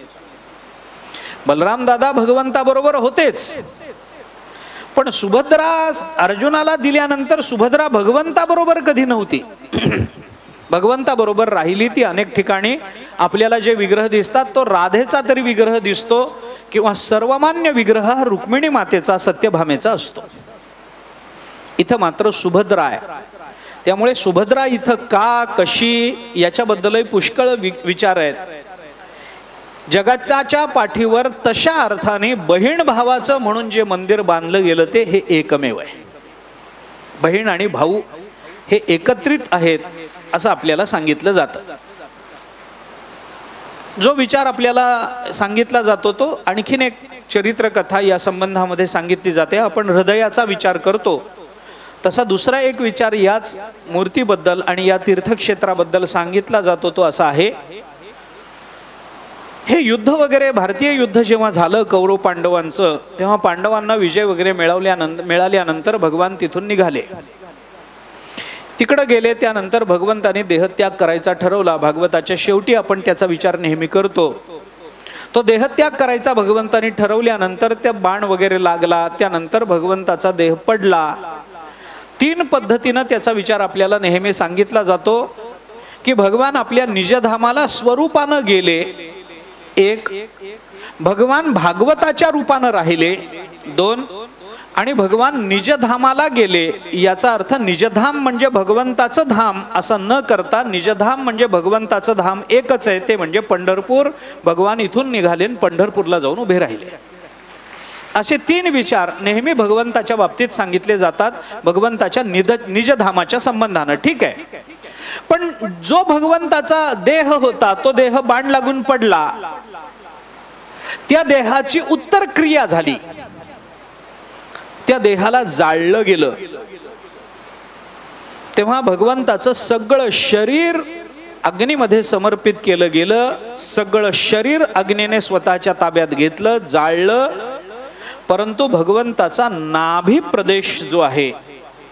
बलराम दादा भगवंताबरोबर होतेच, पण सुभद्रा अर्जुनाला दिल्यानंतर सुभद्रा भगवंताबरोबर कधी नव्हती. भगवंताबरोबर राहिली ती अनेक ठिकाणी. आपल्याला जे विग्रह दिसतात तो राधेचा तरी विग्रह दिसतो किंवा सर्वमान्य विग्रह हा रुक्मिणी मातेचा, सत्यभामेचा असतो. इथं मात्र सुभद्रा आहे. त्यामुळे सुभद्रा इथं का, कशी याच्याबद्दलही पुष्कळ विचार आहेत. जगाच्या पाठीवर तशा अर्थाने बहीण भावाचं म्हणून जे मंदिर बांधलं गेलं ते हे एकमेव आहे. बहीण आणि भाऊ हे एकत्रित आहेत असं आपल्याला सांगितलं जातं. जो विचार आपल्याला सांगितला जातो तो आणखीन एक चरित्र कथा या संबंधामध्ये सांगितली जाते. आपण हृदयाचा विचार करतो तसा दुसरा एक विचार याच मूर्तीबद्दल आणि या तीर्थक्षेत्राबद्दल सांगितला जातो. तो असा आहे, हे युद्ध वगैरे, भारतीय युद्ध जेव्हा झालं कौरव पांडवांचं, तेव्हा पांडवांना विजय वगैरे मिळाल्यानंतर भगवान तिथून निघाले. तिकडे गेले. त्यानंतर भगवंताने देहत्याग करायचा ठरवला. भागवताच्या शेवटी आपण त्याचा विचार नेहमी करतो. तो देहत्याग करायचा भगवंताने ठरवल्यानंतर त्या बाण वगैरे लागला. त्यानंतर भगवंताचा देह पडला. 3 पद्धतीनं त्याचा विचार आपल्याला नेहमी सांगितला जातो की भगवान आपल्या निजधामाला स्वरूपानं गेले एक, भगवान भागवताच्या रूपानं राहिले 2 आणि भगवान निजधामाला गेले. याचा अर्थ निजधाम म्हणजे भगवंताचं धाम असं न करता निजधाम म्हणजे भगवंताचं धाम एकच आहे, ते म्हणजे पंढरपूर. भगवान इथून निघाले पंढरपूरला जाऊन उभे राहिले. असे 3 विचार नेहमी भगवंताच्या बाबतीत सांगितले जातात भगवंताच्या निजधामाच्या संबंधानं. ठीक आहे, पण जो भगवंताचा देह होता तो देह बाण लागून पडला, त्या देहाची उत्तर क्रिया झाली, त्या देहाला जाळलं गेलं, तेव्हा भगवंताचं सगळं शरीर अग्नीमध्ये समर्पित केलं गेलं. सगळं शरीर अग्नीने स्वतःच्या ताब्यात घेतलं, जाळलं. परंतु भगवंताचा नाभी प्रदेश जो आहे,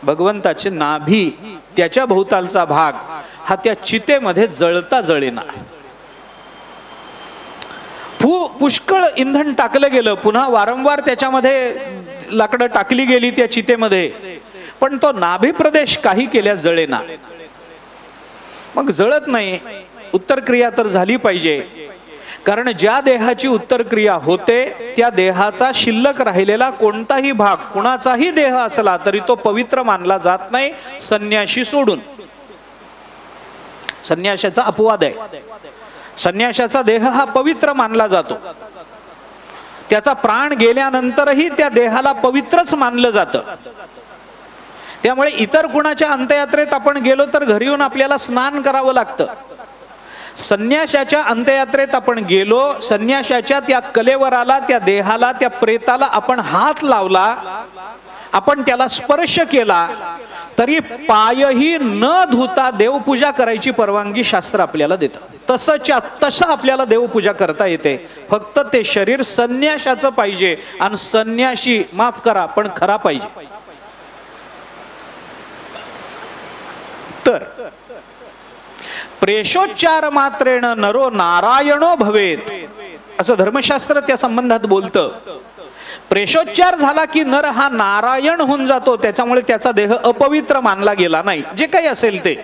भगवंताचे नाभी, त्याच्या भोवतालचा भाग हा त्या चितेमध्ये जळता जळेना. पुष्कळ इंधन टाकलं गेलं, पुन्हा वारंवार त्याच्यामध्ये लाकडं टाकली गेली त्या चितेमध्ये, पण तो नाभी प्रदेश काही केल्या जळेना. मग जळत नाही, उत्तर क्रिया तर झाली पाहिजे. कारण ज्या देहाची उत्तर क्रिया होते त्या देहाचा शिल्लक राहिलेला कोणताही भाग, कुणाचाही देह असला तरी तो पवित्र मानला जात नाही, संन्याशी सोडून. संन्याशाचा अपवाद आहे. संन्याशाचा देह हा पवित्र मानला जातो. त्याचा प्राण गेल्यानंतरही त्या देहाला पवित्रच मानलं जातं. त्यामुळे इतर कुणाच्या अंत्ययात्रेत आपण गेलो तर घरी येऊन आपल्याला स्नान करावं लागतं. संन्याशाच्या अंत्ययात्रेत आपण गेलो, संन्याशाच्या त्या कलेवराला, त्या देहाला, त्या प्रेताला आपण हात लावला, आपण त्याला स्पर्श केला, तरी पायही न धुता देवपूजा करायची परवानगी शास्त्र आपल्याला देतं. तसं आपल्याला देवपूजा करता येते. फक्त ते शरीर संन्याशाचं पाहिजे आणि संन्याशी, माफ करा, पण खरा पाहिजे. तर प्रेषोच्चार मात्रेण नरो नारायणो भवेत असं धर्मशास्त्र त्या संबंधात बोलतं. प्रेषोच्चार झाला की नर हा नारायण होऊन जातो, त्याच्यामुळे त्याचा देह अपवित्र मानला गेला नाही, जे काही असेल ते.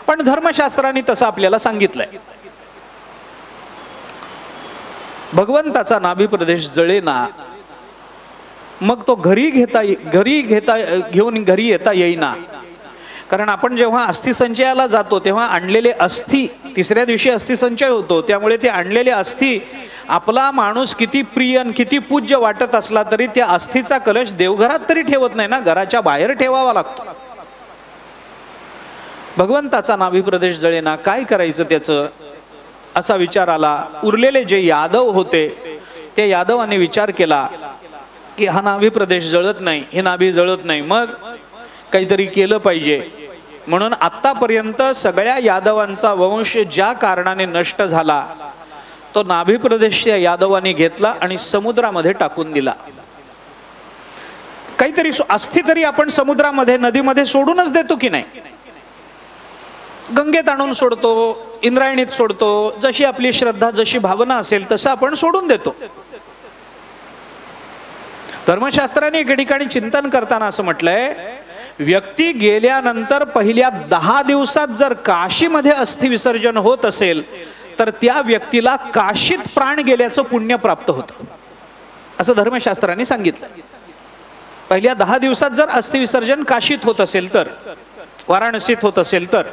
पण धर्मशास्त्राने तसं आपल्याला सांगितलंय. भगवंताचा नाभी प्रदेश जळेना, मग तो घेऊन घरी येता येईना. कारण आपण जेव्हा अस्थिसंचयाला जातो तेव्हा आणलेले अस्थि, 3ऱ्या दिवशी अस्थिसंचय होतो, त्यामुळे ते आणलेले अस्थि, आपला माणूस किती प्रिय आणि किती पूज्य वाटत असला तरी त्या अस्थीचा कलश देवघरात तरी ठेवत नाही ना, घराच्या बाहेर ठेवावा लागतो. भगवंताचा नाभी प्रदेश जळेना, काय करायचं त्याचं, असा विचार आला. उरलेले जे यादव होते त्या यादवाने विचार केला की हा नाभी प्रदेश जळत नाही, हे नाभी जळत नाही, मग काहीतरी केलं पाहिजे. म्हणून आतापर्यंत सगळ्या यादवांचा वंश ज्या कारणाने नष्ट झाला तो नाभी प्रदेश या यादवांनी घेतला आणि समुद्रामध्ये टाकून दिला. काहीतरी अस्थि तरी आपण समुद्रामध्ये, नदीमध्ये सोडूनच देतो की नाही? गंगेत आणून सोडतो, इंद्रायणीत सोडतो, जशी आपली श्रद्धा, जशी भावना असेल तसं आपण सोडून देतो. धर्मशास्त्राने एके ठिकाणी चिंतन करताना असं म्हटलंय, व्यक्ती गेल्यानंतर पहिल्या 10 दिवसात जर काशीमध्ये अस्थि विसर्जन होत असेल तर त्या व्यक्तीला काशीत प्राण गेल्याचं पुण्य प्राप्त होतं, असं धर्मशास्त्राने सांगितलं. पहिल्या 10 दिवसात जर अस्थि विसर्जन काशीत होत असेल तर, वाराणसीत होत असेल तर,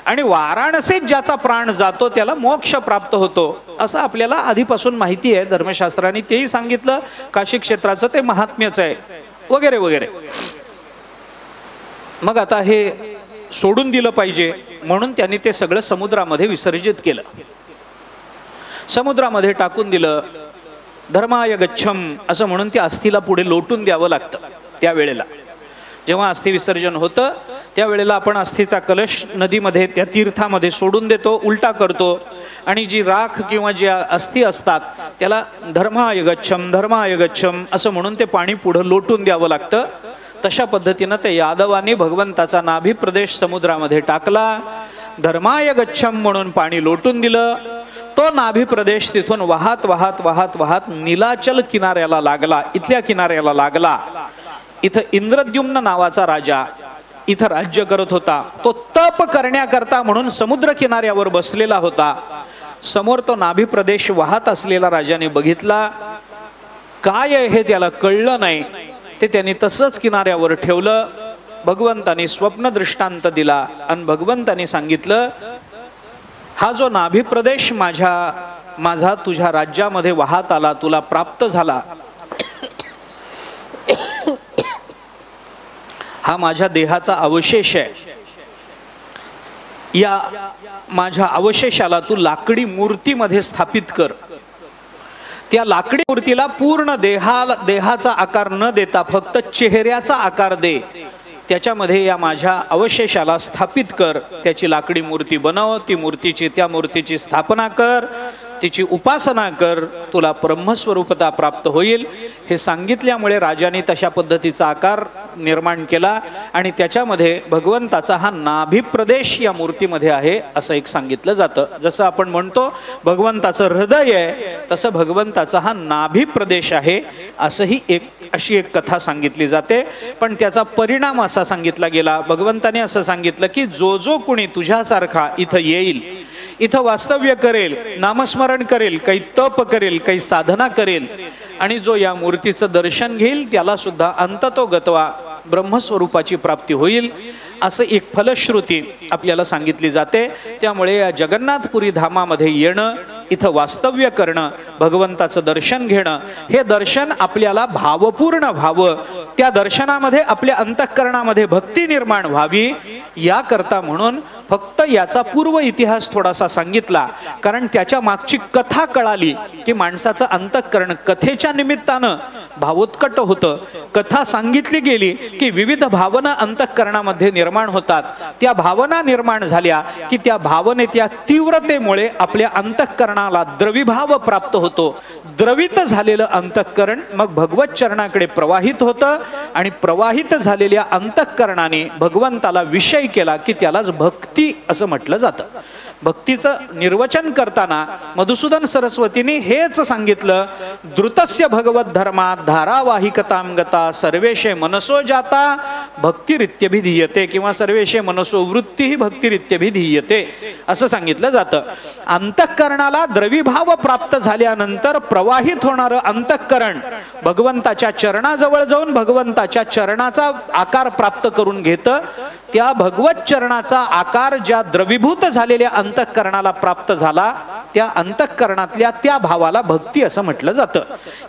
आणि वाराणसीत ज्याचा प्राण जातो त्याला मोक्ष प्राप्त होतो, असं आपल्याला आधीपासून माहिती आहे. धर्मशास्त्राने तेही सांगितलं, काशी क्षेत्राचं ते महात्म्यच आहे वगैरे वगैरे. मग आता हे सोडून दिलं पाहिजे म्हणून त्यांनी ते सगळं समुद्रामध्ये विसर्जित केलं, समुद्रामध्ये टाकून दिलं. धर्माय गच्छम असं म्हणून त्या अस्थीला पुढे लोटून द्यावं लागतं. त्यावेळेला जेव्हा अस्थि विसर्जन होतं त्यावेळेला आपण अस्थीचा कलश नदीमध्ये, त्या तीर्थामध्ये सोडून देतो, उलटा करतो, आणि जी राख किंवा ज्या अस्थि असतात त्याला धर्माय गच्छम, धर्माय गच्छम असं म्हणून ते पाणी पुढे लोटून द्यावं लागतं. तशा पद्धतीनं ते यादवांनी भगवंताचा नाभी प्रदेश समुद्रामध्ये टाकला, धर्माय गच्छम म्हणून पाणी लोटून दिलं. तो नाभी प्रदेश तिथून वाहत वाहत वाहत वाहत नीलाचल किनाऱ्याला लागला, इथल्या किनाऱ्याला लागला. इथं इंद्रद्युम्न नावाचा राजा इथं राज्य करत होता. तो तप करण्याकरता म्हणून समुद्र किनाऱ्यावर बसलेला होता. समोर तो नाभी प्रदेश वाहत असलेला राजाने बघितला. काय आहे हे त्याला कळलं नाही. ते त्यांनी तसंच किनाऱ्यावर ठेवलं. भगवंतानी स्वप्न दृष्टांत दिला आणि भगवंतानी सांगितलं, हा जो नाभी प्रदेश माझा तुझ्या राज्यामध्ये वाहत आला, तुला प्राप्त झाला, हा माझ्या देहाचा अवशेष आहे. या माझ्या अवशेषाला तू लाकडी मूर्तीमध्ये स्थापित कर. त्या लाकडी मूर्तीला पूर्ण देहाचा आकार न देता फक्त चेहऱ्याचा आकार दे. त्याच्यामध्ये या माझ्या अवशेषाला स्थापित कर. त्याची लाकडी मूर्ती बनव. त्या मूर्तीची स्थापना कर, तिची उपासना कर, तुला ब्रह्मस्वरूपता प्राप्त होईल. हे सांगितल्यामुळे राजाने तशा पद्धतीचा आकार निर्माण केला आणि त्याच्यामध्ये भगवंताचा हा नाभी प्रदेश या मूर्तीमध्ये आहे असं एक सांगितलं जातं. जसं आपण म्हणतो भगवंताचं हृदय आहे, तसं भगवंताचा हा नाभी प्रदेश आहे असंही अशी एक कथा सांगितली जाते. पण त्याचा परिणाम असा सांगितला गेला, भगवंताने असं सांगितलं की जो कुणी तुझ्यासारखा इथं येईल, इथं वास्तव्य करेल, नामस्मरण करेल, काही तप करेल, काही साधना करेल आणि जो या मूर्तीचं दर्शन घेईल त्याला सुद्धा अंततोगत्वा ब्रह्मस्वरूपाची प्राप्ती होईल असं एक फलश्रुती आपल्याला सांगितली जाते. त्यामुळे या जगन्नाथपुरी धामामध्ये येणं, इथं वास्तव्य करणं, भगवंताचं दर्शन घेणं, हे दर्शन आपल्याला भावपूर्ण व्हावं, त्या दर्शनामध्ये आपल्या अंतःकरणामध्ये भक्ती निर्माण व्हावी, याकरता म्हणून फक्त याचा पूर्व इतिहास थोडासा सांगितला. कारण त्याच्या मागची कथा कळाली की माणसाचं अंतःकरण कथेच्या निमित्तानं भावोत्कट होतं. कथा सांगितली गेली की विविध भावना अंतःकरणामध्ये निर्माण होतात. त्या भावना निर्माण झाल्या की त्या भावनेच्या तीव्रतेमुळे आपल्या अंतःकरणाला द्रविभाव प्राप्त होतो. द्रवित झालेलं अंतःकरण मग भगवत चरणाकडे प्रवाहित होतं आणि प्रवाहित झालेल्या अंतःकरणाने भगवंताला विषय केला की त्यालाच भक्ती असं म्हटलं जातं. भक्तीचं निर्वचन करताना मधुसूदन सरस्वतींनी हेच सांगितलं, द्रुतस्य भगवत धर्मात धारावाहिकतां गता सर्वेशे मनसो जाता भक्तिरित्यभिधीयते किंवा सर्वेशे मनसो वृत्ती भक्तिरित्यभिधीयते असं सांगितलं जातं. अंतःकरणाला द्रविभाव प्राप्त झाल्यानंतर प्रवाहित होणारं अंतःकरण भगवंताच्या चरणाजवळ जाऊन भगवंताच्या चरणाचा आकार प्राप्त करून घेतं. त्या भगवत चरणाचा आकार ज्या द्रवीभूत झालेल्या अंतःकरणाला प्राप्त झाला त्या अंतःकरणातल्या त्या भावाला भक्ती असं म्हटलं जातं.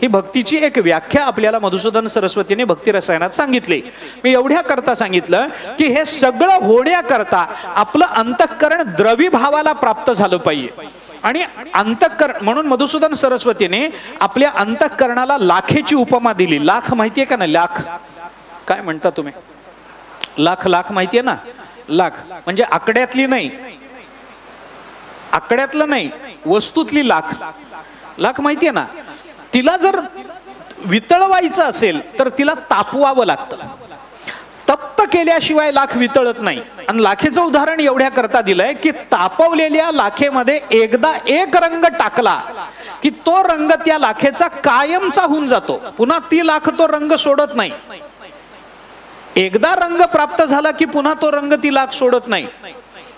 ही भक्तीची एक व्याख्या आपल्याला मधुसूदन सरस्वतीने भक्ती रसायनात सांगितली. मी एवढ्या करता सांगितलं की हे सगळं होण्याकरता आपलं अंतःकरण द्रवी भावाला प्राप्त झालं पाहिजे. आणि अंतःकरण म्हणून मधुसूदन सरस्वतीने आपल्या अंतःकरणाला लाखेची उपमा दिली. लाख माहितीये का ना? लाख काय म्हणता तुम्ही? लाख माहितीये ना? लाख म्हणजे आकड्यातली नाही, आकड्यातलं नाही, वस्तूतली लाख. लाख माहितीये ना? तिला जर वितळवायचं असेल तर तिला तापवावं लागतं. तप्त केल्याशिवाय लाख वितळत नाही. आणि लाखेचं उदाहरण एवढ्या करता दिलंय की तापवलेल्या लाखेमध्ये एकदा एक रंग टाकला की तो रंग त्या लाखेचा कायमचा होऊन जातो. पुन्हा ती लाख तो रंग सोडत नाही. एकदा रंग प्राप्त झाला की पुन्हा तो रंग ती लाख सोडत नाही.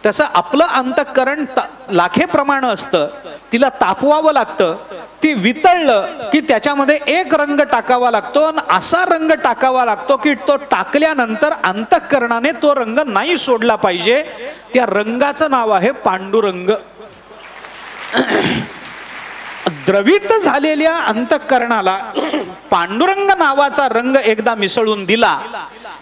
तसं आपलं अंतःकरण लाखेप्रमाणे असतं. तिला तापवावं लागतं. ती वितळलं की त्याच्यामध्ये एक रंग टाकावा लागतो आणि असा रंग टाकावा लागतो की तो टाकल्यानंतर अंतःकरणाने तो रंग नाही सोडला पाहिजे. त्या रंगाचं नाव आहे पांडुरंग. द्रवित झालेल्या अंतःकरणाला पांडुरंग नावाचा रंग एकदा मिसळून दिला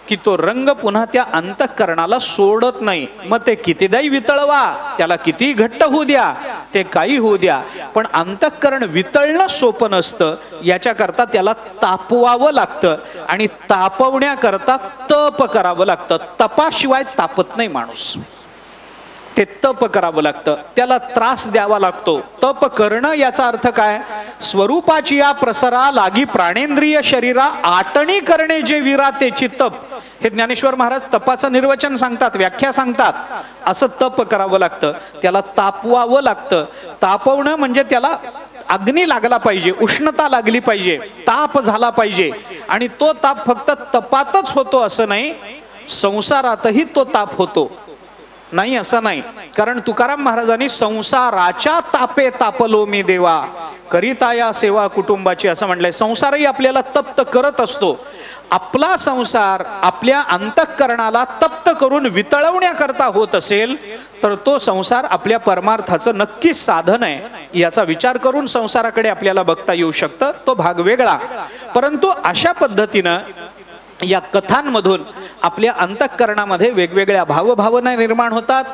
की तो रंग पुन्हा त्या अंतःकरणाला सोडत नाही. मग ते कितीदाही वितळवा, त्याला किती घट्ट होऊ द्या, ते काही होऊ द्या, पण अंतःकरण वितळणं सोपं नसतं. याच्याकरता त्याला तापवावं लागतं आणि तापवण्याकरता तप करावं लागतं. तपाशिवाय तापत नाही माणूस. ते तप करावं लागतं, त्याला त्रास द्यावा लागतो. तप करणं याचा अर्थ काय? स्वरूपाची या प्रसरा लागी प्राणेंद्रिय शरीरा आटणी करणे जे वीरा तेची तप. हे ज्ञानेश्वर महाराज तपाचं निर्वचन सांगतात, व्याख्या सांगतात. असं तप करावं लागतं, त्याला तापवावं लागतं. तापवणं म्हणजे त्याला अग्नी लागला पाहिजे, उष्णता लागली पाहिजे, ताप झाला पाहिजे. आणि तो ताप फक्त तपातच होतो असं नाही, संसारातही तो ताप होतो नाही असं नाही. कारण तुकाराम महाराजांनी संसाराच्या तापे तापलो मी देवा, करिता या सेवा कुटुंबाची असं म्हटलंय. संसारही आपल्याला तप्त करत असतो. आपला संसार आपल्या अंतःकरणाला तप्त करून वितळवण्याकरता होत असेल तर तो संसार आपल्या परमार्थाचं नक्कीच साधन आहे. याचा विचार करून संसाराकडे आपल्याला बघता येऊ शकतं, तो भाग वेगळा. परंतु अशा पद्धतीनं या कथांमधून आपल्या अंतःकरणामध्ये वेगवेगळ्या भावभावना निर्माण होतात.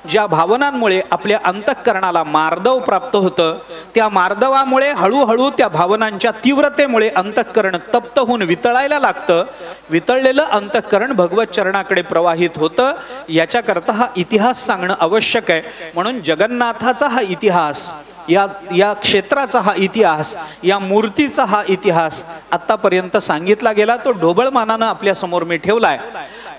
ज्या भावनांमुळे आपल्या अंतःकरणाला मार्दव प्राप्त होतं, त्या मार्दवामुळे हळूहळू त्या भावनांच्या तीव्रतेमुळे अंतःकरण तप्त होऊन वितळायला लागतं. वितळलेलं अंतःकरण भगवत चरणाकडे प्रवाहित होतं. याच्याकरता हा इतिहास सांगणं आवश्यक आहे. म्हणून जगन्नाथाचा हा इतिहास, या क्षेत्राचा हा इतिहास, या मूर्तीचा हा इतिहास आतापर्यंत सांगितला गेला. तो ढोबळमानानं आपल्या समोर मी ठेवलाय.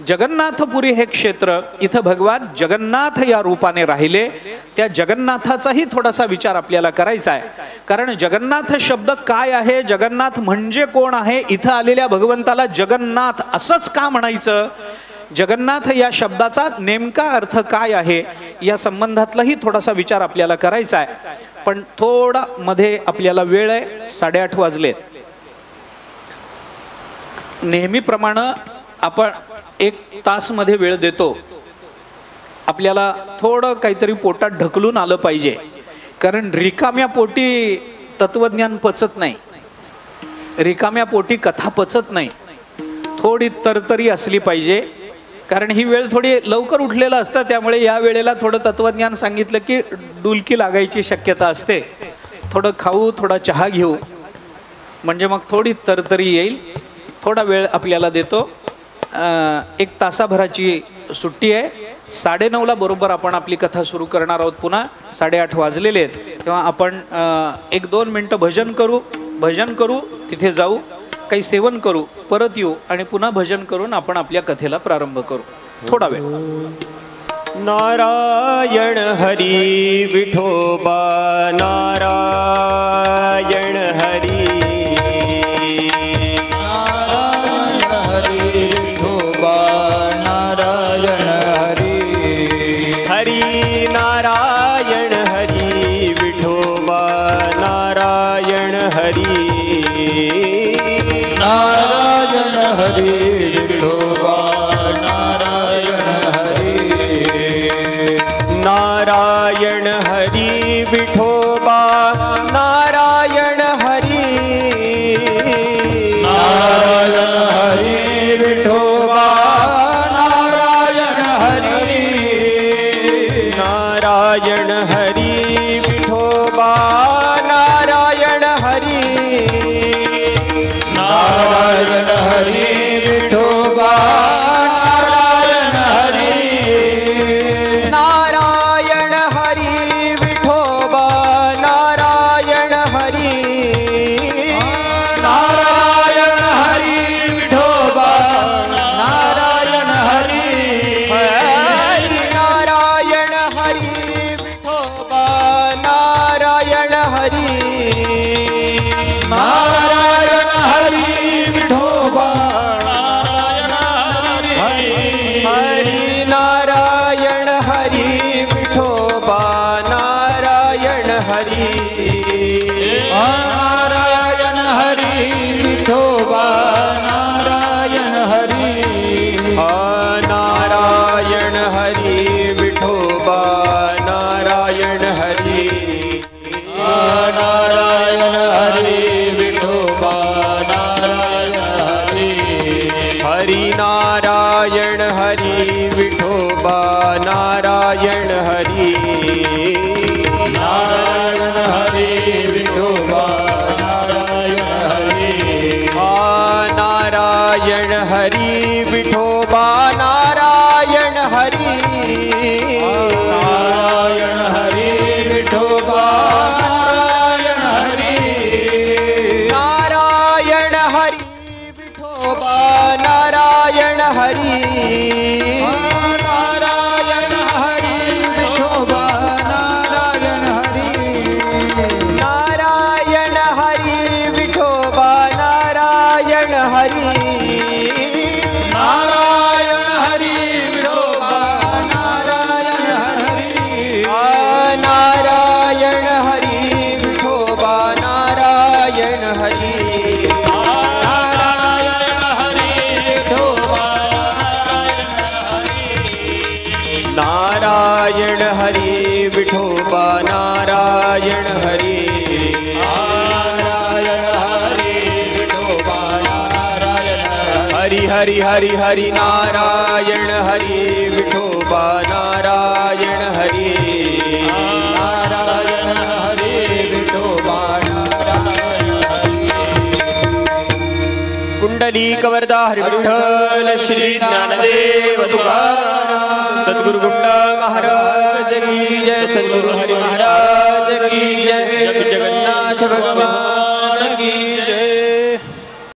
जगन्नाथपुरी हे क्षेत्र, इथं भगवान जगन्नाथ या रूपाने राहिले. त्या जगन्नाथाचाही थोडासा विचार आपल्याला करायचा आहे. कारण जगन्नाथ शब्द काय आहे, जगन्नाथ म्हणजे कोण आहे, इथं आलेल्या भगवंताला जगन्नाथ असंच का म्हणायचं, जगन्नाथ या शब्दाचा नेमका अर्थ काय आहे, या संबंधातलाही थोडासा विचार आपल्याला करायचा आहे. पण थोडा मध्ये आपल्याला वेळ आहे, 8:30 वाजलेत. नेहमीप्रमाणे आपण 1 तास मध्ये वेळ देतो. आपल्याला थोडं काहीतरी पोटात ढकलून आलं पाहिजे. कारण रिकाम्या पोटी तत्वज्ञान पचत नाही, रिकाम्या पोटी कथा पचत नाही. थोडी तरतरी असली पाहिजे. कारण ही वेळ थोडी लवकर उठलेलं असतं, त्यामुळे या वेळेला थोडं तत्वज्ञान सांगितलं की डुलकी लागायची शक्यता असते. थोडं खाऊ, थोडा चहा घेऊ, म्हणजे मग थोडी तरतरी येईल. थोडा वेळ आपल्याला देतो. 1 तासाभराची सुट्टी आहे. 9:30ला बरोबर आपण आपली कथा सुरू करणार आहोत. पुन्हा 8:30 वाजलेले आहेत. तेव्हा आपण 1-2 मिनटं भजन करू, तिथे जाऊ, काही सेवन करू, परत येऊ आणि पुन्हा भजन करून आपण आपल्या कथेला प्रारंभ करू. थोडा वेळ. नारायण हरी विठोबा, नारायण हरी, हरी नारायण हरी विठोबा, नारायण हरी, नारायण हरी विठोबा, नारायण हरी, नारायण हरी विठोबा, नारायण हरी, नारायण हरी विठोबा, नारायण हरी, नारायण हरी विठोबा, नारायण हरी, नारायण हरी विठोबा, नारायण हरी, नारायण हरी विठोबा, नारायण हरी, नारायण हरी विठोबा, नारायण हरी, हरी नारायण हरी विठोबा, नारायण हरी, नारायण हरी विठोबा, नारायण हरी, हरी नारायण हरी विठोबा, नारायण हरी, नारायण हरी विठोबा, नारायण हरी, नारायण हरी विठोबा, नारायण हरी, नारायण हरी विठोबा, नारायण हरी, हरी नारायण हरी विठोबा, नारायण हरी, नारायण हरी विठोबा, नारायण हरी, नारायण हरी विठोबा, नारायण हरी, नारायण हरी विठोबा, नारायण हरी, नारायण हरी विठोबा, नारायण हरी, नारायण हरी विठोबा, नारायण हरी, नारायण हरी विठोबा, नारायण हरी, नारायण हरी विठोबा, नारायण हरी, हरी हरी हरी नारायण हरी विठोबा नारायण हरी नारायण हरी विठोबा नारायण कुंडली कवरदा हरी विठ्ठल श्री ज्ञानदेव तुकाराम सद्गुरु गुंडा महाराज की जय सद्गुरु हरी महाराज की जय श्री जगन्नाथ भगवान की जय।